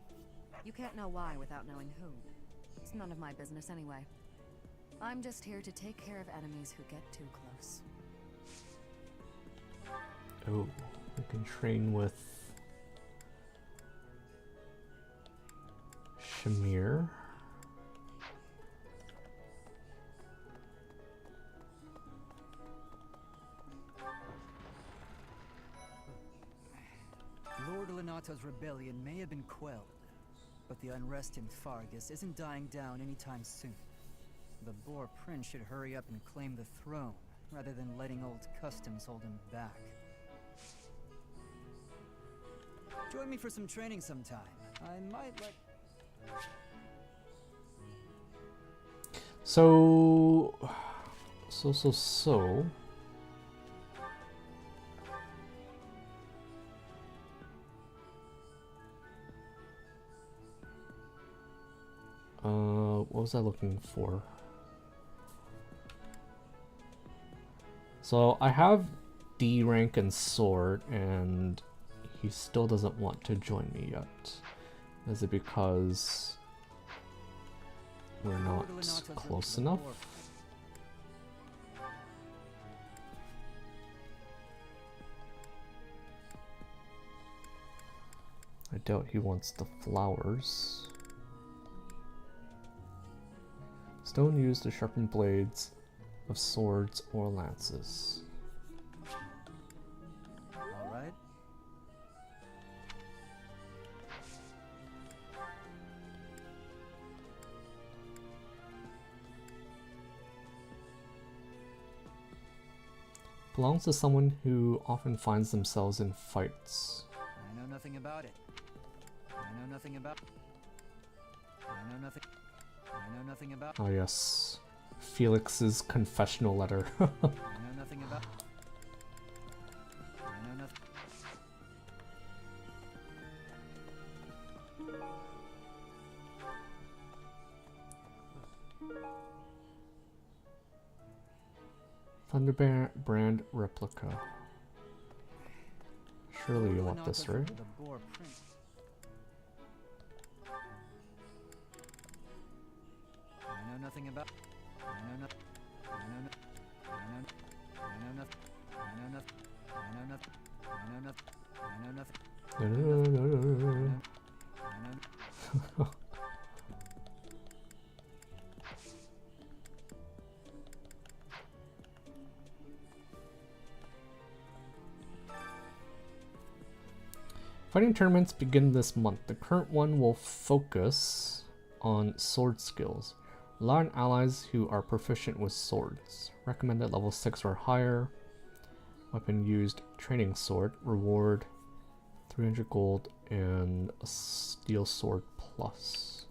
Speaker 11: You can't know why without knowing who. It's none of my business anyway. I'm just here to take care of enemies who get too close.
Speaker 2: Oh, we can train with Shamir.
Speaker 14: Lord Lenato's rebellion may have been quelled, but the unrest in Fargus isn't dying down anytime soon. The Boar Prince should hurry up and claim the throne, rather than letting old customs hold him back. Join me for some training sometime. I might let...
Speaker 2: So... what was I looking for? So I have D rank and sword, and he still doesn't want to join me yet. Is it because we're not close enough? I doubt he wants the flowers. Stone used to sharpen blades of swords or lances.
Speaker 14: All right.
Speaker 2: Belongs to someone who often finds themselves in fights.
Speaker 14: I know nothing about it. I know nothing about... I know nothing... I know nothing about...
Speaker 2: Oh yes, Felix's confessional letter.
Speaker 14: I know nothing about... I know nothing...
Speaker 2: Thunderbrand replica. Surely you want this, right?
Speaker 14: I know nothing about... I know nothing... I know nothing... I know nothing... I know nothing... I know nothing... I know nothing... I know nothing... I know nothing...
Speaker 2: Fighting tournaments begin this month. The current one will focus on sword skills. Rely on allies who are proficient with swords. Recommended level 6 or higher. Weapon used training sword. Reward 300 gold and a steel sword plus.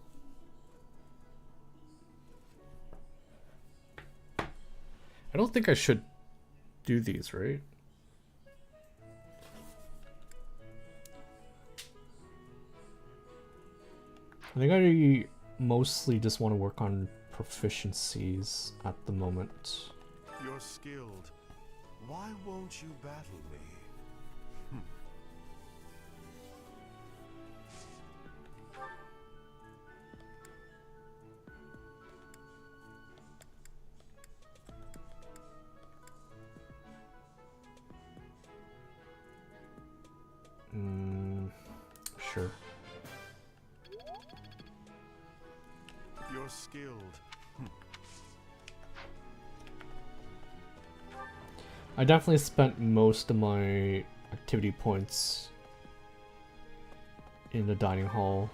Speaker 2: I don't think I should do these, right? I think I mostly just want to work on proficiencies at the moment.
Speaker 3: You're skilled. Why won't you battle me?
Speaker 2: Sure.
Speaker 3: You're skilled.
Speaker 2: I definitely spent most of my activity points in the dining hall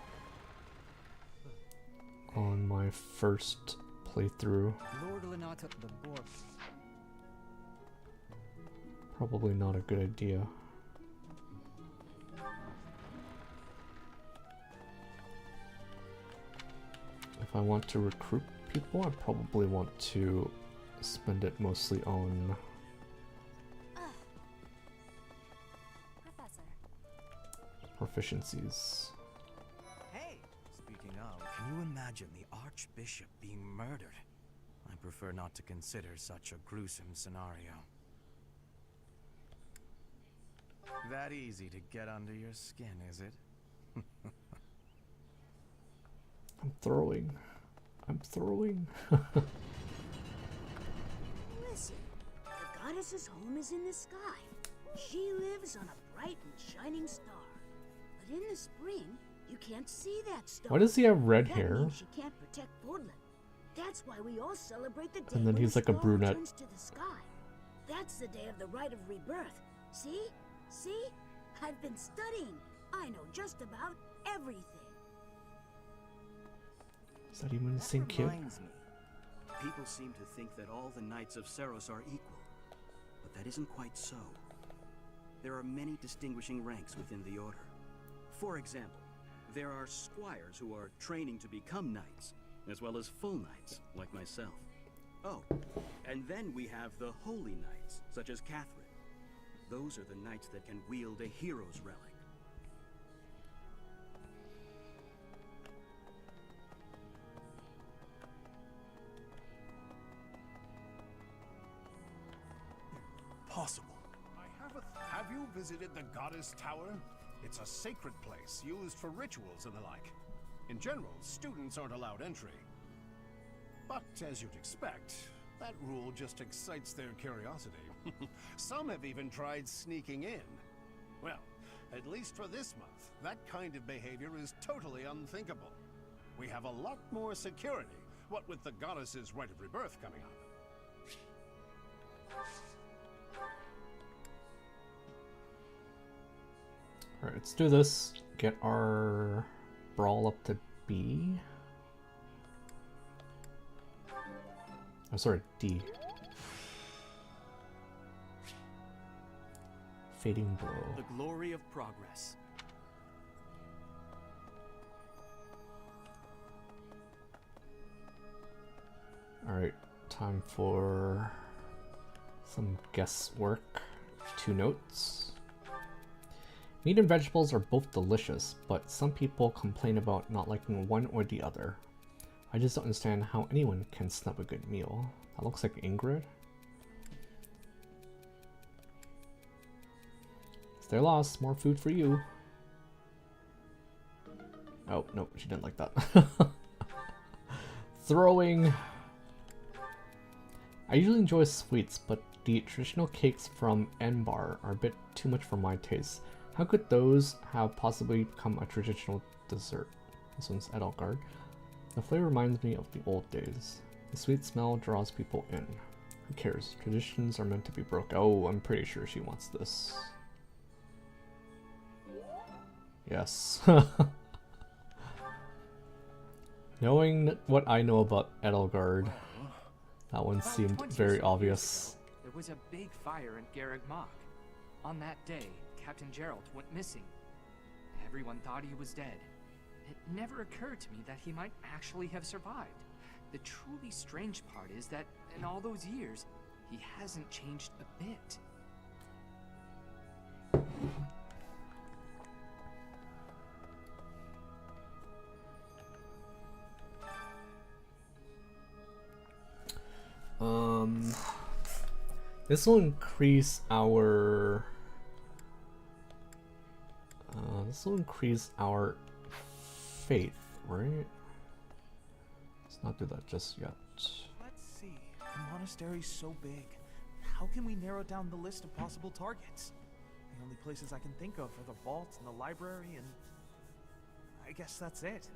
Speaker 2: on my first playthrough.
Speaker 14: Lord Lenata, the boar.
Speaker 2: Probably not a good idea. If I want to recruit people, I probably want to spend it mostly on proficiencies.
Speaker 10: Hey! Speaking of, can you imagine the Archbishop being murdered? I prefer not to consider such a gruesome scenario. That easy to get under your skin, is it?
Speaker 2: I'm throwing. I'm throwing.
Speaker 13: Listen, the goddess's home is in the sky. She lives on a bright and shining star. But in the spring, you can't see that star.
Speaker 2: Why does he have red
Speaker 13: That
Speaker 2: hair?
Speaker 13: means she can't protect Portland. That's why we all celebrate the day
Speaker 2: And then
Speaker 13: when
Speaker 2: he's
Speaker 13: the
Speaker 2: like a
Speaker 13: star
Speaker 2: brunette.
Speaker 13: returns to the sky. That's the day of the rite of rebirth. See? See? I've been studying. I know just about everything.
Speaker 2: Is that even the same kid?
Speaker 21: Reminds me. People seem to think that all the Knights of Seros are equal, but that isn't quite so. There are many distinguishing ranks within the Order. For example, there are squires who are training to become knights, as well as full knights, like myself. Oh, and then we have the holy knights, such as Catherine. Those are the knights that can wield a hero's relic.
Speaker 3: Possible.
Speaker 16: Have you visited the Goddess Tower? It's a sacred place used for rituals and the like. In general, students aren't allowed entry. But as you'd expect, that rule just excites their curiosity. Some have even tried sneaking in. Well, at least for this month, that kind of behavior is totally unthinkable. We have a lot more security, what with the Goddess's Rite of Rebirth coming up.
Speaker 2: Alright, let's do this. Get our brawl up to B. Oh, sorry, D. Fading blow.
Speaker 21: The glory of progress.
Speaker 2: Alright, time for some guesswork. 2 notes. Meat and vegetables are both delicious, but some people complain about not liking one or the other. I just don't understand how anyone can snub a good meal. That looks like Ingrid. It's their loss. More food for you. Oh, no, she didn't like that. Throwing. I usually enjoy sweets, but the traditional cakes from N-Bar are a bit too much for my taste. How could those have possibly become a traditional dessert? This one's Edelgard. The flavor reminds me of the old days. The sweet smell draws people in. Who cares? Traditions are meant to be broken. Oh, I'm pretty sure she wants this. Yes. Knowing what I know about Edelgard, that one seemed very obvious.
Speaker 7: There was a big fire in Garreg Mach. On that day, Captain Gerald went missing. Everyone thought he was dead. It never occurred to me that he might actually have survived. The truly strange part is that in all those years, he hasn't changed a bit.
Speaker 2: This will increase our faith, right? Let's not do that just yet.
Speaker 5: Let's see. The monastery's so big. How can we narrow down the list of possible targets? The only places I can think of are the vault and the library and I guess that's it.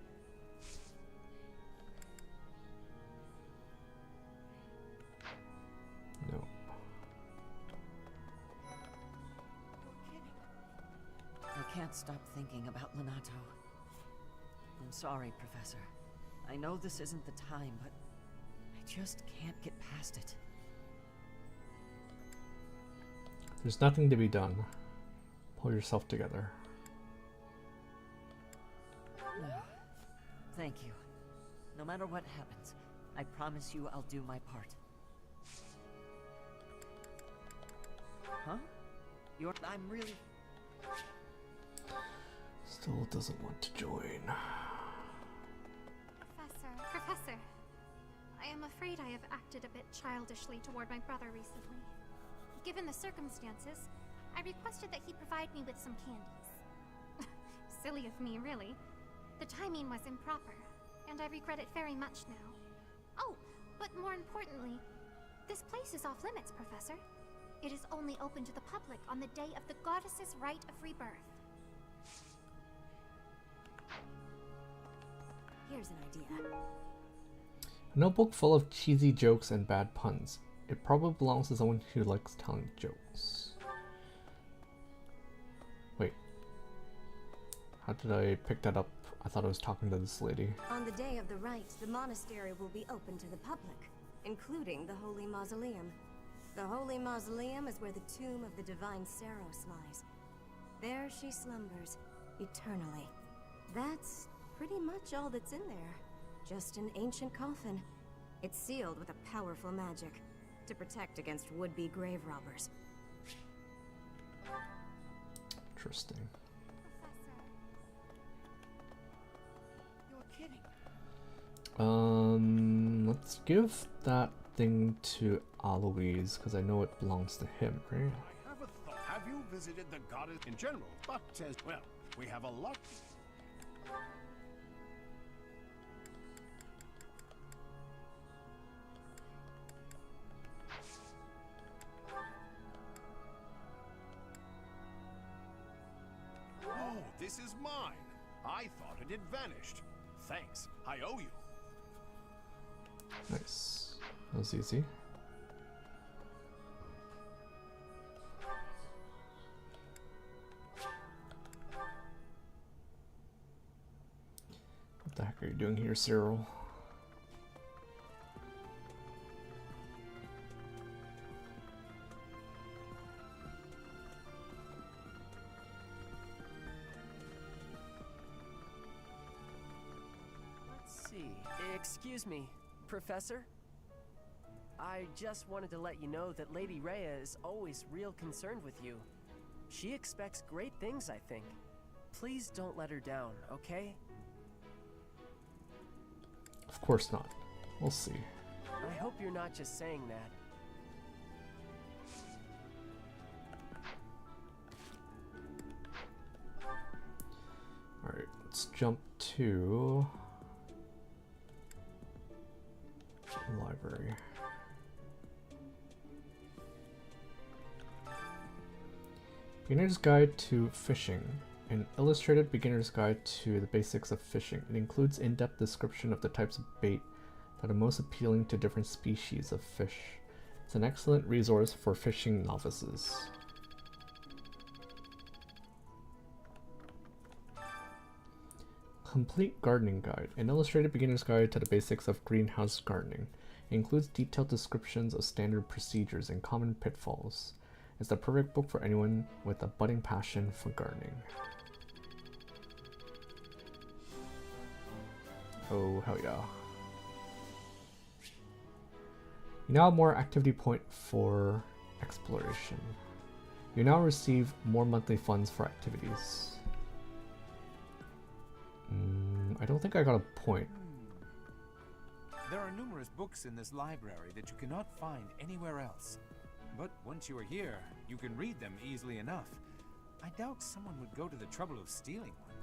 Speaker 2: No.
Speaker 12: I can't stop thinking about Lenato. I'm sorry, Professor. I know this isn't the time, but I just can't get past it.
Speaker 2: There's nothing to be done. Pull yourself together.
Speaker 12: Thank you. No matter what happens, I promise you I'll do my part. Huh? I'm really...
Speaker 2: Still doesn't want to join.
Speaker 6: Professor, I am afraid I have acted a bit childishly toward my brother recently. Given the circumstances, I requested that he provide me with some candies. Silly of me, really. The timing was improper, and I regret it very much now. Oh, but more importantly, this place is off limits, Professor. It is only open to the public on the day of the goddess's rite of rebirth.
Speaker 11: Here's an idea.
Speaker 2: A notebook full of cheesy jokes and bad puns. It probably belongs to someone who likes telling jokes. Wait. How did I pick that up? I thought I was talking to this lady.
Speaker 1: On the day of the rite, the monastery will be open to the public, including the Holy Mausoleum. The Holy Mausoleum is where the tomb of the divine Saros lies. There she slumbers, eternally. That's pretty much all that's in there. Just an ancient coffin. It's sealed with a powerful magic to protect against would-be grave robbers.
Speaker 2: Interesting.
Speaker 5: You're kidding.
Speaker 2: Let's give that thing to Alois, because I know it belongs to him, right?
Speaker 16: I have a thought. Have you visited the goddess in general? But as well, we have a lot. Oh, this is mine. I thought it had vanished. Thanks. I owe you.
Speaker 2: Nice. That was easy. What the heck are you doing here, Cyril?
Speaker 17: Excuse me, Professor? I just wanted to let you know that Lady Rhea is always real concerned with you. She expects great things, I think. Please don't let her down, okay?
Speaker 2: Of course not. We'll see.
Speaker 17: I hope you're not just saying that.
Speaker 2: Alright, let's jump to the library. Beginner's Guide to Fishing. An illustrated beginner's guide to the basics of fishing. It includes in-depth description of the types of bait that are most appealing to different species of fish. It's an excellent resource for fishing novices. Complete Gardening Guide. An illustrated beginner's guide to the basics of greenhouse gardening. It includes detailed descriptions of standard procedures and common pitfalls. It's the perfect book for anyone with a budding passion for gardening. Oh, hell yeah. You now have more activity point for exploration. You now receive more monthly funds for activities. I don't think I got a point.
Speaker 20: There are numerous books in this library that you cannot find anywhere else. But once you are here, you can read them easily enough. I doubt someone would go to the trouble of stealing one.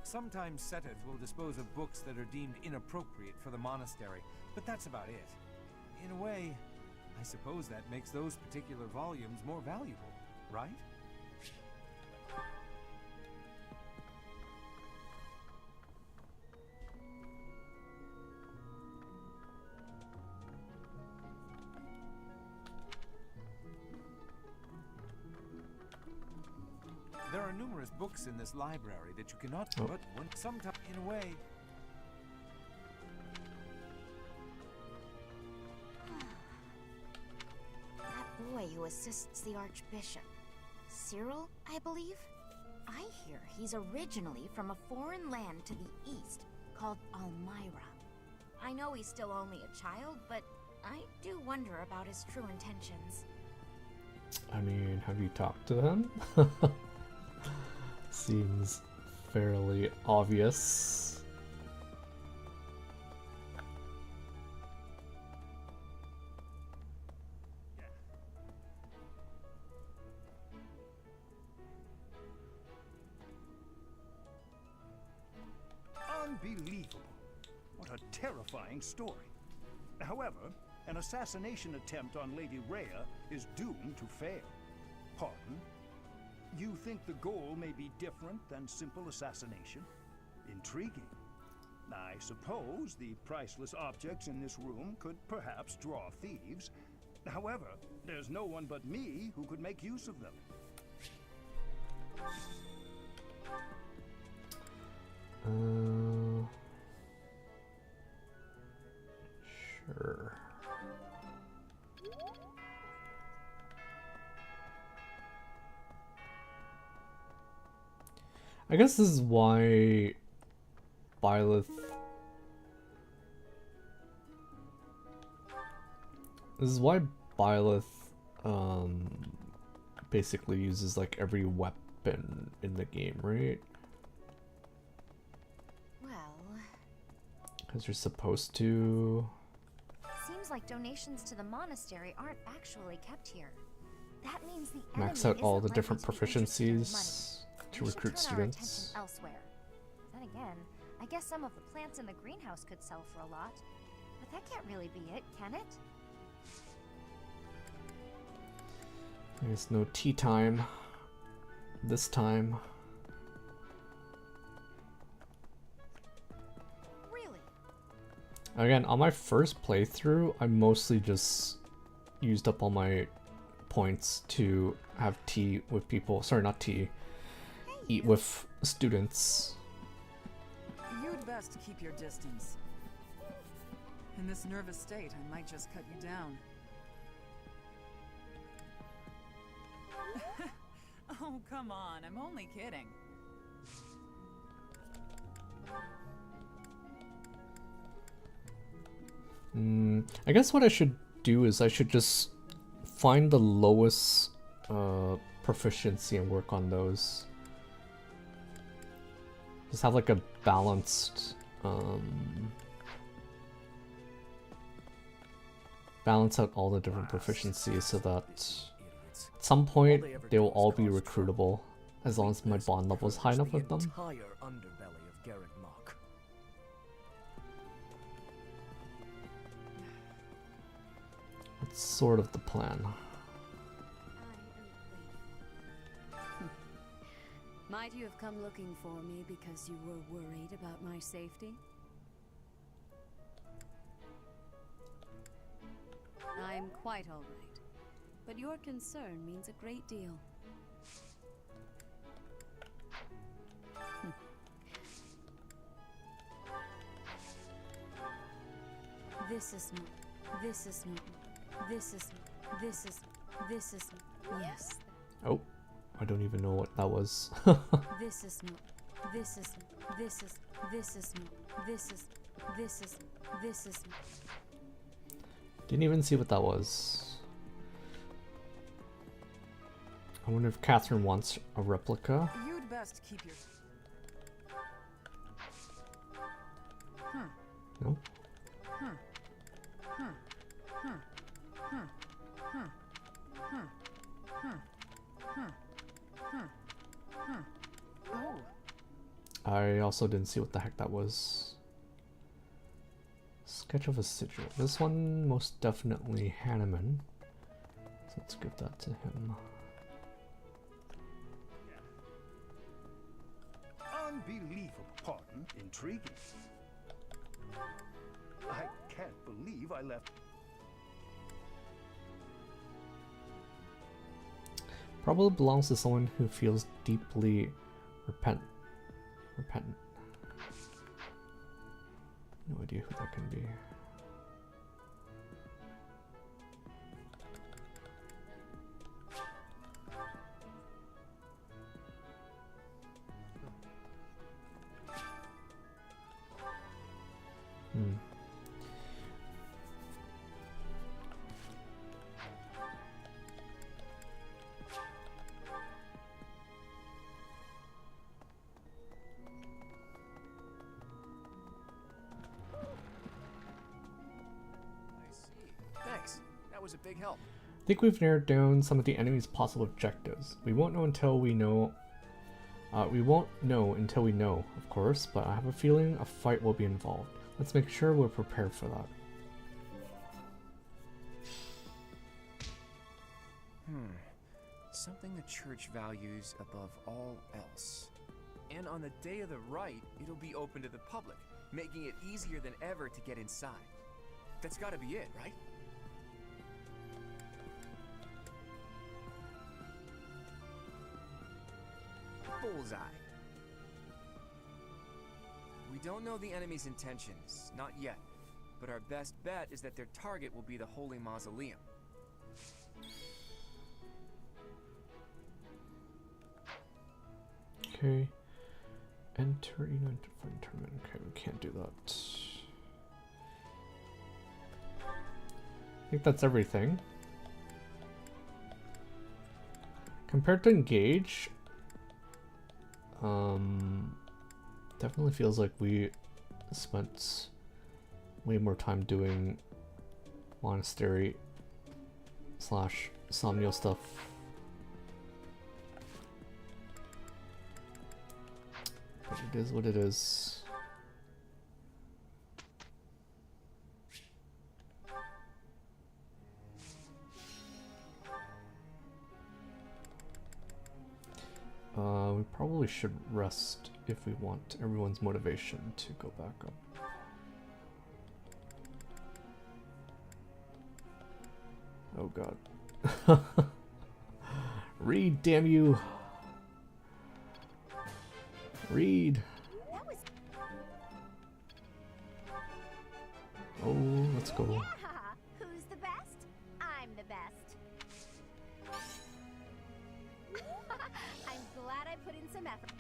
Speaker 20: Sometimes Seteth will dispose of books that are deemed inappropriate for the monastery, but that's about it. In a way, I suppose that makes those particular volumes more valuable, right? numerous books in this library that you cannot
Speaker 2: Oh.
Speaker 20: but when sometime in a way.
Speaker 6: That boy who assists the Archbishop. Cyril, I believe? I hear he's originally from a foreign land to the east called Almyra. I know he's still only a child, but I do wonder about his true intentions.
Speaker 2: I mean, have you talked to him? Seems fairly obvious.
Speaker 16: Unbelievable. What a terrifying story. However, an assassination attempt on Lady Rhea is doomed to fail. Pardon? You think the goal may be different than simple assassination? Intriguing. I suppose the priceless objects in this room could perhaps draw thieves. However, there's no one but me who could make use of them.
Speaker 2: Sure. I guess this is why Byleth. This is why Byleth basically uses like every weapon in the game, right?
Speaker 6: Well,
Speaker 2: Because you're supposed to.
Speaker 6: seems like donations to the monastery aren't actually kept here. That means the
Speaker 2: Max
Speaker 6: enemy
Speaker 2: out all
Speaker 6: isn't
Speaker 2: the different
Speaker 6: likely to be interested in money.
Speaker 2: proficiencies to
Speaker 6: We should
Speaker 2: recruit
Speaker 6: turn our attention
Speaker 2: students.
Speaker 6: elsewhere. Then again, I guess some of the plants in the greenhouse could sell for a lot. But that can't really be it, can it?
Speaker 2: There's no tea time this time.
Speaker 6: Really?
Speaker 2: Again, on my first playthrough, I mostly just used up all my points to have tea with people. Sorry, not tea. Eat with students.
Speaker 11: You'd best keep your distance. In this nervous state, I might just cut you down. Oh, come on. I'm only kidding.
Speaker 2: I guess what I should do is I should just find the lowest proficiency and work on those. Just have like a balanced balance out all the different proficiencies so that at some point they will all be recruitable as long as my bond level is high enough with them.
Speaker 10: Entire underbelly of Garreg Mach.
Speaker 2: That's sort of the plan.
Speaker 15: Might you have come looking for me because you were worried about my safety? I'm quite all right, but your concern means a great deal. This is yes.
Speaker 2: Oh, I don't even know what that was.
Speaker 15: This is
Speaker 2: Didn't even see what that was. I wonder if Catherine wants a replica.
Speaker 11: You'd best keep your...
Speaker 2: No?
Speaker 11: Oh.
Speaker 2: I also didn't see what the heck that was. Sketch of a sigil. This one most definitely Hanneman. So let's give that to him.
Speaker 16: Unbelievable. Pardon? Intriguing. I can't believe I left.
Speaker 2: Probably belongs to someone who feels deeply Repent. Repentant. No idea who that can be.
Speaker 10: Thanks. That was a big help.
Speaker 2: I think we've narrowed down some of the enemy's possible objectives. We won't know until we know. We won't know until we know, of course, but I have a feeling a fight will be involved. Let's make sure we're prepared for that.
Speaker 10: Something the church values above all else. And on the day of the rite, it'll be open to the public, making it easier than ever to get inside. That's gotta be it, right? Bullseye. We don't know the enemy's intentions, not yet. But our best bet is that their target will be the Holy Mausoleum.
Speaker 2: Okay. Enter United Fight Tournament. Okay, we can't do that. I think that's everything. Compared to Engage, definitely feels like we spent way more time doing monastery / Somnial stuff. But it is what it is. We probably should rest if we want everyone's motivation to go back up. Oh god. Read, damn you! Read! Oh, let's go.
Speaker 4: Yeah, who's the best? I'm the best. I'm glad I put in some effort.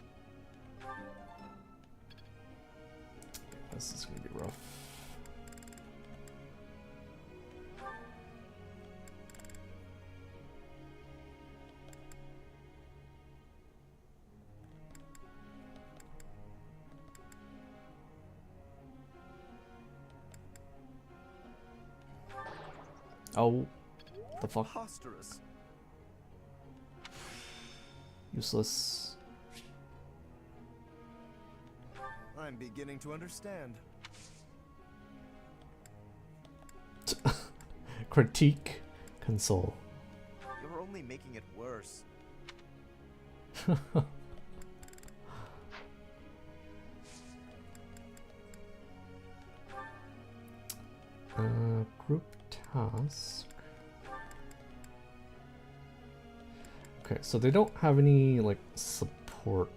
Speaker 2: This is gonna be rough. Oh, the fuck?
Speaker 9: Preposterous.
Speaker 2: Useless.
Speaker 9: I'm beginning to understand.
Speaker 2: Critique, console.
Speaker 9: You're only making it worse.
Speaker 2: Group task. Okay, so they don't have any like support,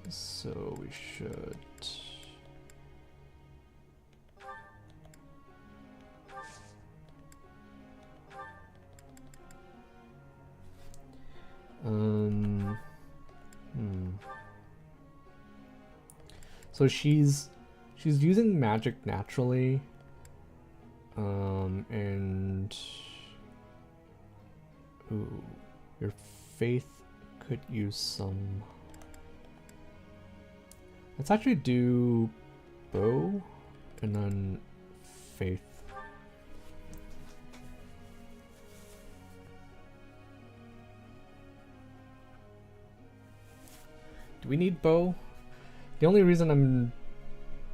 Speaker 2: so we should. So she's using magic naturally. And ooh, your faith could use some. Let's actually do bow and then faith. Do we need bow? The only reason I'm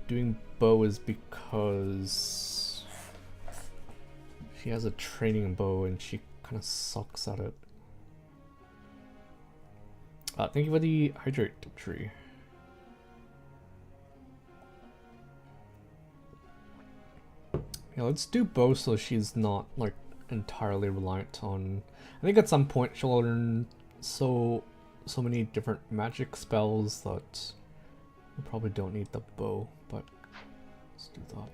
Speaker 2: doing bow is because she has a training bow and she kind of sucks at it. Thank you for the hydrate tree. Yeah, let's do bow so she's not like entirely reliant on. I think at some point she'll learn so so many different magic spells that we probably don't need the bow, but let's do that.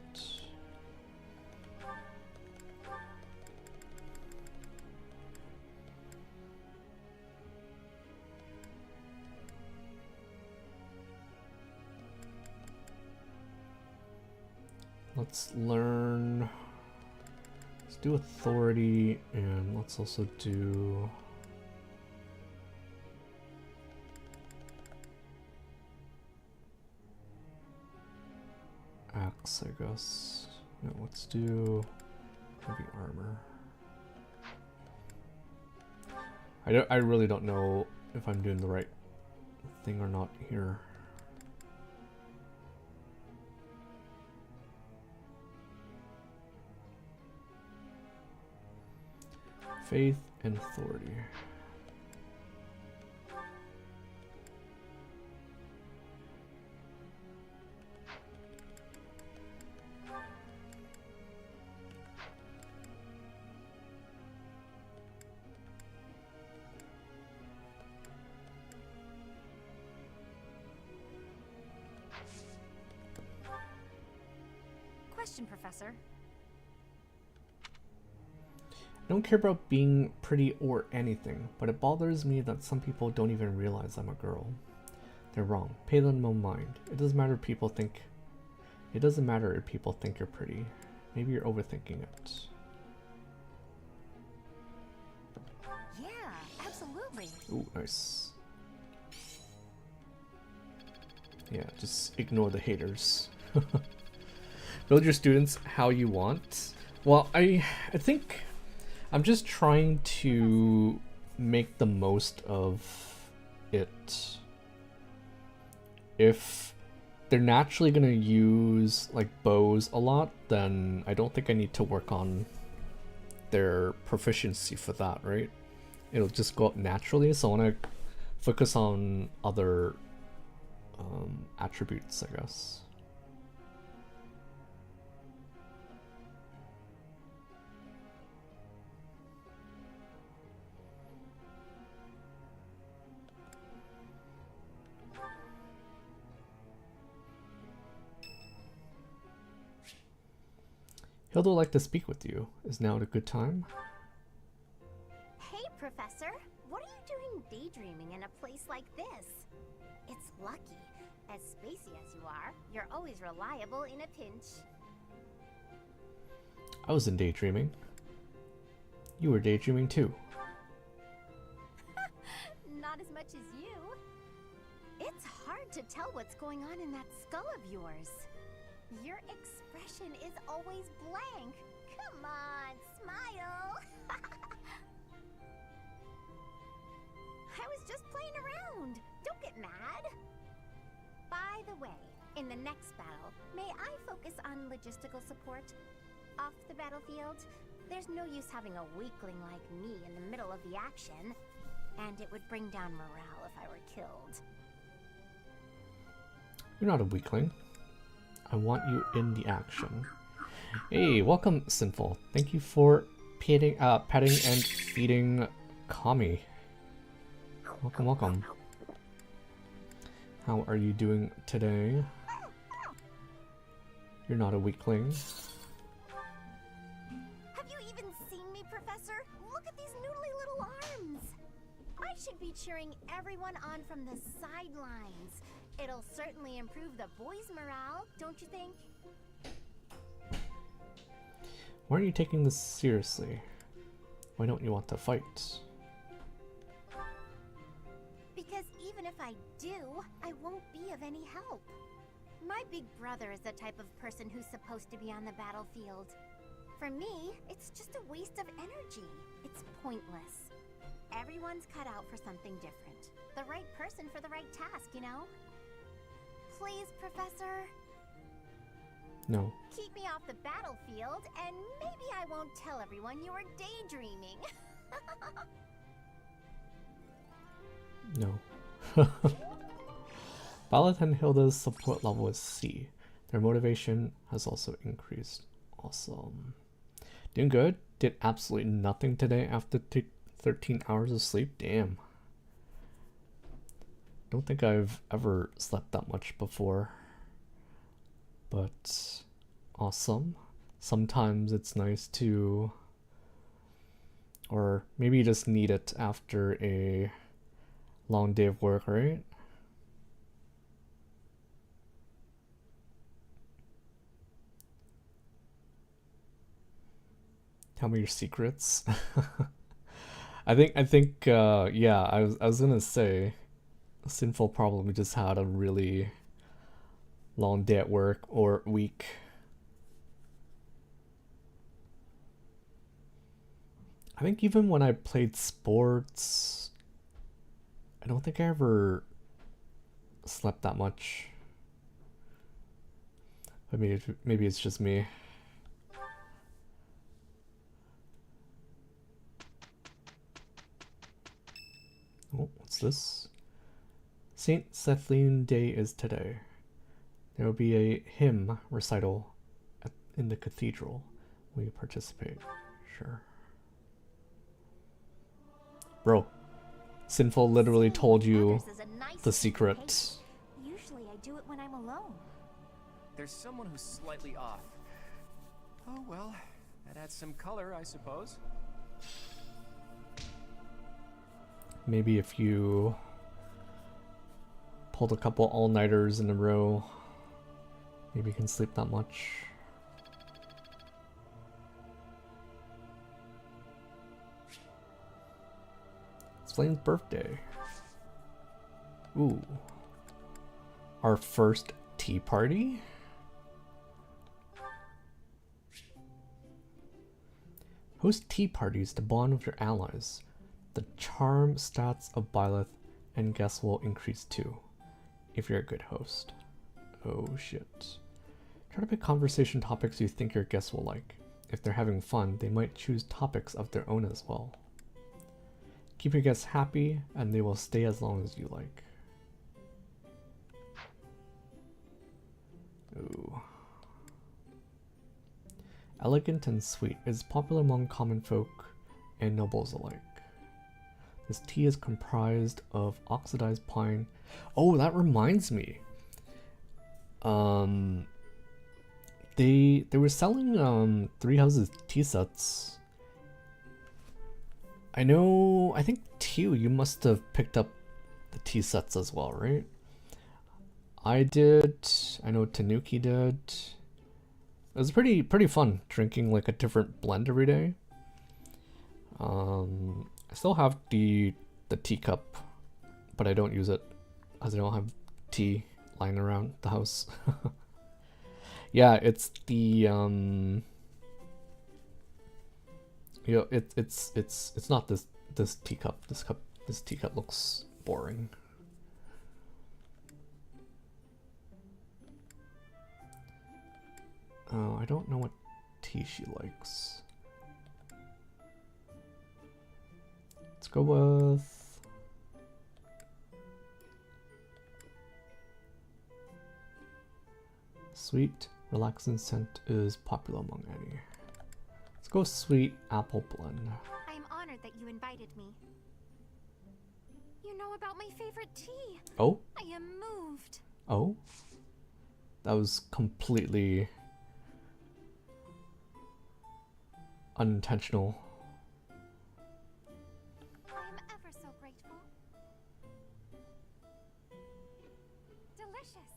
Speaker 2: Let's learn, let's do authority, and let's also do axe, I guess. No, let's do heavy armor. I really don't know if I'm doing the right thing or not here. Faith and authority.
Speaker 6: Question, Professor.
Speaker 2: I don't care about being pretty or anything, but it bothers me that some people don't even realize I'm a girl. They're wrong. Pay them no mind. It doesn't matter if people think you're pretty. Maybe you're overthinking it.
Speaker 6: Yeah, absolutely.
Speaker 2: Ooh, nice. Yeah, just ignore the haters. Build your students how you want. Well, I think I'm just trying to make the most of it. If they're naturally gonna use like bows a lot, then I don't think I need to work on their proficiency for that, right? It'll just go up naturally, so I wanna focus on other attributes, I guess. Hilda would like to speak with you. Is now a good time?
Speaker 4: Hey, Professor. What are you doing daydreaming in a place like this? It's lucky. As spacey as you are, you're always reliable in a pinch.
Speaker 2: I wasn't daydreaming. You were daydreaming too.
Speaker 4: Not as much as you. It's hard to tell what's going on in that skull of yours. Your expression is always blank. Come on, smile. I was just playing around. Don't get mad. By the way, in the next battle, may I focus on logistical support? Off the battlefield, there's no use having a weakling like me in the middle of the action, and it would bring down morale if I were killed.
Speaker 2: You're not a weakling. I want you in the action. Hey, welcome, Sinful. Thank you for petting and feeding Kami. Welcome, welcome. How are you doing today? You're not a weakling.
Speaker 4: Have you even seen me, Professor? Look at these noodly little arms. I should be cheering everyone on from the sidelines. It'll certainly improve the boys' morale, don't you think?
Speaker 2: Why aren't you taking this seriously? Why don't you want to fight?
Speaker 4: Because even if I do, I won't be of any help. My big brother is the type of person who's supposed to be on the battlefield. For me, it's just a waste of energy. It's pointless. Everyone's cut out for something different. The right person for the right task, you know? Please, Professor.
Speaker 2: No.
Speaker 4: Keep me off the battlefield, and maybe I won't tell everyone you were daydreaming.
Speaker 2: No. Ballard and Hilda's support level is C. Their motivation has also increased. Awesome. Doing good. Did absolutely nothing today after 13 hours of sleep. Damn. Don't think I've ever slept that much before. But awesome. Sometimes it's nice to, or maybe you just need it after a long day of work, right? Tell me your secrets. I think yeah, I was gonna say Sinful probably just had a really long day at work or week. I think even when I played sports, I don't think I ever slept that much. But maybe it's just me. Oh, what's this? Saint Cethlean Day is today. There will be a hymn recital in the cathedral. Will you participate? Sure. Bro, Sinful literally told you the secret.
Speaker 6: Usually I do it when I'm alone.
Speaker 10: There's someone who's slightly off. Oh well, that adds some color, I suppose.
Speaker 2: Maybe if you pulled a couple all-nighters in a row, maybe you can sleep that much. It's Flame's birthday. Ooh. Our first tea party? Host tea parties to bond with your allies. The charm stats of Byleth and guests will increase too, if you're a good host. Oh shit. Try to pick conversation topics you think your guests will like. If they're having fun, they might choose topics of their own as well. Keep your guests happy, and they will stay as long as you like. Ooh. Elegant and sweet is popular among common folk and nobles alike. This tea is comprised of oxidized pine. Oh, that reminds me. They were selling Three Houses tea sets. I think Tiu, you must have picked up the tea sets as well, right? I did. I know Tanuki did. It was pretty fun drinking like a different blend every day. I still have the teacup, but I don't use it as I don't have tea lying around the house. Yeah, it's the you know, it's not this teacup. This teacup looks boring. Oh, I don't know what tea she likes. Let's go with sweet, relaxing scent is popular among any. Let's go sweet apple blend.
Speaker 6: I am honored that you invited me. You know about my favorite tea.
Speaker 2: Oh?
Speaker 6: I am moved.
Speaker 2: Oh? That was completely unintentional.
Speaker 6: I am ever so grateful. Delicious.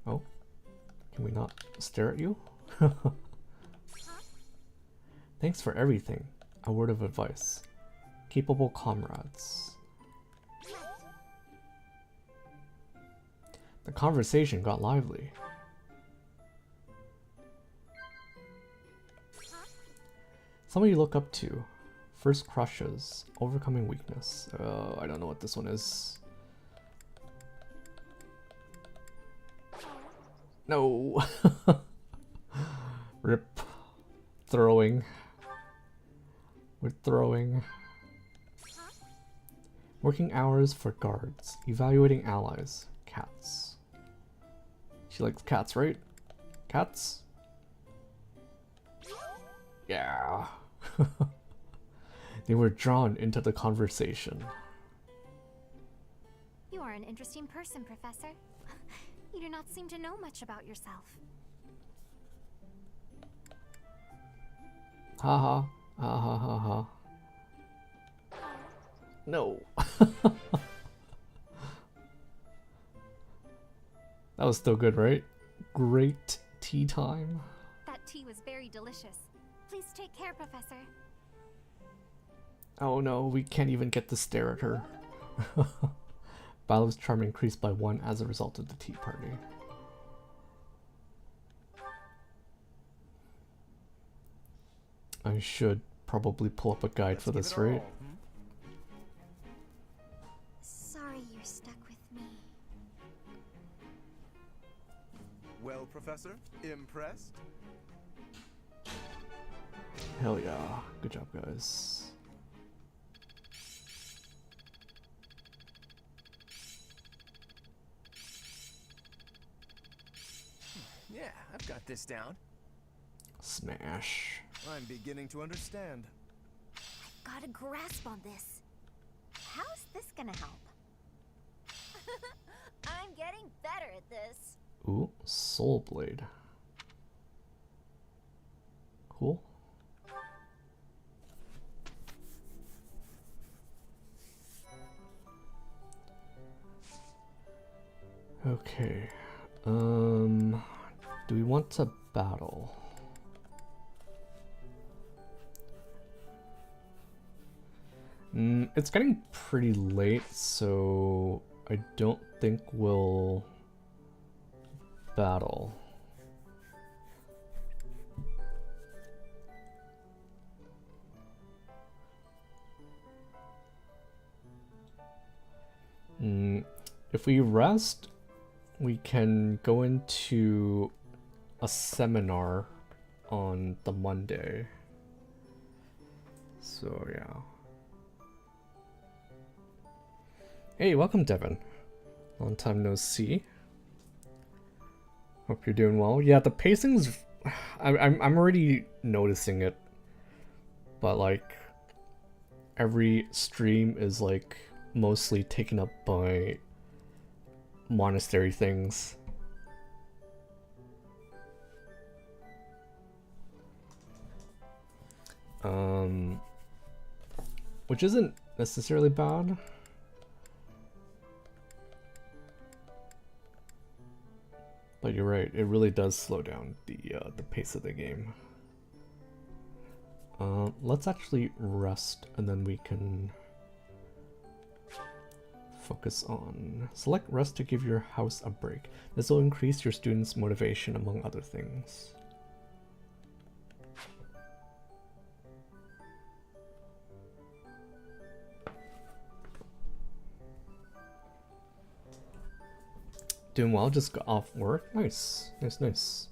Speaker 2: Oh? Can we not stare at you? Thanks for everything. A word of advice. Capable comrades. The conversation got lively. Somebody you look up to. First crushes. Overcoming weakness. I don't know what this one is. No. Rip. Throwing. We're throwing. Working hours for guards. Evaluating allies. Cats. She likes cats, right? Cats? Yeah. They were drawn into the conversation.
Speaker 6: You are an interesting person, Professor. You do not seem to know much about yourself.
Speaker 2: Haha. Ha ha ha ha. No. That was still good, right? Great tea time.
Speaker 6: That tea was very delicious. Please take care, Professor.
Speaker 2: Oh no, we can't even get to stare at her. Ballo's charm increased by 1 as a result of the tea party. I should probably pull up a guide for this, right?
Speaker 6: Sorry you're stuck with me.
Speaker 8: Well, Professor, impressed?
Speaker 2: Hell yeah. Good job, guys.
Speaker 10: Yeah, I've got this down.
Speaker 2: Smash.
Speaker 8: I'm beginning to understand.
Speaker 6: I've got a grasp on this. How's this gonna help?
Speaker 4: I'm getting better at this.
Speaker 2: Ooh, Soul Blade. Cool. Okay. Do we want to battle? It's getting pretty late, so I don't think we'll battle. If we rest, we can go into a seminar on the Monday. So yeah. Hey, welcome Devin. Long time no see. Hope you're doing well. Yeah, the pacing's I'm already noticing it. But like every stream is like mostly taken up by monastery things. Which isn't necessarily bad. But you're right, it really does slow down the pace of the game. Let's actually rest and then we can focus on select rest to give your house a break. This will increase your students' motivation among other things. Doing well, just got off work. Nice, nice, nice.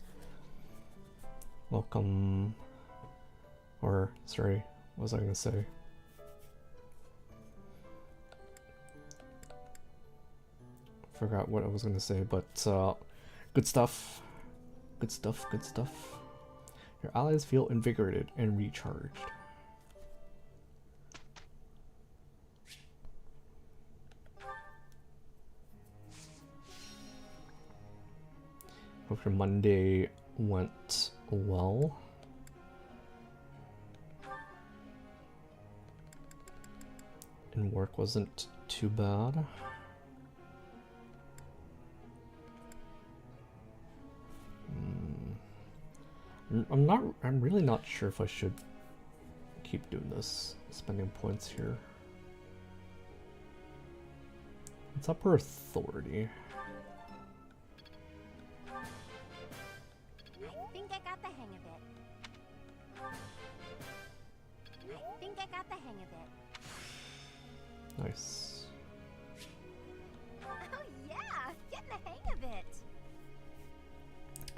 Speaker 2: Welcome. Or, sorry, what was I gonna say? Forgot what I was gonna say, but good stuff. Good stuff, good stuff. Your allies feel invigorated and recharged. Hope your Monday went well. And work wasn't too bad. I'm really not sure if I should keep doing this, spending points here. It's upper authority.
Speaker 6: I think I got the hang of it. I think I got the hang of it.
Speaker 2: Nice.
Speaker 6: Oh yeah, getting the hang of it.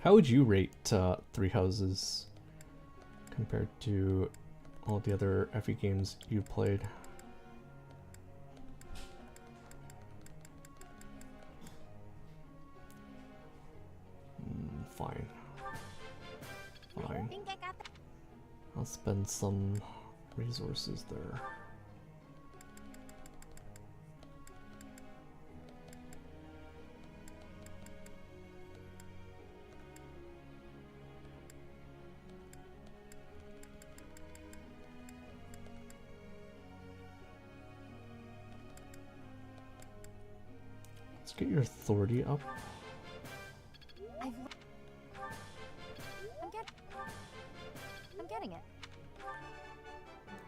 Speaker 2: How would you rate Three Houses compared to all the other FE games you played? Fine. Fine. I'll spend some resources there. Let's get your authority up.
Speaker 6: I'm getting it.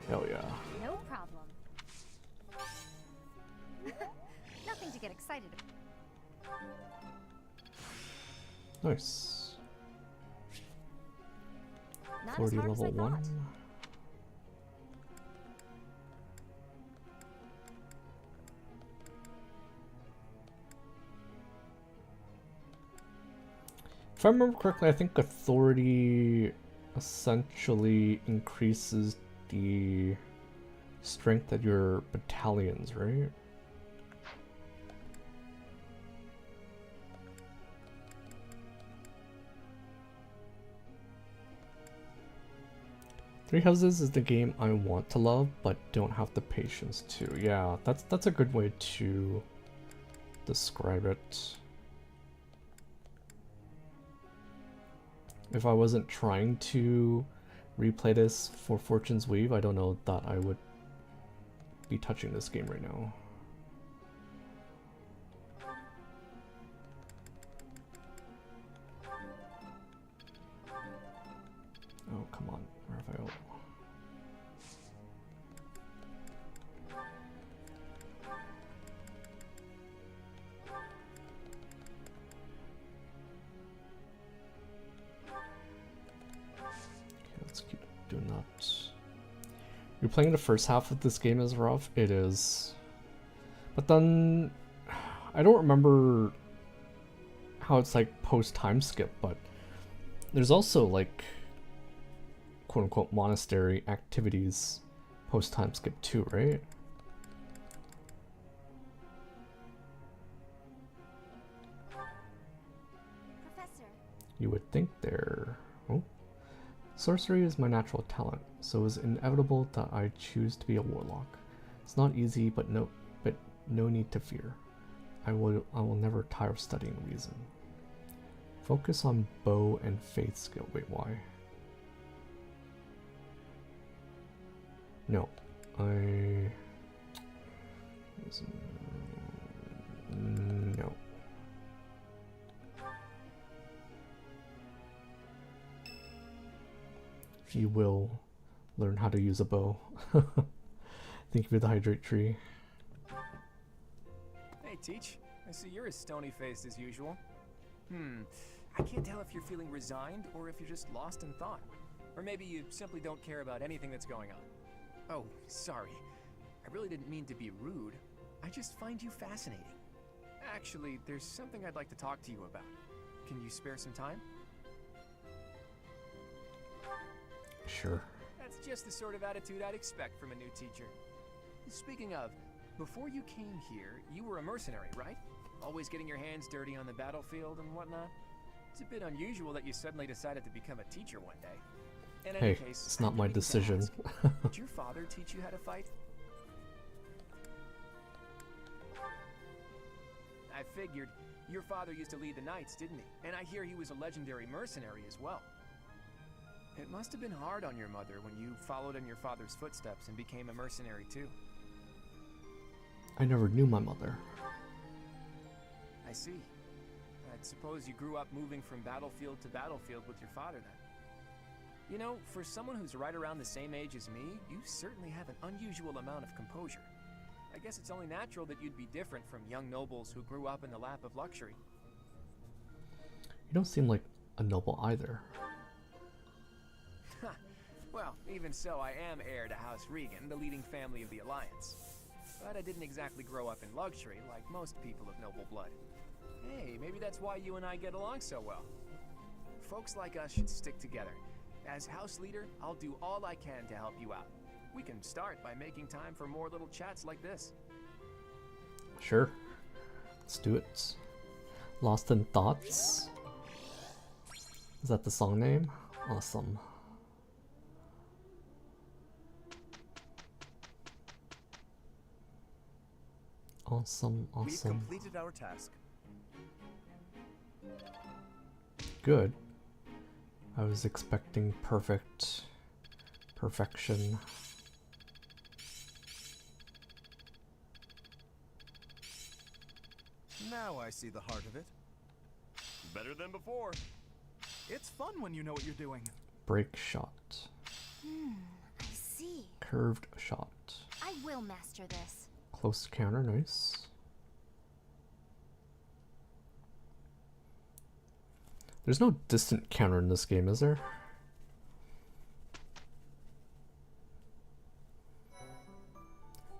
Speaker 2: Hell yeah.
Speaker 6: No problem. Nothing to get excited about.
Speaker 2: Nice.
Speaker 6: Not
Speaker 2: Authority
Speaker 6: as hard as I
Speaker 2: level 1.
Speaker 6: thought.
Speaker 2: If I remember correctly, I think authority essentially increases the strength of your battalions, right? Three Houses is the game I want to love, but don't have the patience to. Yeah, that's a good way to describe it. If I wasn't trying to replay this for Fortune's Weave, I don't know that I would be touching this game right now. Oh, come on, Raphael. Let's keep doing that. You're playing the first half of this game is rough. It is. But then I don't remember how it's like post time skip, but there's also like quote unquote monastery activities post time skip too, right?
Speaker 6: Professor.
Speaker 2: You would think there. Oh. Sorcery is my natural talent, so it's inevitable that I choose to be a warlock. It's not easy, but no need to fear. I will never tire of studying reason. Focus on bow and faith skill. Wait, why? No, no. You will learn how to use a bow. Thank you for the hydrate tree.
Speaker 10: Hey, Teach. I see you're as stony-faced as usual. I can't tell if you're feeling resigned or if you're just lost in thought. Or maybe you simply don't care about anything that's going on. Oh, sorry. I really didn't mean to be rude. I just find you fascinating. Actually, there's something I'd like to talk to you about. Can you spare some time?
Speaker 2: Sure.
Speaker 10: That's just the sort of attitude I'd expect from a new teacher. Speaking of, before you came here, you were a mercenary, right? Always getting your hands dirty on the battlefield and whatnot? It's a bit unusual that you suddenly decided to become a teacher one day. In any
Speaker 2: Hey,
Speaker 10: case,
Speaker 2: it's not my decision.
Speaker 10: Did your father teach you how to fight? I figured. Your father used to lead the knights, didn't he? And I hear he was a legendary mercenary as well. It must have been hard on your mother when you followed in your father's footsteps and became a mercenary too.
Speaker 2: I never knew my mother.
Speaker 10: I see. I suppose you grew up moving from battlefield to battlefield with your father then. You know, for someone who's right around the same age as me, you certainly have an unusual amount of composure. I guess it's only natural that you'd be different from young nobles who grew up in the lap of luxury.
Speaker 2: You don't seem like a noble either.
Speaker 10: Well, even so, I am heir to House Regan, the leading family of the Alliance. But I didn't exactly grow up in luxury like most people of noble blood. Hey, maybe that's why you and I get along so well. Folks like us should stick together. As house leader, I'll do all I can to help you out. We can start by making time for more little chats like this.
Speaker 2: Sure. Let's do it. Lost in Thoughts? Is that the song name? Awesome. Awesome,
Speaker 19: We've
Speaker 2: awesome.
Speaker 19: completed our task.
Speaker 2: Good. I was expecting perfection.
Speaker 8: Now I see the heart of it.
Speaker 19: Better than before.
Speaker 5: It's fun when you know what you're doing.
Speaker 2: Break shot.
Speaker 6: I see.
Speaker 2: Curved shot.
Speaker 6: I will master this.
Speaker 2: Close counter, nice. There's no distant counter in this game, is there?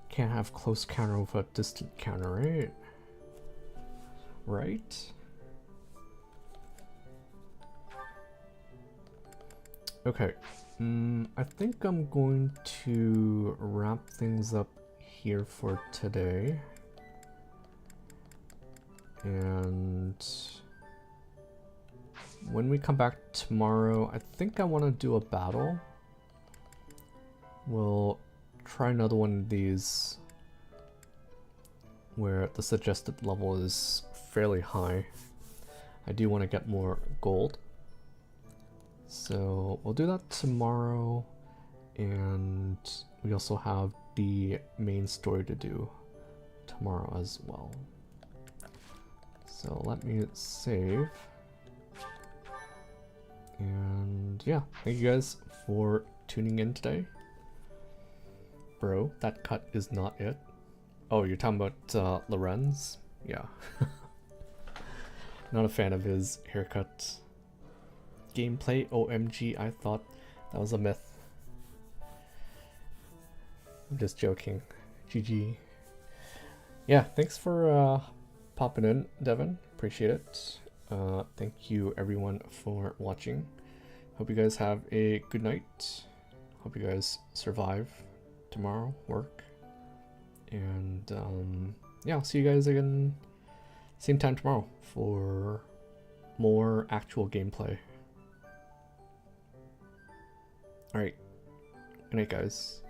Speaker 2: Can't have close counter with a distant counter, right? Right? Okay. I think I'm going to wrap things up here for today. And when we come back tomorrow, I think I want to do a battle. We'll try another one of these where the suggested level is fairly high. I do want to get more gold. So we'll do that tomorrow, and we also have the main story to do tomorrow as well. So let me save. And yeah, thank you guys for tuning in today. Bro, that cut is not it. Oh, you're talking about Lorenz? Yeah. Not a fan of his haircut. Gameplay, OMG, I thought that was a myth. I'm just joking. GG. Yeah, thanks for popping in, Devin. Appreciate it. Thank you everyone for watching. Hope you guys have a good night. Hope you guys survive tomorrow, work. And yeah, I'll see you guys again same time tomorrow for more actual gameplay. Alright, good night guys.